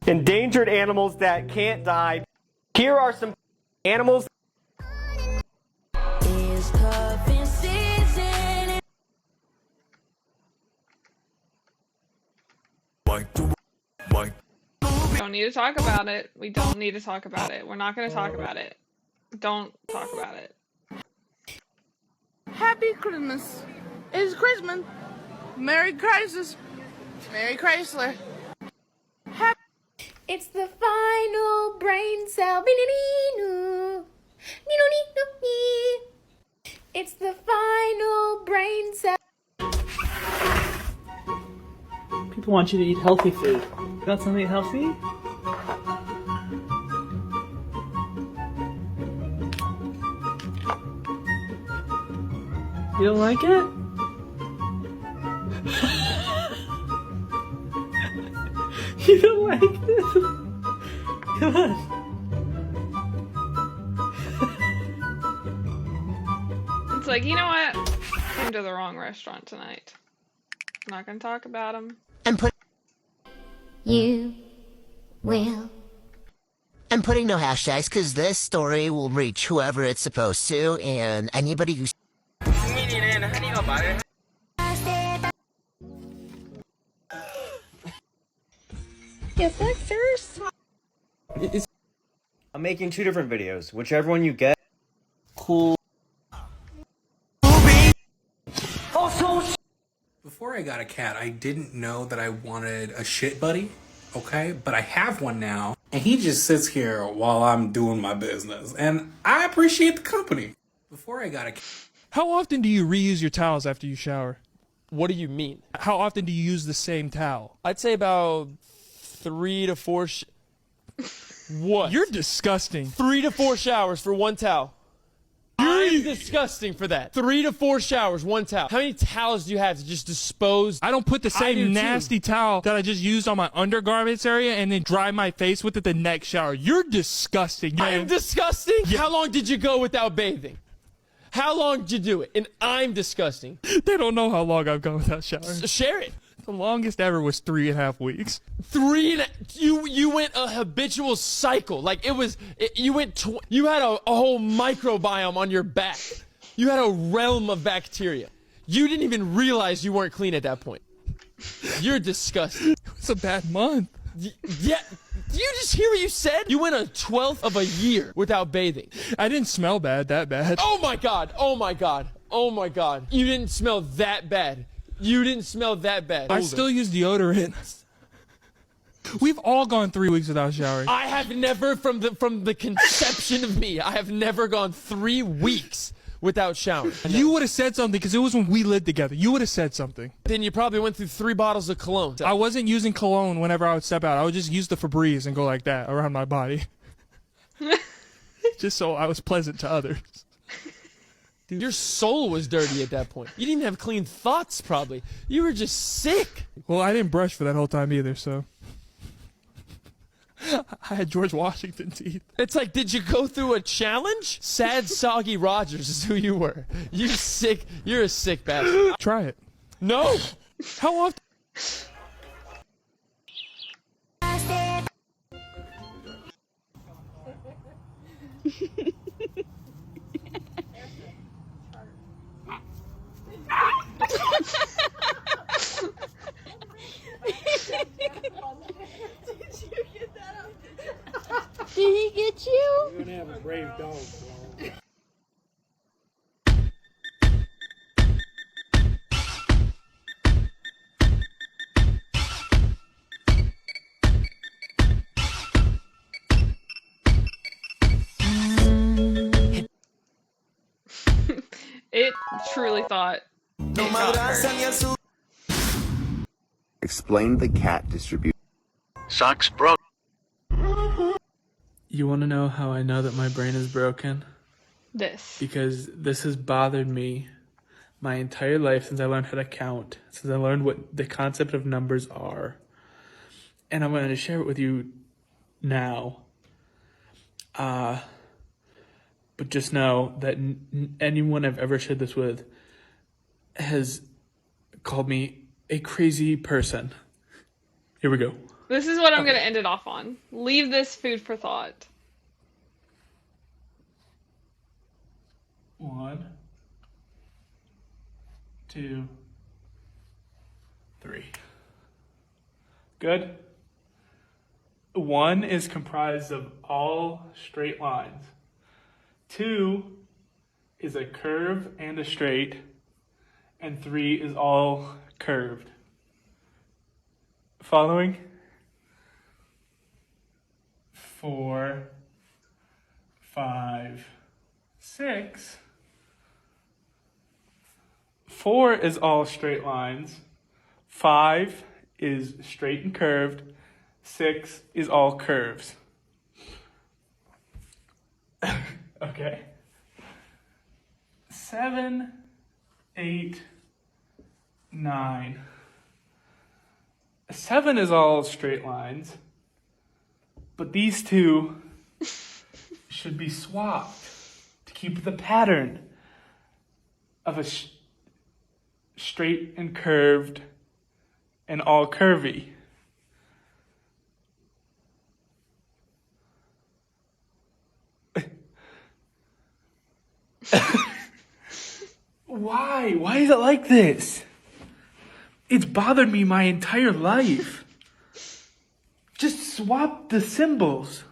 Endangered animals that can't die. Here are some animals. We don't need to talk about it. We don't need to talk about it. We're not going to talk about it. Don't talk about it. Happy Christmas. It's Christmas. Merry Crisis. Merry Chrysler. It's the final brain cell. It's the final brain cell. People want you to eat healthy food. Got something healthy? You don't like it? You don't like this? Come on. It's like, you know what? Came to the wrong restaurant tonight. I'm not gonna talk about them. You will. I'm putting no hashtags because this story will reach whoever it's supposed to, and anybody who's. Is that first? I'm making 2 different videos. Whichever one you get. Cool. Before I got a cat, I didn't know that I wanted a shit buddy, okay? But I have one now, and he just sits here while I'm doing my business, and I appreciate the company. Before I got a cat. How often do you reuse your towels after you shower? What do you mean? How often do you use the same towel? I'd say about 3 to 4 What? You're disgusting. 3 to 4 showers for one towel. I'm disgusting for that. 3 to 4 showers, one towel. How many towels do you have to just dispose? I don't put the same nasty towel that I just used on my undergarments area and then dry my face with it the next shower. You're disgusting. I am disgusting? Yeah. How long did you go without bathing? How long did you do it? And I'm disgusting. They don't know how long I've gone without showering. Share it. The longest ever was 3.5 weeks. You went a habitual cycle. Like you had a whole microbiome on your back. You had a realm of bacteria. You didn't even realize you weren't clean at that point. You're disgusting. It was a bad month. Yeah. Did you just hear what you said? You went a 12th of a year without bathing. I didn't smell that bad. Oh my god. Oh my god. Oh my god. You didn't smell that bad. You didn't smell that bad. I still use deodorant. We've all gone 3 weeks without showering. I have never, from the conception of me, I have never gone 3 weeks without showering. You would have said something because it was when we lived together. You would have said something. Then you probably went through 3 bottles of cologne. I wasn't using cologne whenever I would step out. I would just use the Febreze and go like that around my body. Just so I was pleasant to others. Dude, your soul was dirty at that point. You didn't even have clean thoughts, probably. You were just sick. Well, I didn't brush for that whole time either, so. I had George Washington teeth. It's like, did you go through a challenge? Sad, soggy Rogers is who you were. You're a sick bastard. Try it. No. How often? Did he get you? You're gonna have a brave dog, bro. It truly thought it got hurt. Explain the cat distribution. Socks broke. You want to know how I know that my brain is broken? This. Because this has bothered me my entire life since I learned how to count, since I learned what the concept of numbers are. And I'm going to share it with you now. But just know that anyone I've ever shared this with has called me a crazy person. Here we go. This is what I'm going to end it off on. Leave this food for thought. 1, 2, 3. Good. 1 is comprised of all straight lines. 2 is a curve and a straight. And 3 is all curved. Following? 4, 5, 6. 4 is all straight lines. 5 is straight and curved. 6 is all curves. Okay. 7, 8, 9. 7 is all straight lines. But these two should be swapped to keep the pattern of a straight and curved and all curvy. Why? Why is it like this? It's bothered me my entire life. Just swap the symbols.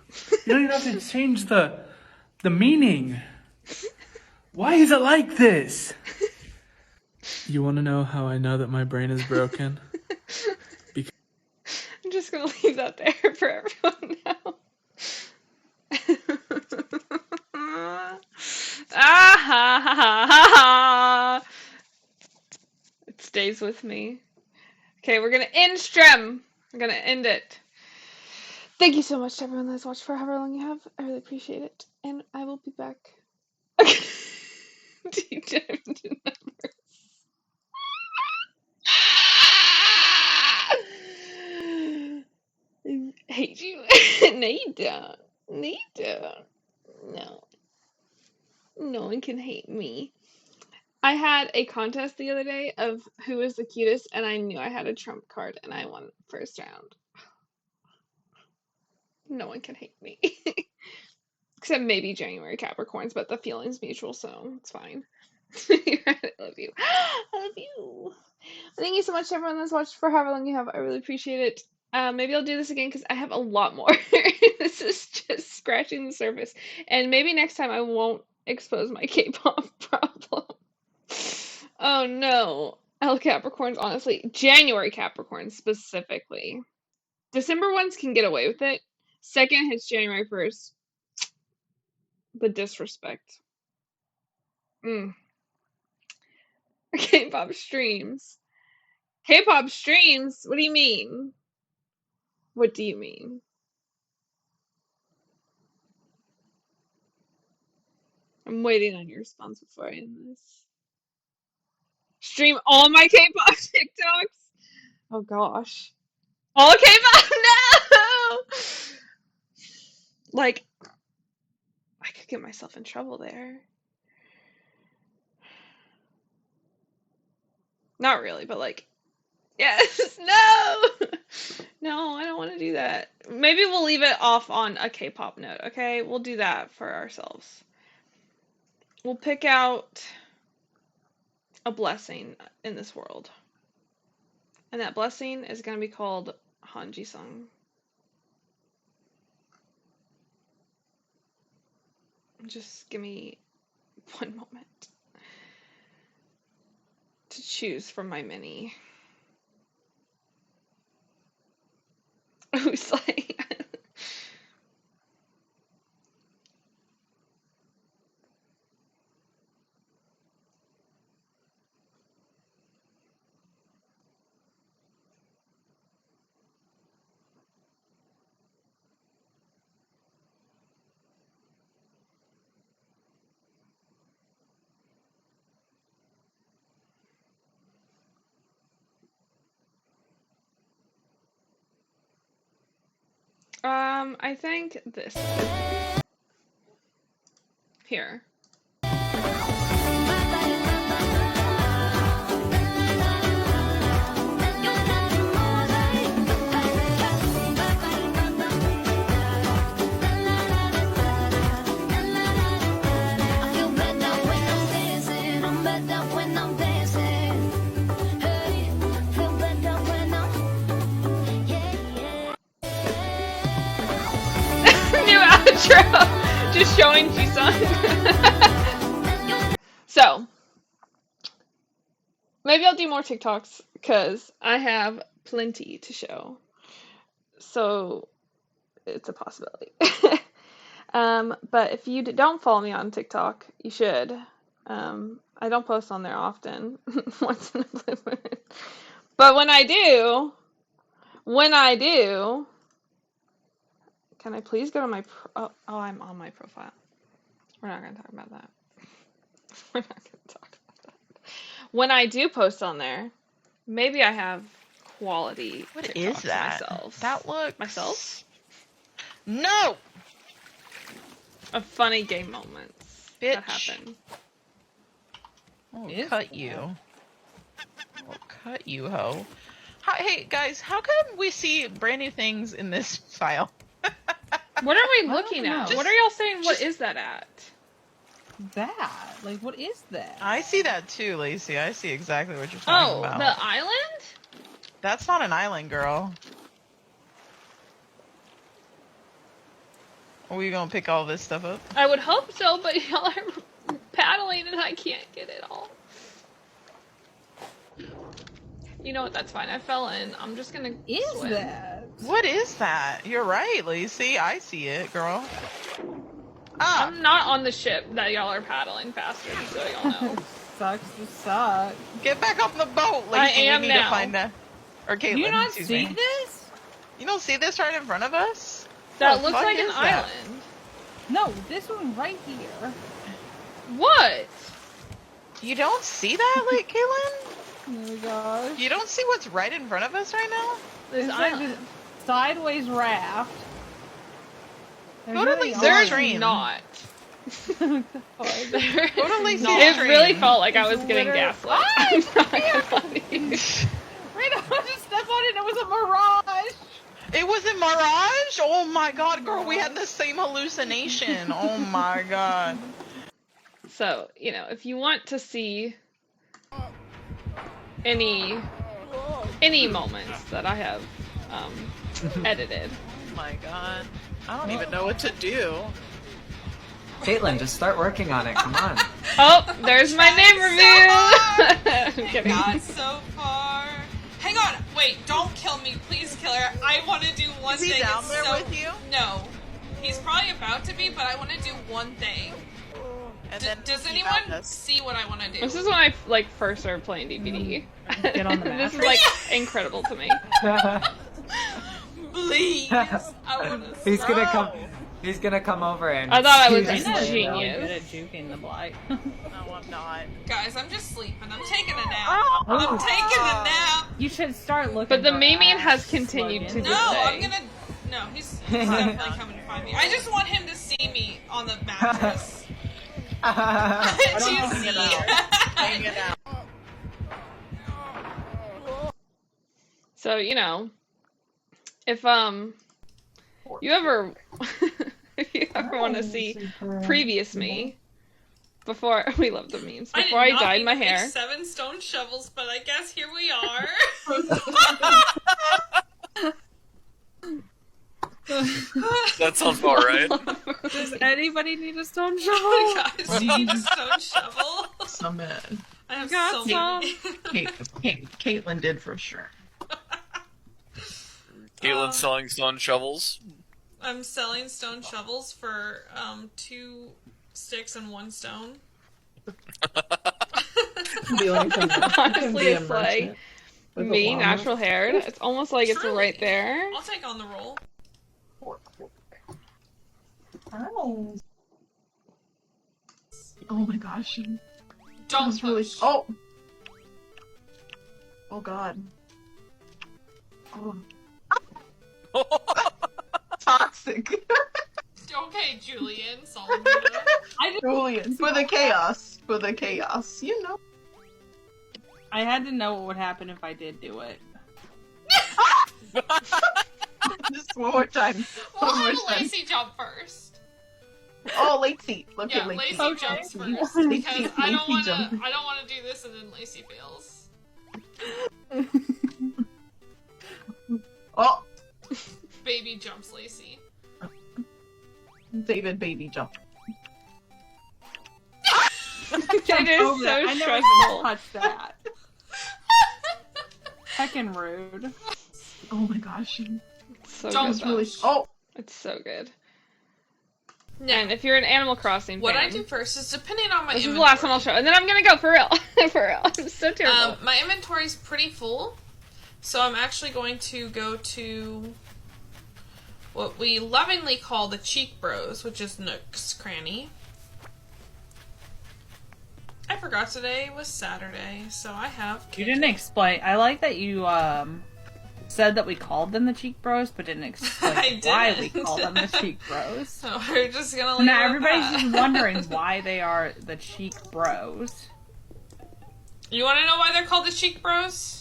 You don't even have to change the meaning. Why is it like this? You want to know how I know that my brain is broken? I'm just going to leave that there for everyone now. Ah ha ha ha ha! It stays with me. Okay, we're gonna end stream. We're gonna end it. Thank you so much to everyone that's watched for however long you have. I really appreciate it, and I will be back. Deep dive into numbers. I hate you. No, you don't. No, you don't. No. No one can hate me. I had a contest the other day of who was the cutest, and I knew I had a trump card, and I won first round. No one can hate me. Except maybe January Capricorns, but the feeling's mutual, so it's fine. I love you. I love you. Thank you so much to everyone that's watched for however long you have. I really appreciate it. Maybe I'll do this again because I have a lot more. This is just scratching the surface. And maybe next time I won't expose my K-pop problem. Oh no. L Capricorns, honestly. January Capricorns specifically. December ones can get away with it. Second hits January 1st. The disrespect. K-pop streams. K-pop streams? What do you mean? What do you mean? I'm waiting on your response before I end this. Stream all my K-pop TikToks? Oh gosh. All K-pop? No! Like, I could get myself in trouble there. Not really, but like, yes, no! No, I don't want to do that. Maybe we'll leave it off on a K-pop note, okay? We'll do that for ourselves. We'll pick out a blessing in this world. And that blessing is going to be called Hanji-sung. Just give me one moment to choose from my many. Who's like... I think this. Here. New outro! Just showing Jisung. So, maybe I'll do more TikToks, because I have plenty to show. So, it's a possibility. But if you don't follow me on TikTok, you should. I don't post on there often. Once in a blue moon. But when I do, can I please go to my oh, I'm on my profile. We're not going to talk about that. We're not going to talk about that. When I do post on there, maybe I have quality What TikToks is that? myself. That looks... Myself? No! Of funny game moments that happen. I'll cut you. I'll cut you, ho. Hey, guys, how come we see brand new things in this file? What are we looking at? What are y'all saying? What is that at? That? Like, what is that? I see that too, Lacey. I see exactly what you're talking about. Oh, the island? That's not an island, girl. Are we gonna pick all this stuff up? I would hope so, but y'all are paddling and I can't get it all. You know what? That's fine. I fell in. I'm just gonna swim. That? What is that? You're right, Lacey. I see it, girl. Ah. I'm not on the ship that y'all are paddling faster, so y'all know. Sucks to suck. Get back on the boat, Lacey. I am we need now. to find that. Or Caitlin, You not excuse see me. this? You don't see this right in front of us? That What looks the fuck like an is that? island. No, this one right here. What? You don't see that, like, Caitlin? Oh my gosh. You don't see what's right in front of us right now? This It's island. like this sideways raft. Go to the There's stream. not. Totally It really felt like I was getting gaslit. I'm not gonna lie to you. Right, I just stepped on it and it was a mirage. It was a mirage? Oh my god, girl, we had the same hallucination. Oh my god. So, you know, if you want to see any moments that I have edited. Oh my god. I don't even know what to do. Caitlin, just start working on it. Come on. Oh, there's my name review! I'm kidding. Got so far. Hang on, wait, don't kill me, please, killer. I want to do one Is he thing. down It's there so... with you? No. He's probably about to be, but I want to do one thing. And then Does keep anyone at us. see what I want to do? This is when I like first started playing DBD. Get on the This is mattress. like incredible to me. Please. I want to He's gonna come. He's gonna come over and. I thought I was He's a gonna- genius. Good at juking the blight. No, I'm not. Guys, I'm just sleeping. I'm taking a nap. I'm taking a nap. You should start looking. But the for Mamian has ass continued to slogans. this No, day. I'm gonna... No, he's definitely coming to find me. I just want him to see me on the mattress. Do you see? Hang it out. So, you know, if you ever if you ever want to see previous me before we love the memes before I dyed my hair. 7 stone shovels, but I guess here we are. That sounds about right. Does anybody need a stone shovel? Guys, do you need a stone shovel? Some men. I have Got so some. many. Caitlin did for sure. Caitlin selling stone shovels. I'm selling stone shovels for 2 sticks and 1 stone. Honestly, it's like me, natural hair. It's almost like it's right there. I'll take on the roll. Oh my gosh. Don't push. Oh. Oh god. Oh. Toxic. Okay, Julian, Julian. For the chaos. For the chaos. You know. I had to know what would happen if I did do it. Just one more time. We'll One more have time. Lacey jump first. Oh, Lacey. Look Yeah, at Lacey Lacey. jumps Lacey. first Lacey. because I don't Lacey want jump. to. I don't want to do this and then Lacey fails. Oh. Baby jumps Lacey. David baby jump. It is Over so that. I never stressful. touched that. Heckin' rude. Oh my gosh. So Don't good. Though. push. Oh. It's so good. Now, And if you're an Animal Crossing what fan, I do first is depending on my this is inventory. the last one I'll show, and then I'm gonna go for real. For real, I'm so terrible. My inventory's pretty full, so I'm actually going to go to what we lovingly call the Cheek Bros, which is Nook's Cranny. I forgot today was Saturday, so I have... You didn't explain. I like that you said that we called them the Cheek Bros, but didn't explain why we didn't. call them the Cheek Bros. So we're just gonna leave Now it at everybody's that. just wondering why they are the Cheek Bros. You want to know why they're called the Cheek Bros?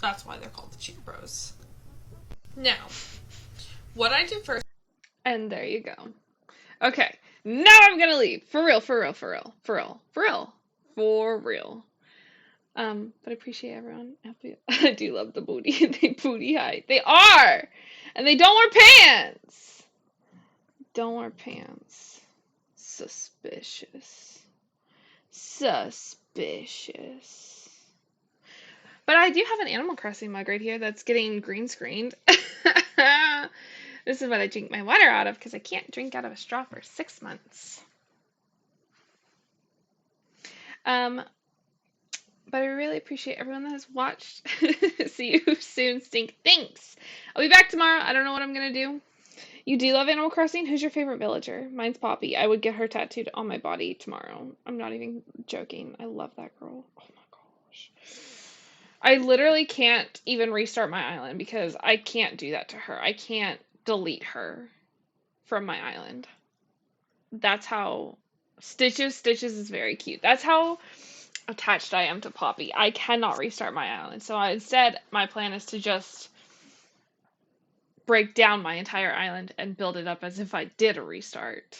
That's why they're called the Cheek Bros. Now, what I do first... And there you go. Okay, now I'm gonna leave. For real, for real, for real, for real, for real, for real. But I appreciate everyone. I do love the booty. They booty hide. They are! And they don't wear pants! Don't wear pants. Suspicious. Suspicious. But I do have an Animal Crossing mug right here that's getting green screened. This is what I drink my water out of because I can't drink out of a straw for 6 months. But I really appreciate everyone that has watched. See you soon, Stink. Thanks. I'll be back tomorrow. I don't know what I'm going to do. You do love Animal Crossing? Who's your favorite villager? Mine's Poppy. I would get her tattooed on my body tomorrow. I'm not even joking. I love that girl. Oh my gosh. I literally can't even restart my island because I can't do that to her. I can't delete her from my island. That's how Stitches is very cute. That's how attached I am to Poppy. I cannot restart my island. So instead, my plan is to just break down my entire island and build it up as if I did a restart.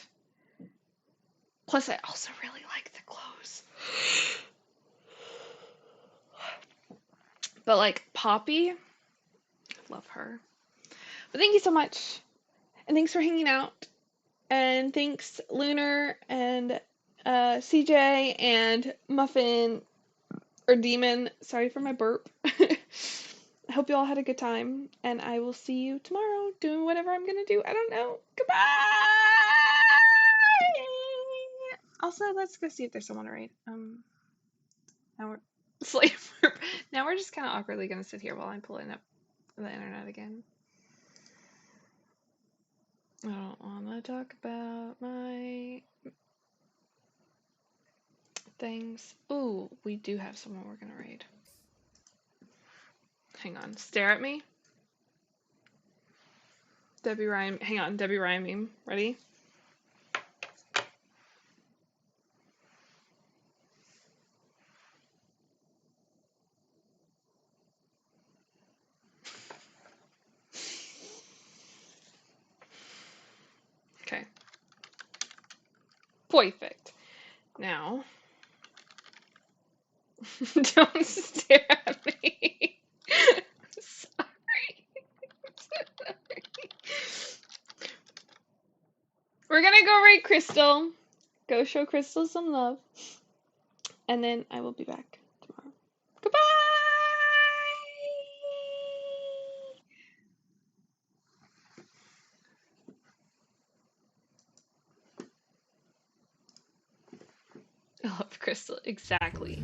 Plus, I also really like the clothes. But like Poppy, love her. But thank you so much. And thanks for hanging out. And thanks Lunar and CJ and Muffin or Demon. Sorry for my burp. I hope you all had a good time. And I will see you tomorrow doing whatever I'm going to do. I don't know. Goodbye! Also, let's go see if there's someone to raid. Now we're slave. Now we're just kind of awkwardly going to sit here while I'm pulling up the internet again. I don't want to talk about my things. Ooh, we do have someone we're going to raid. Hang on. Stare at me. Debbie Ryan. Hang on. Debbie Ryan meme. Ready? Okay. Perfect. Now, don't stare at me. Sorry. We're gonna go raid Crystal. Go show Crystal some love. And then I will be back tomorrow. Goodbye! I love Crystal. Exactly.